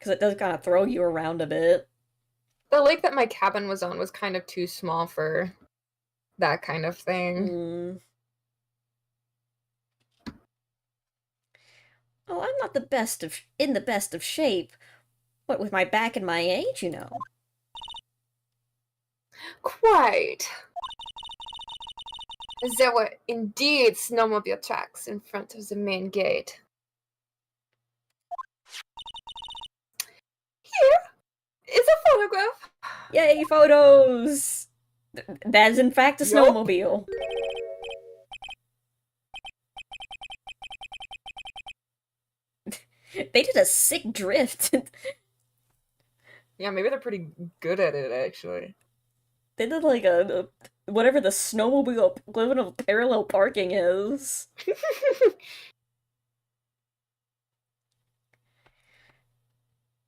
it does kind of throw you around a bit. The lake that my cabin was on was kind of too small for that kind of thing. Oh, I'm not in the best of shape. What, with my back and my age, you know? Quite. There were indeed snowmobile tracks in front of the main gate. Here is a photograph. Yay, photos! That is in fact a snowmobile. They did a sick drift. Yeah, maybe they're pretty good at it, actually. They did like a whatever the snowmobile equivalent of parallel parking is.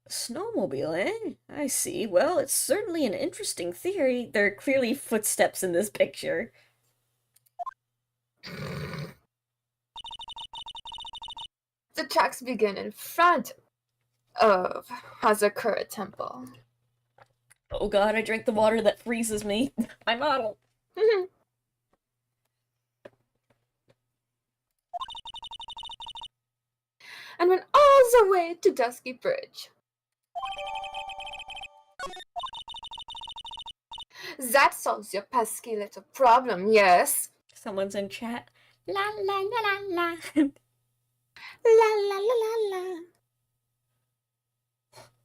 Snowmobile, eh? I see. Well, it's certainly an interesting theory. There are clearly footsteps in this picture. The tracks begin in front of Hazakura Temple. Oh god, I drank the water that freezes me. My model. And went all the way to Dusky Bridge. That solves your pesky little problem, yes? Someone's in chat. La la la la la. La la la la la.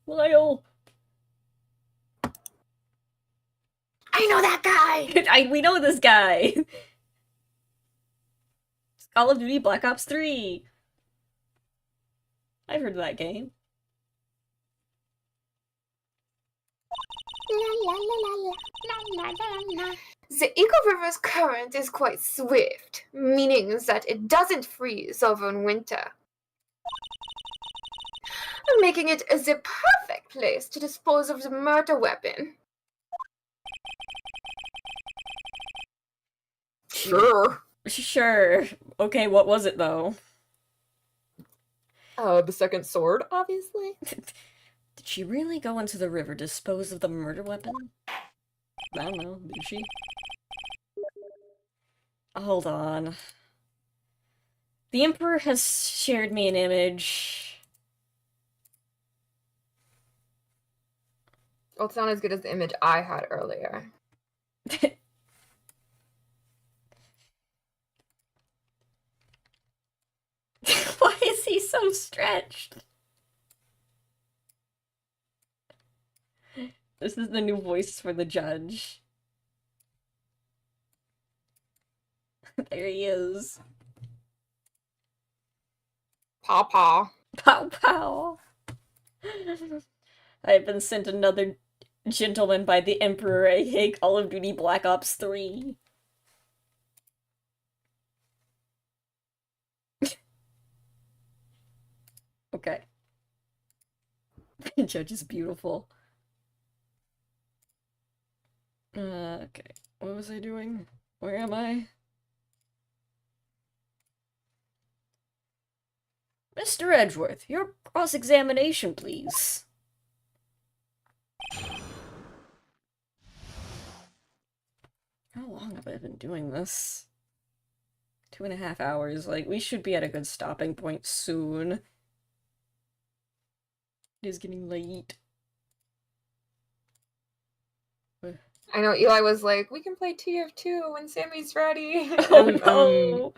Lyle. I know that guy! We know this guy! Call of Duty Black Ops 3! I've heard of that game. The Eagle River's current is quite swift, meaning that it doesn't freeze over in winter, making it the perfect place to dispose of the murder weapon. Sure. Sure. Okay, what was it though? The second sword, obviously. Did she really go into the river to dispose of the murder weapon? I don't know, did she? Hold on. The Emperor has shared me an image. Well, it's not as good as the image I had earlier. Why is he so stretched? This is the new voice for the judge. There he is. Pawpaw. Pow pow. I have been sent another gentleman by the Emperor, aka Call of Duty Black Ops 3. Okay. The judge is beautiful. Okay. What was I doing? Where am I? Mr. Edgeworth, your cross-examination, please. How long have I been doing this? 2.5 hours. Like, we should be at a good stopping point soon. It is getting late. I know Eli was like, we can play TF2 when Sammy's ready. Oh And, no!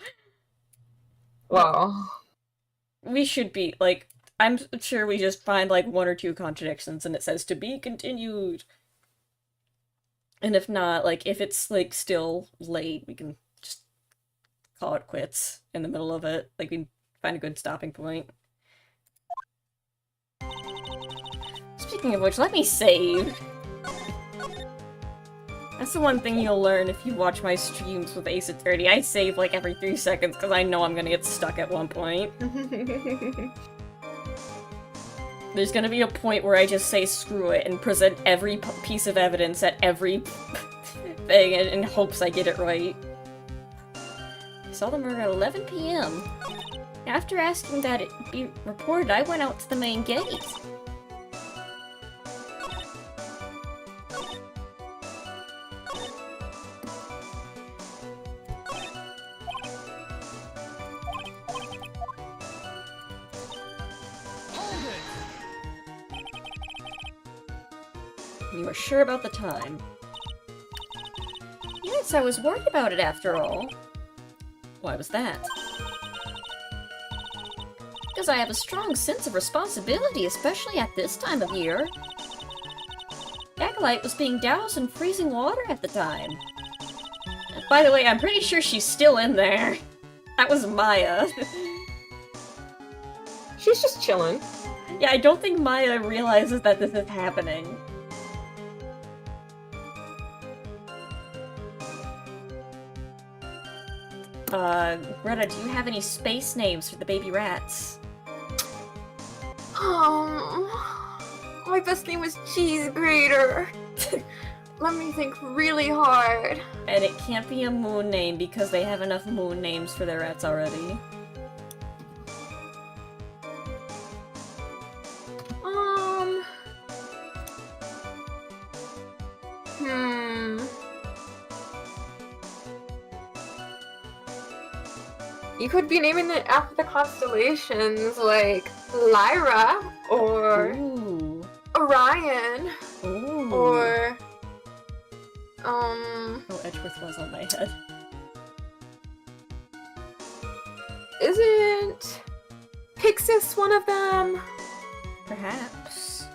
Well, We should be, like, I'm sure we just find, like, 1 or 2 contradictions and it says to be continued. And if not, like, if it's, like, still late, we can just call it quits in the middle of it. Like, we find a good stopping point. Speaking of which, let me save. That's the one thing you'll learn if you watch my streams with Ace Attorney. I save, like, every 3 seconds because I know I'm gonna get stuck at one point. There's gonna be a point where I just say screw it and present every piece of evidence at every thing in hopes I get it right. I saw the murder at 11 p.m. After asking that it be reported, I went out to the main gate. Hold it! You were sure about the time. Yes, I was worried about it after all. Why was that? Because I have a strong sense of responsibility, especially at this time of year. Acolyte was being doused in freezing water at the time. By the way, I'm pretty sure she's still in there. That was Maya. she's just chilling. Yeah, I don't think Maya realizes that this is happening. Greta, do you have any space names for the baby rats? My best name was Cheese Grater. Let me think really hard. And it can't be a moon name because they have enough moon names for their rats already. You could be naming it after the constellations, like Lyra, or Ooh. Orion, Ooh. or Oh, Edgeworth was on my head. isn't Pixis one of them? Perhaps.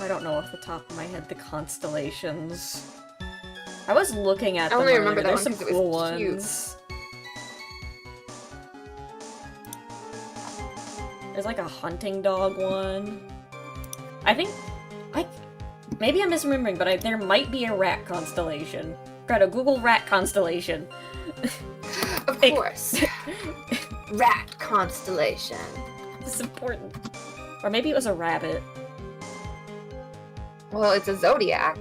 I don't know off the top of my head the constellations. I was looking at I them only earlier. remember that There's one some 'cause it cool was cute. ones. There's like a hunting dog one. I think... maybe I'm misremembering, but there might be a rat constellation. Gotta Google rat constellation. Of course. Rat constellation. It's important. Or maybe it was a rabbit. Well, it's a zodiac.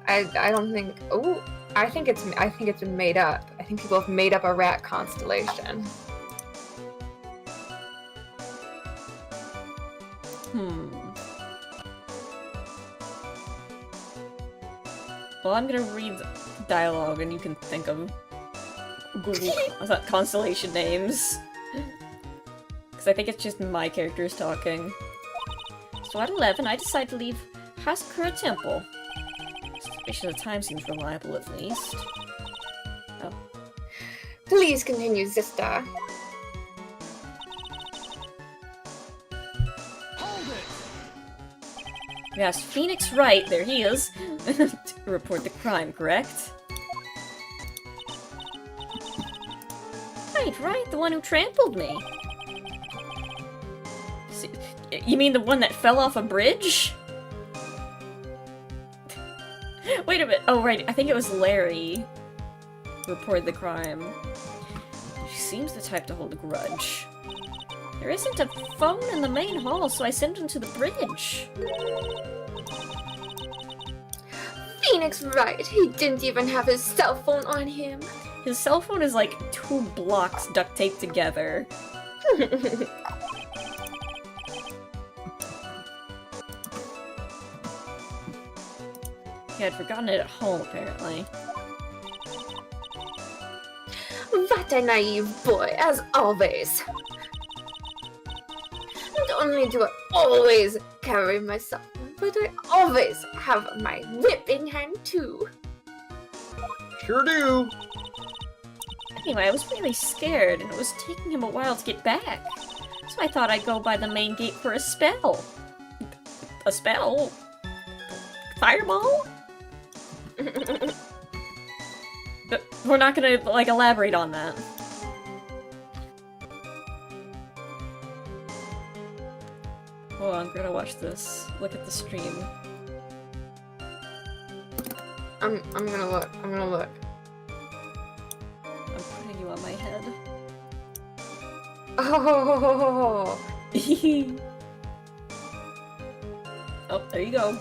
I don't think. Oh, I think it's been made up. I think people have made up a rat constellation. Well, I'm gonna read the dialogue and you can think of Google constellation names. Because I think it's just my characters talking. So at 11, I decide to leave Hasakura Temple. Suspicion of time seems reliable at least. Oh. Please continue, sister. Hold it! Yes, Phoenix Wright, there he is. To report the crime, correct? Right, the one who trampled me. You mean the one that fell off a bridge? Wait a minute. Oh, right. I think it was Larry who reported the crime. She seems the type to hold a grudge. There isn't a phone in the main hall, so I sent him to the bridge. Phoenix Wright. He didn't even have his cell phone on him. His cell phone is like 2 blocks duct taped together. He had forgotten it at home, apparently. What a naive boy, as always. Not only do I always carry my cell phone, but I always have my whip in hand too. Sure do. Anyway, I was really scared, and it was taking him a while to get back. So I thought I'd go by the main gate for a spell. A spell? Fireball? But we're not gonna, like, elaborate on that. Hold on, I'm gonna watch this. Look at the stream. I'm gonna look. I'm gonna look. I'm putting you on my head. Oh, Oh, there you go.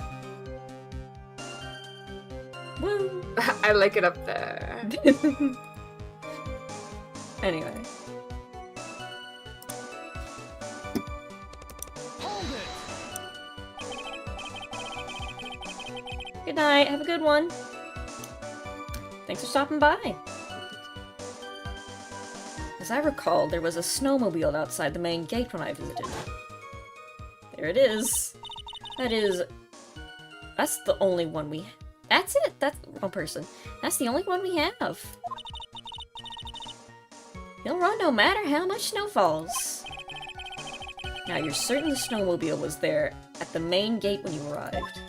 Woo! I like it up there. Anyway. Hold it! Good night, have a good one. Thanks for stopping by. As I recall, there was a snowmobile outside the main gate when I visited. There it is. That's the only one we... That's it! That's one person. That's the only one we have. He'll run no matter how much snow falls. Now, you're certain the snowmobile was there at the main gate when you arrived?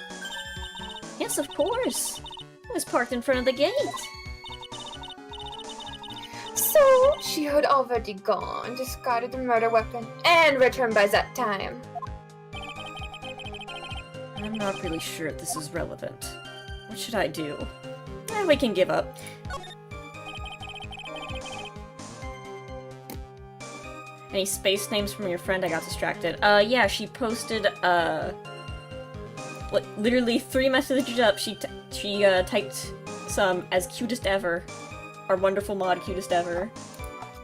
Yes, of course. It was parked in front of the gate. So, she had already gone, discarded the murder weapon, and returned by that time. I'm not really sure if this is relevant. What should I do? We can give up. Any space names from your friend? I got distracted. Yeah, she posted, literally 3 messages up, she typed some as cutest ever. Our wonderful mod, cutest ever.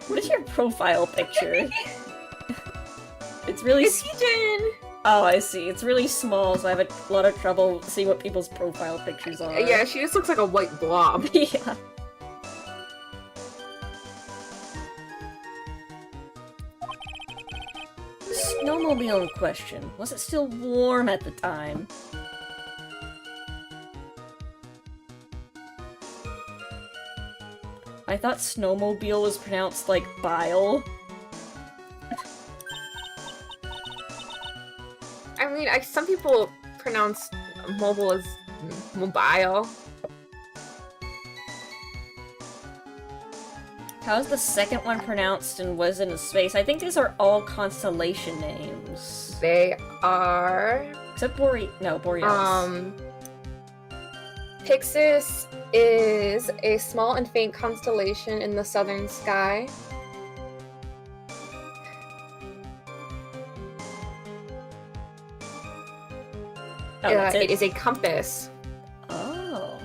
What is your profile picture? It's really... It's Eden! Oh, I see. It's really small, so I have a lot of trouble seeing what people's profile pictures are. Yeah, she just looks like a white blob. Yeah. Snowmobile in question. Was it still warm at the time? I thought snowmobile was pronounced like bile. I mean, some people pronounce mobile as mobile. How's the second one pronounced and was in a space? I think these are all constellation names. They are. Except Borealis. Pixis is a small and faint constellation in the southern sky. Oh, that's It it. is a compass. Oh.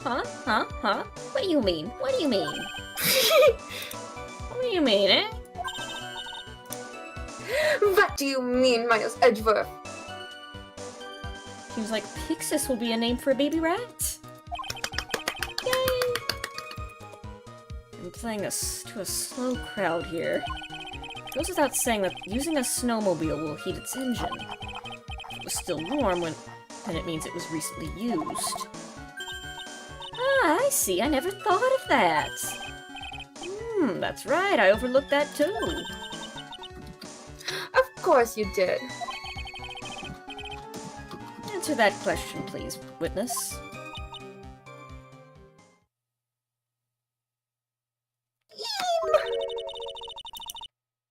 Huh? What do you mean? What do you mean? What do you mean, eh? What do you mean, Miles Edgeworth? Seems like Pixis will be a name for a baby rat. Yay! I'm playing to a slow crowd here. It goes without saying that using a snowmobile will heat its engine. If it was still warm then it means it was recently used. Ah, I see. I never thought of that. That's right. I overlooked that too. Of course you did. Answer that question, please, witness.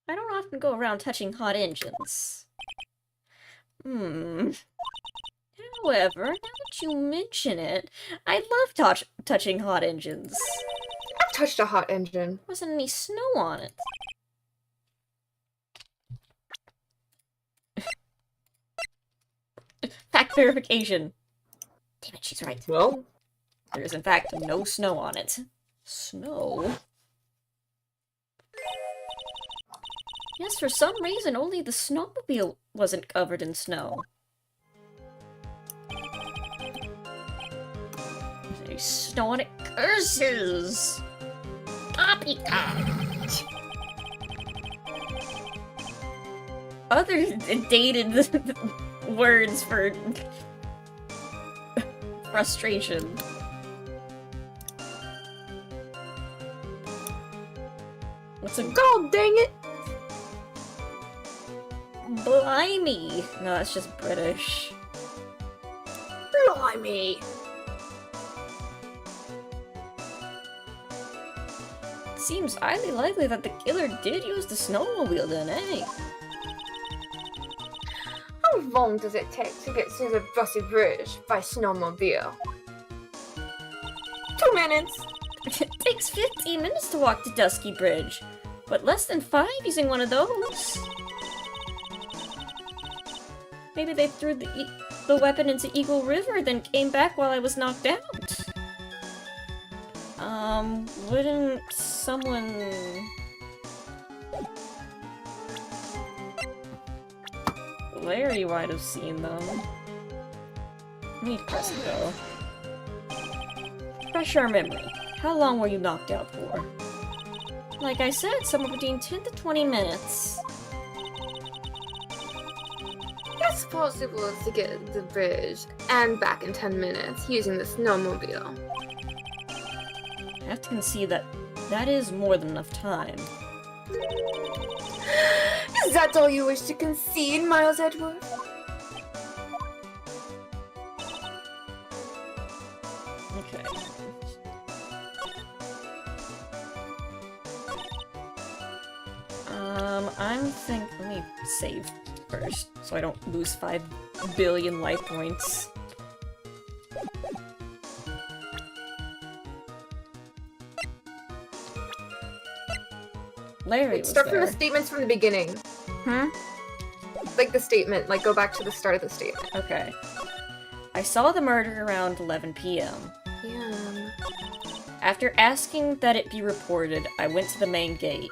I don't often go around touching hot engines. However, now that you mention it, I love touching hot engines. I've touched a hot engine. Wasn't any snow on it. Fact verification. Damn it, she's right. Well, There is in fact no snow on it. Snow? Yes, for some reason only the snowmobile wasn't covered in snow. There's snow on it. Curses! Poppycock! Other dated words for frustration. What's a God dang it! blimey? No, that's just British. Blimey! Seems highly likely that the killer did use the snowmobile then, eh? How long does it take to get through the Bussy Bridge by snowmobile? 2 minutes! It takes 15 minutes to walk to Dusky Bridge, but less than 5 using one of those. Maybe they threw the weapon into Eagle River, then came back while I was knocked out. Wouldn't someone... Larry might have seen them. Need press go. Refresh our memory. How long were you knocked out for? Like I said, somewhere between 10 to 20 minutes. It's possible to get the bridge and back in 10 minutes using the snowmobile. I have to concede that that is more than enough time. Is that all you wish to concede, Miles Edgeworth? Okay. Let me save first, so I don't lose 5 billion life points. Larry was Start from there. the statements from the beginning. Hmm? Like the statement, like go back to the start of the statement. Okay. I saw the murder around 11 p.m. Yeah. After asking that it be reported, I went to the main gate.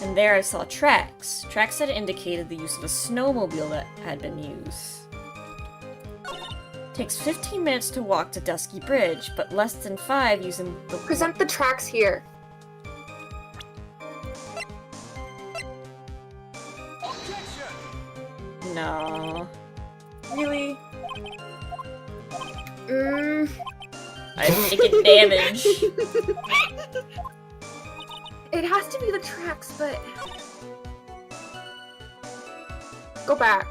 And there I saw tracks. Tracks that indicated the use of a snowmobile that had been used. Takes 15 minutes to walk to Dusky Bridge, but less than 5 using the... Present the tracks here. No. Really? I'm taking damage. It has to be the tracks, but... Go back.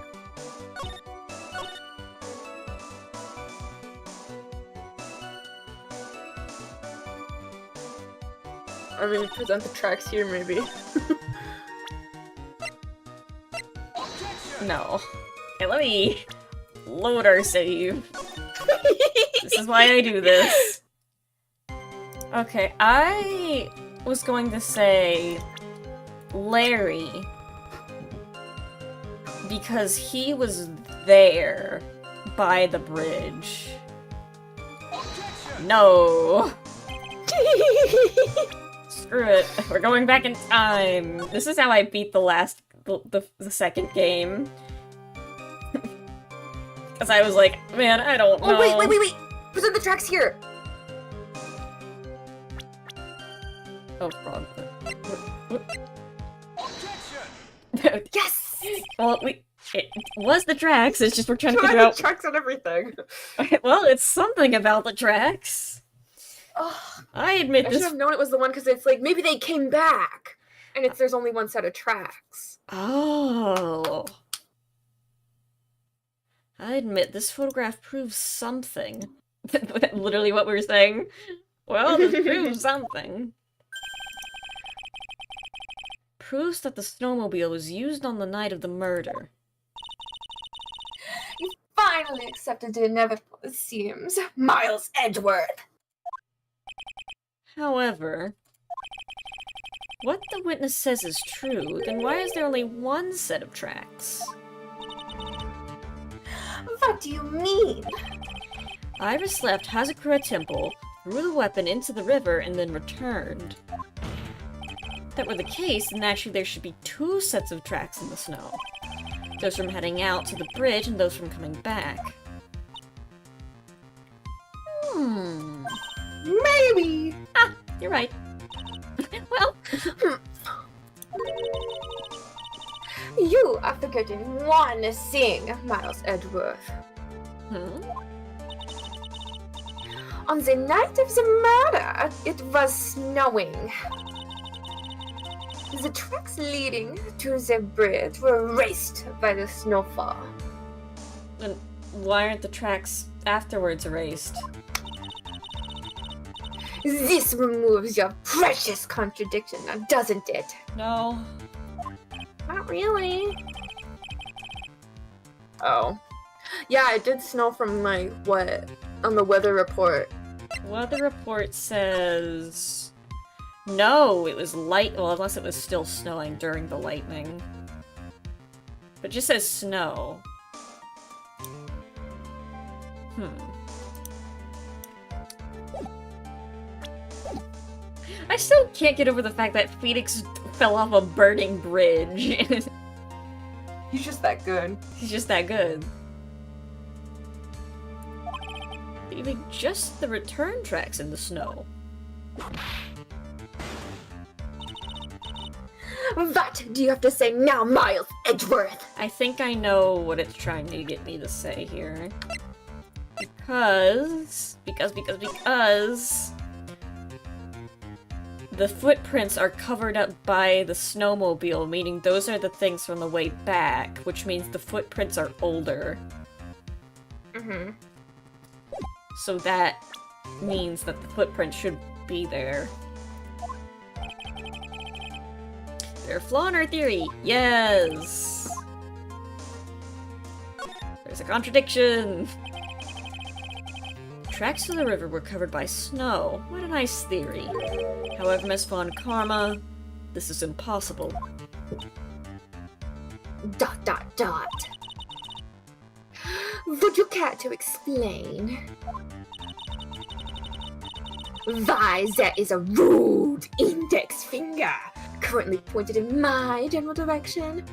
I mean, present the tracks here, maybe. No. Okay, let me load our save. This is why I do this. Okay, I was going to say Larry because he was there by the bridge. No. Screw it. We're going back in time. This is how I beat the second game. Because I was like, man, I don't know. Oh, wait! Present the tracks here! Oh, wrong. Yes! Well, it was the tracks, it's just we're trying to Try figure the out... tracks on everything. Well, it's something about the tracks. Oh, I admit I should this... have known it was the one because it's like, maybe they came back! And there's only one set of tracks. Oh. I admit, this photograph proves something. Literally what we were saying. Well, this proves something. Proves that the snowmobile was used on the night of the murder. You finally accepted the inevitable, it seems. Miles Edgeworth! However, what the witness says is true, then why is there only one set of tracks? What do you mean? Iris left Hazakura Temple, threw the weapon into the river, and then returned. If that were the case, then actually there should be two sets of tracks in the snow. Those from heading out to the bridge and those from coming back. Maybe! Ah, you're right. Well... You are forgetting one thing, Miles Edgeworth. On the night of the murder, it was snowing. The tracks leading to the bridge were erased by the snowfall. Then why aren't the tracks afterwards erased? This removes your precious contradiction, now doesn't it? No. Not really. Oh. Yeah, it did snow from, like, what? On the weather report. Weather report says... No, it was light. Well, unless it was still snowing during the lightning. But it just says snow. I still can't get over the fact that Phoenix fell off a burning bridge. He's just that good. He's just that good. Leaving just the return tracks in the snow. What do you have to say now, Miles Edgeworth? I think I know what it's trying to get me to say here. Because the footprints are covered up by the snowmobile, meaning those are the things from the way back, which means the footprints are older. Mm-hmm. So that means that the footprint should be there. They're a flaw in our theory! Yes! There's a contradiction! Tracks to the river were covered by snow. What a nice theory. However, Miss Von Karma, this is impossible. ... Would you care to explain? Why, there is a rude index finger currently pointed in my general direction.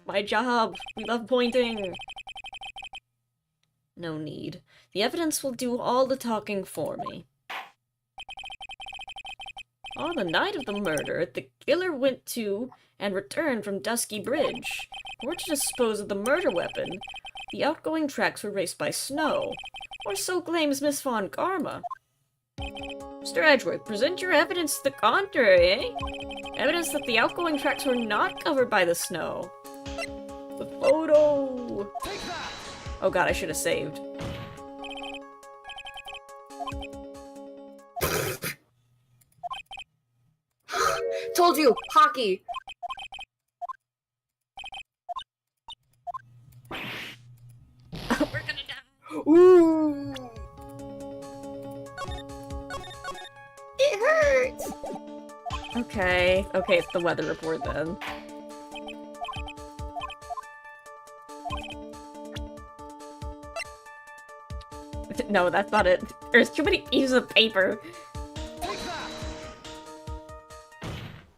My job! We love pointing! No need. The evidence will do all the talking for me. On the night of the murder, the killer went to and returned from Dusky Bridge. or to dispose of the murder weapon, the outgoing tracks were raced by snow, or so claims Miss Von Karma. Mr. Edgeworth, present your evidence to the contrary, eh? Evidence that the outgoing tracks were not covered by the snow. The photo! Take that! Oh god, I should have saved. Told you, hockey. We're gonna die! Ooh. It hurts. Okay, okay, it's the weather report then. No, that's not it. There's too many pieces of paper. Take that!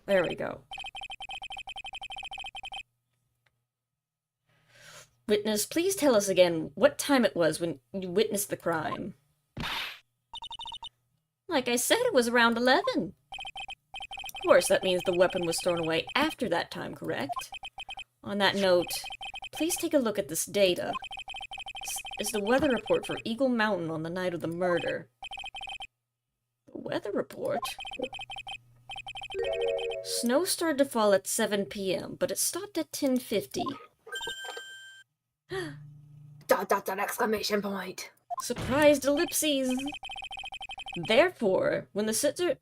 There we go. Witness, please tell us again what time it was when you witnessed the crime. Like I said, it was around 11. Of course, that means the weapon was thrown away after that time, correct? On that note, please take a look at this data. This is the weather report for Eagle Mountain on the night of the murder. The weather report? Snow started to fall at 7 p.m., but it stopped at 10:50. Exclamation point. Surprised ellipses! Therefore, when the sister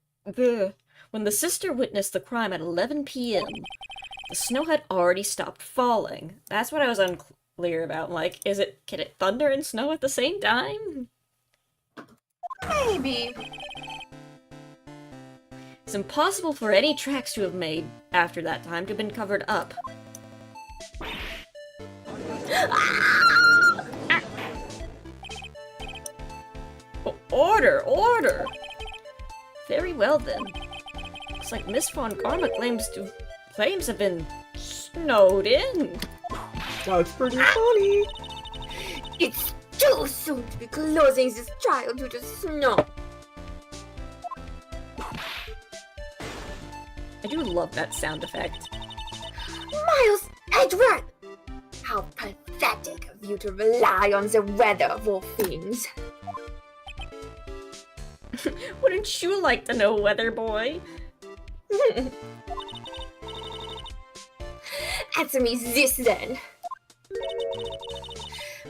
witnessed the crime at 11 p.m., the snow had already stopped falling. That's what I was unclear about. Like, can it thunder and snow at the same time? Maybe. It's impossible for any tracks to have made after that time to have been covered up. Order! Order! Very well then. Looks like Miss Von Karma claims have been snowed in. That's pretty funny. It's too soon to be closing this trial due to snow. I do love that sound effect. Miles Edgeworth! How pathetic of you to rely on the weather of all things. Wouldn't you like to know, Weather Boy? Answer me this then.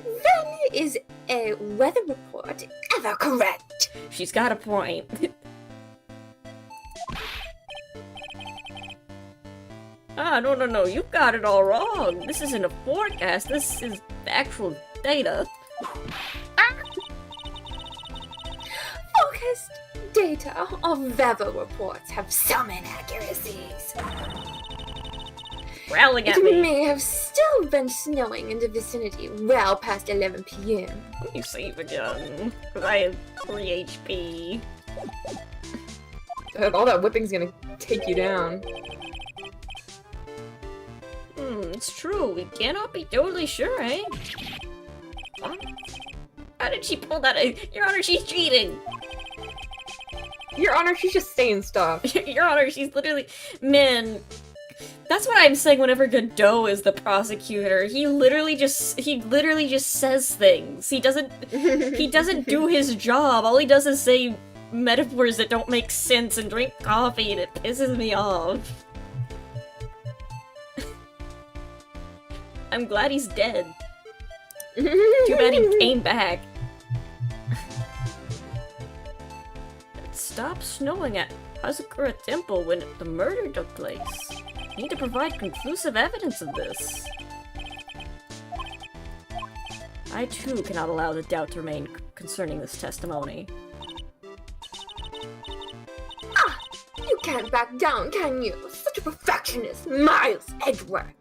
When is a weather report ever correct? She's got a point. No, you got it all wrong. This isn't a forecast, this is actual data. Focused data of weather reports have some inaccuracies. Growling at It me. may have still been snowing in the vicinity well past 11 p.m. Let me save again, because I have 3 HP. All that whipping's gonna take you down. It's true. We cannot be totally sure, eh? What? How did she pull that out? Your Honor, she's cheating! Your Honor, she's just saying stuff. Your Honor, she's literally... Man, that's what I'm saying whenever Godot is the prosecutor. He literally just says things. He doesn't do his job. All he does is say metaphors that don't make sense and drink coffee, and it pisses me off. I'm glad he's dead. Too bad he came back. It stopped snowing at Hazakura Temple when the murder took place. I need to provide conclusive evidence of this. I too cannot allow the doubt to remain concerning this testimony. You can't back down, can you? Such a perfectionist, Miles Edgeworth.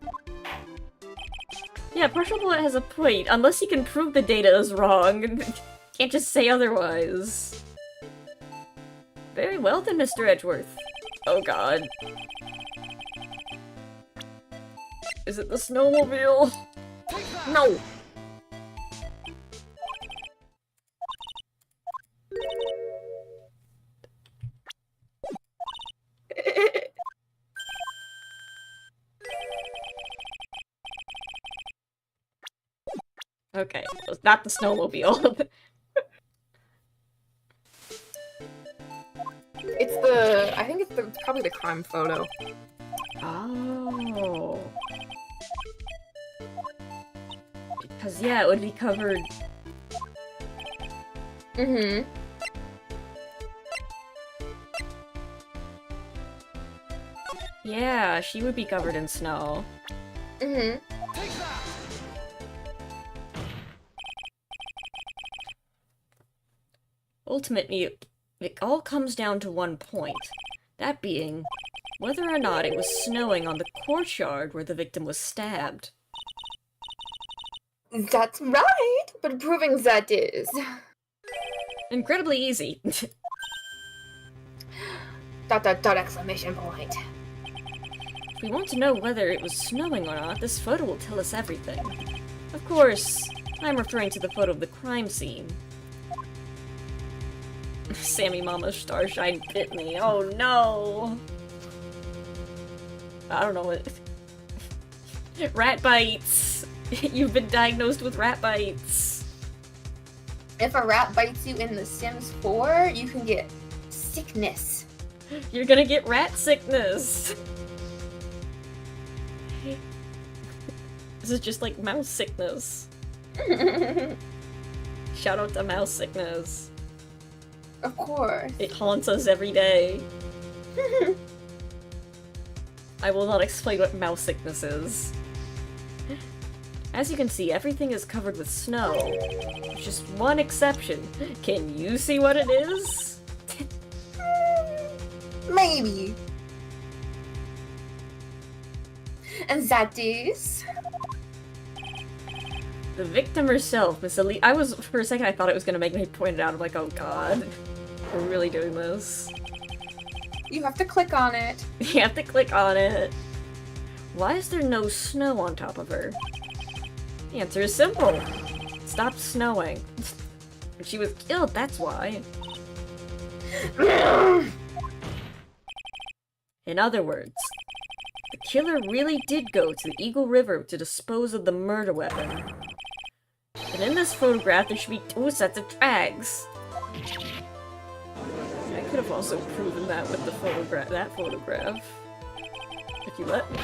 Yeah, Partial Bullet has a point. Unless he can prove the data is wrong, can't just say otherwise. Very well then, Mr. Edgeworth. Oh god. Is it the snowmobile? No. Okay, it's not the snowmobile. I think it's probably the crime photo. Oh. Because, yeah, it would be covered... Mm-hmm. Yeah, she would be covered in snow. Mm-hmm. Take that! Ultimately, it all comes down to one point. That being, whether or not it was snowing on the courtyard where the victim was stabbed. That's right, but proving that is... Incredibly easy. Exclamation point. If we want to know whether it was snowing or not, this photo will tell us everything. Of course, I'm referring to the photo of the crime scene. Sammy Mama's starshine bit me. Oh no! I don't know what... Rat bites! You've been diagnosed with rat bites. If a rat bites you in The Sims 4, you can get sickness. You're gonna get rat sickness! This is just like mouse sickness. Shout out to mouse sickness. Of course. It haunts us every day. I will not explain what mouse sickness is. As you can see, everything is covered with snow. There's just one exception. Can you see what it is? Maybe. And that is... The victim herself, Miss Elise. For a second, I thought it was gonna make me point it out. I'm like, oh god. We're really doing this. You have to click on it. You have to click on it. Why is there no snow on top of her? The answer is simple. It stopped snowing. She was killed, that's why. In other words, the killer really did go to the Eagle River to dispose of the murder weapon. And in this photograph, there should be 2 sets of tracks. I could have also proven that with the photograph. If you let me.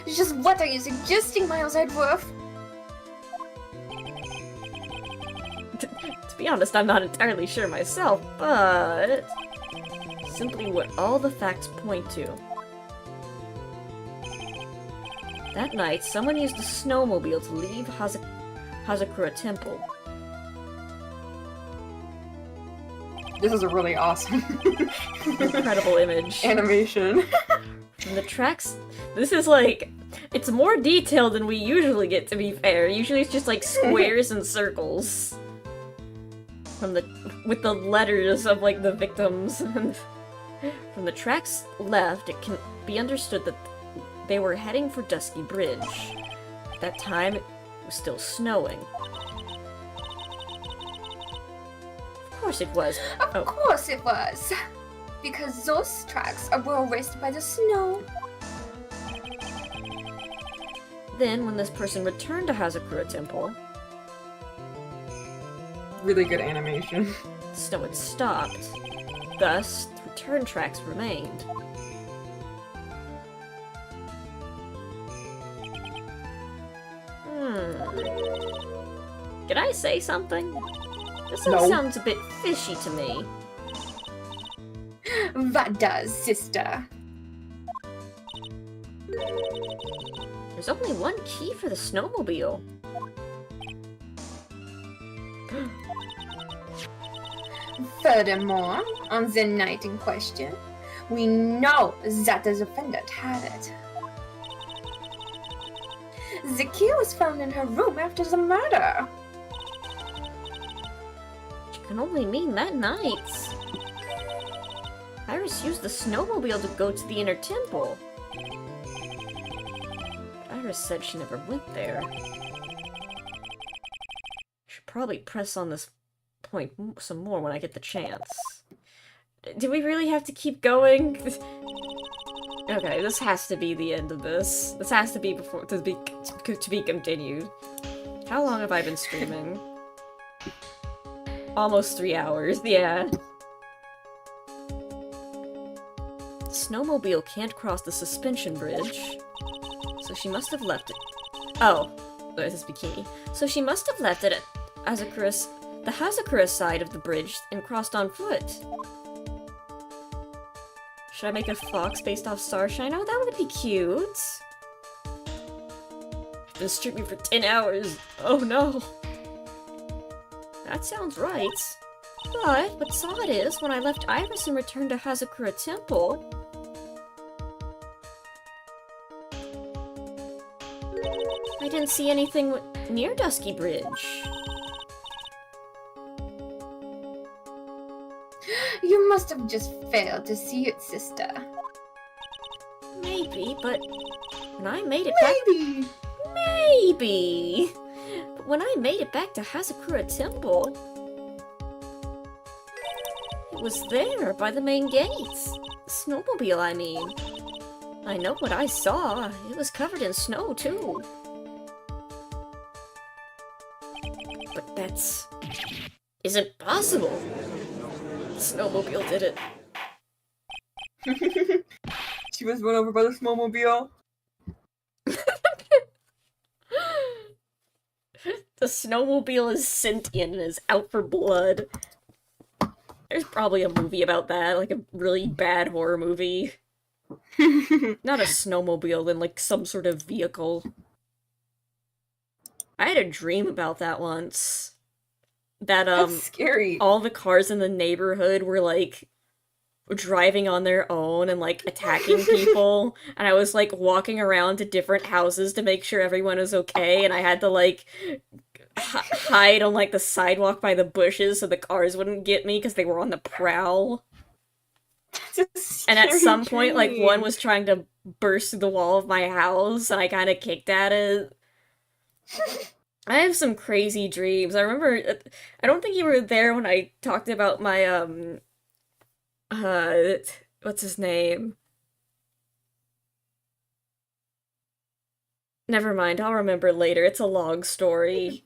Just what are you suggesting, Miles Edgeworth? To be honest, I'm not entirely sure myself, but... simply what all the facts point to. That night, someone used a snowmobile to leave Hazakura Temple. This is a really awesome Incredible image. animation. From the tracks, this is like... it's more detailed than we usually get, to be fair. Usually it's just like squares and circles. With the letters of like the victims. From the tracks left, it can be understood that they were heading for Dusky Bridge. At that time, it was still snowing. Of course it was. Of course it was. Because those tracks were erased by the snow. Then, when this person returned to Hazakura Temple, Really good animation. the snow had stopped. Thus, the return tracks remained. Can I say something? This all No. sounds a bit fishy to me. That does, sister. There's only one key for the snowmobile. Furthermore, on the night in question, we know that the defendant had it. The key was found in her room after the murder. Which can only mean that night. Iris used the snowmobile to go to the inner temple. But Iris said she never went there. Should probably press on this point some more when I get the chance. Do we really have to keep going? Okay, this has to be the end of this. This has to be before to be continued. How long have I been streaming? Almost 3 hours, yeah. Snowmobile can't cross the suspension bridge. So she must have left it. Oh, there's this bikini. So she must have left it at the Hazakura side of the bridge and crossed on foot. Should I make a fox based off Starshine? Oh, that would be cute. I've been streaming for 10 hours. Oh no. That sounds right. But what's odd is, when I left Iris and returned to Hazakura Temple, I didn't see anything near Dusky Bridge. You must have just failed to see it, sister. Maybe, but when I made it back— Maybe. Maybe! But when I made it back to Hazakura Temple, it was there, by the main gates. The snowmobile, I mean. I know what I saw. It was covered in snow, too. But that's— isn't possible. The snowmobile did it. She was run over by the snowmobile. The snowmobile is sentient and is out for blood. There's probably a movie about that, like a really bad horror movie. Not a snowmobile, then like some sort of vehicle. I had a dream about that once. That That's scary. all the cars in the neighborhood were like driving on their own and like attacking people, and I was like walking around to different houses to make sure everyone was okay, and I had to like hide on like the sidewalk by the bushes so the cars wouldn't get me because they were on the prowl. And at some point, like, one was trying to burst through the wall of my house, and I kind of kicked at it. I have some crazy dreams. I remember, I don't think you were there when I talked about my, what's his name? Never mind, I'll remember later. It's a long story.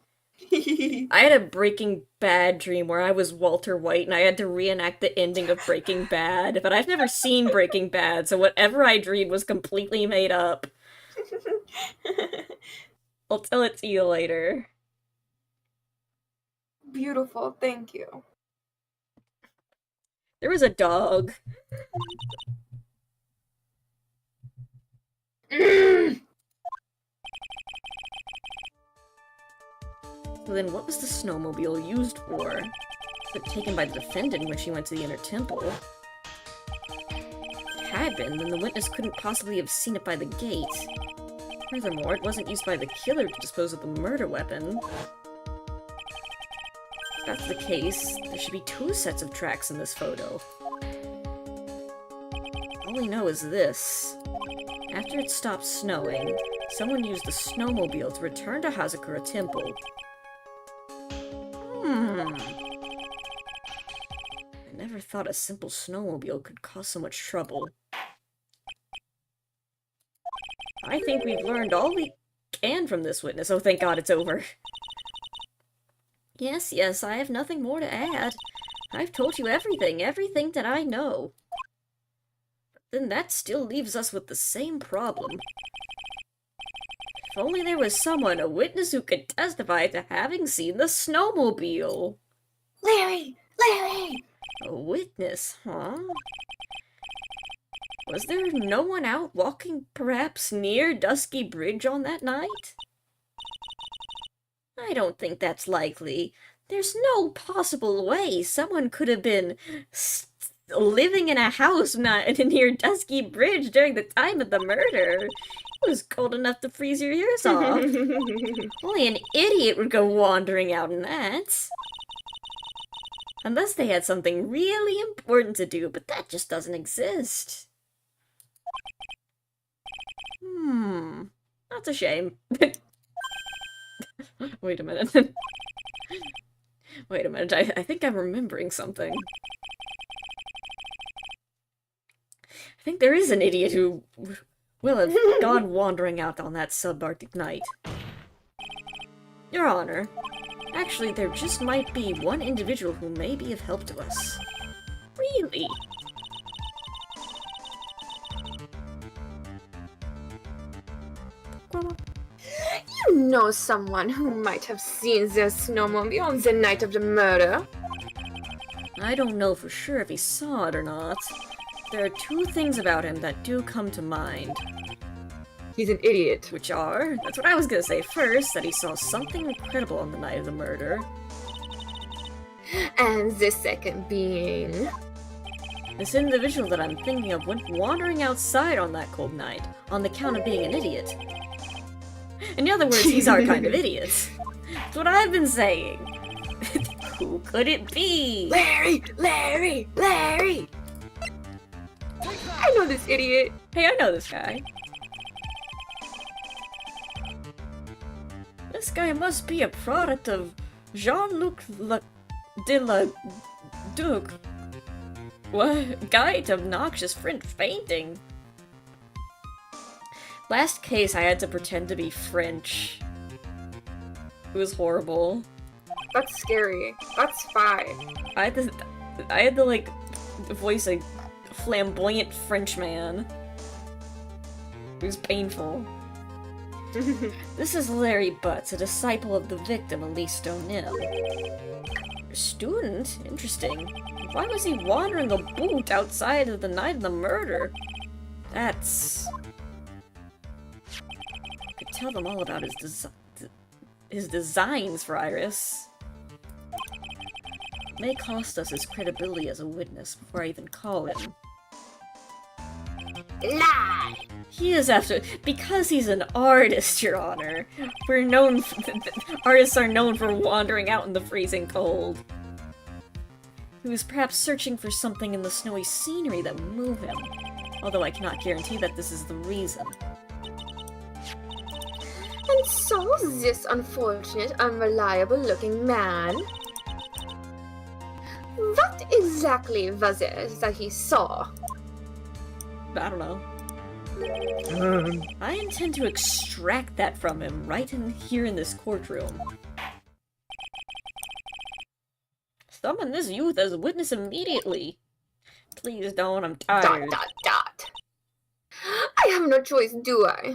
I had a Breaking Bad dream where I was Walter White and I had to reenact the ending of Breaking Bad, but I've never seen Breaking Bad, so whatever I dreamed was completely made up. I'll tell it to you later. Beautiful, thank you. There was a dog. So then what was the snowmobile used for? Was it taken by the defendant when she went to the inner temple? If it had been, then the witness couldn't possibly have seen it by the gate. Furthermore, it wasn't used by the killer to dispose of the murder weapon. If that's the case, there should be 2 sets of tracks in this photo. All we know is this. After it stopped snowing, someone used the snowmobile to return to Hazakura Temple. I never thought a simple snowmobile could cause so much trouble. I think we've learned all we can from this witness. Oh, thank God it's over. Yes, I have nothing more to add. I've told you everything that I know. But then that still leaves us with the same problem. If only there was someone, a witness who could testify to having seen the snowmobile. Larry! Larry! A witness, huh? Was there no one out walking, perhaps, near Dusky Bridge on that night? I don't think that's likely. There's no possible way someone could have been living in a house near Dusky Bridge during the time of the murder. It was cold enough to freeze your ears off. Only an idiot would go wandering out in that. Unless they had something really important to do, but that just doesn't exist. That's a shame. Wait a minute. Wait a minute, I think I'm remembering something. think there is an idiot who will have gone wandering out on that subarctic night. Your Honor, actually there just might be one individual who may be of help to us. Really? You know someone who might have seen the snowmobile on the night of the murder? I don't know for sure if he saw it or not. There are two things about him that do come to mind. He's an idiot. Which are, that's what I was gonna say first, that he saw something incredible on the night of the murder. And the second being... This individual that I'm thinking of went wandering outside on that cold night, on the count of being an idiot. In other words, he's our kind of idiot. That's what I've been saying. Who could it be? Larry! Larry! Larry! I know this idiot. Hey, I know this guy. This guy must be a product of Jean-Luc de la Duc. What? Guide to obnoxious French painting. Last case, I had to pretend to be French. It was horrible. That's scary. That's fine. I had to like voice a flamboyant French man. It was painful. This is Larry Butts, a disciple of the victim, Elise O'Neill. Student? Interesting. Why was he wandering the boot outside of the night of the murder? That's... I could tell them all about his designs for Iris. May cost us his credibility as a witness before I even call him. Lie! He is after- because he's an artist, Your Honor. We're known- artists are known for wandering out in the freezing cold. He was perhaps searching for something in the snowy scenery that would move him, although I cannot guarantee that this is the reason. And so this unfortunate, unreliable-looking man... What exactly was it that he saw? I don't know. I intend to extract that from him right in here in this courtroom. Summon this youth as a witness immediately. Please don't, I'm tired. ... I have no choice, do I?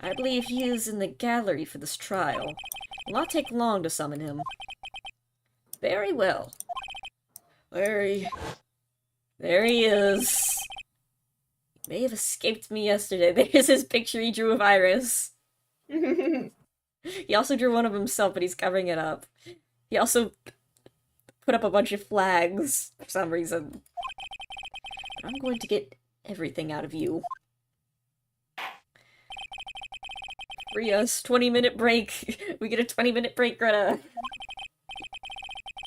I believe he is in the gallery for this trial. It will not take long to summon him. Very well. There he is. He may have escaped me yesterday. There's his picture he drew of Iris. He also drew one of himself, but he's covering it up. He also put up a bunch of flags for some reason. But I'm going to get everything out of you. Free us. 20-minute break. We get a 20-minute break, Greta.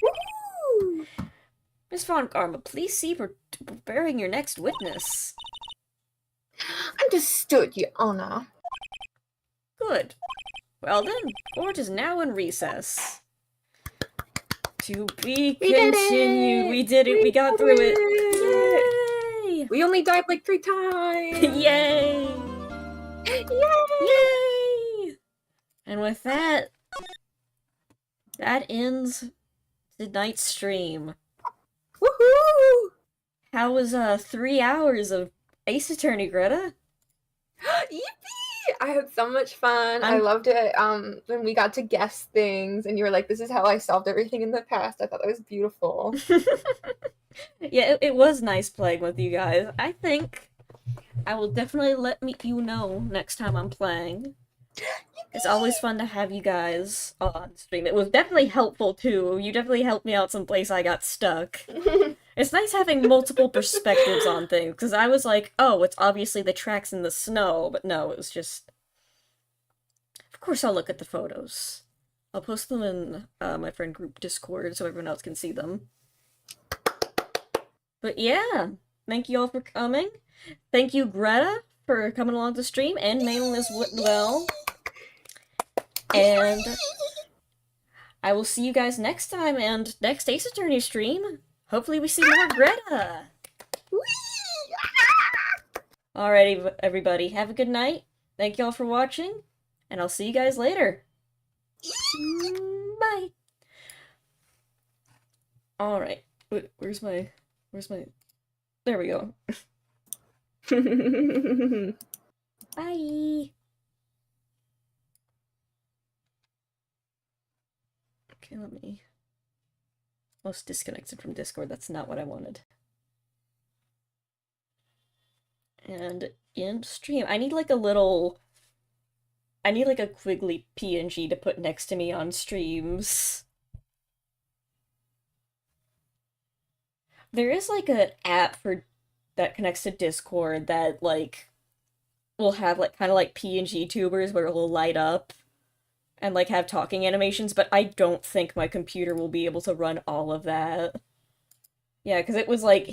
Woo! Miss Von Karma, please see preparing your next witness. Understood, Your Honor. Good. Well then, court is now in recess. To be continued. We did it. We got through it. Yay! We only died like 3 times. Yay! Yay! Yay! And with that, that ends tonight's stream. Woohoo! How was 3 hours of Ace Attorney, Greta? Yippee! I had so much fun. I loved it. When we got to guess things and you were like, this is how I solved everything in the past. I thought that was beautiful. Yeah, it was nice playing with you guys. I think I will definitely let you know next time I'm playing. It's always fun to have you guys on stream. It was definitely helpful too. You definitely helped me out someplace I got stuck. It's nice having multiple perspectives on things, because I was like, oh, it's obviously the tracks in the snow, but no, it was just... Of course I'll look at the photos. I'll post them in my friend group Discord so everyone else can see them. But yeah, thank you all for coming. Thank you, Greta, for coming along to stream, and Maylin as well. And I will see you guys next time, and next Ace Attorney stream. Hopefully we see more Greta! Whee! Alrighty, everybody, have a good night. Thank y'all for watching, and I'll see you guys later. Bye. Alright. Where's my... There we go. Bye. Okay, let me... Most disconnected from Discord. That's not what I wanted. And in stream, I need like a little... I need like a Quigley PNG to put next to me on streams. There is like an app for that connects to Discord that like will have like kind of like PNG tubers where it will light up and like have talking animations, but I don't think my computer will be able to run all of that. Yeah, because it was like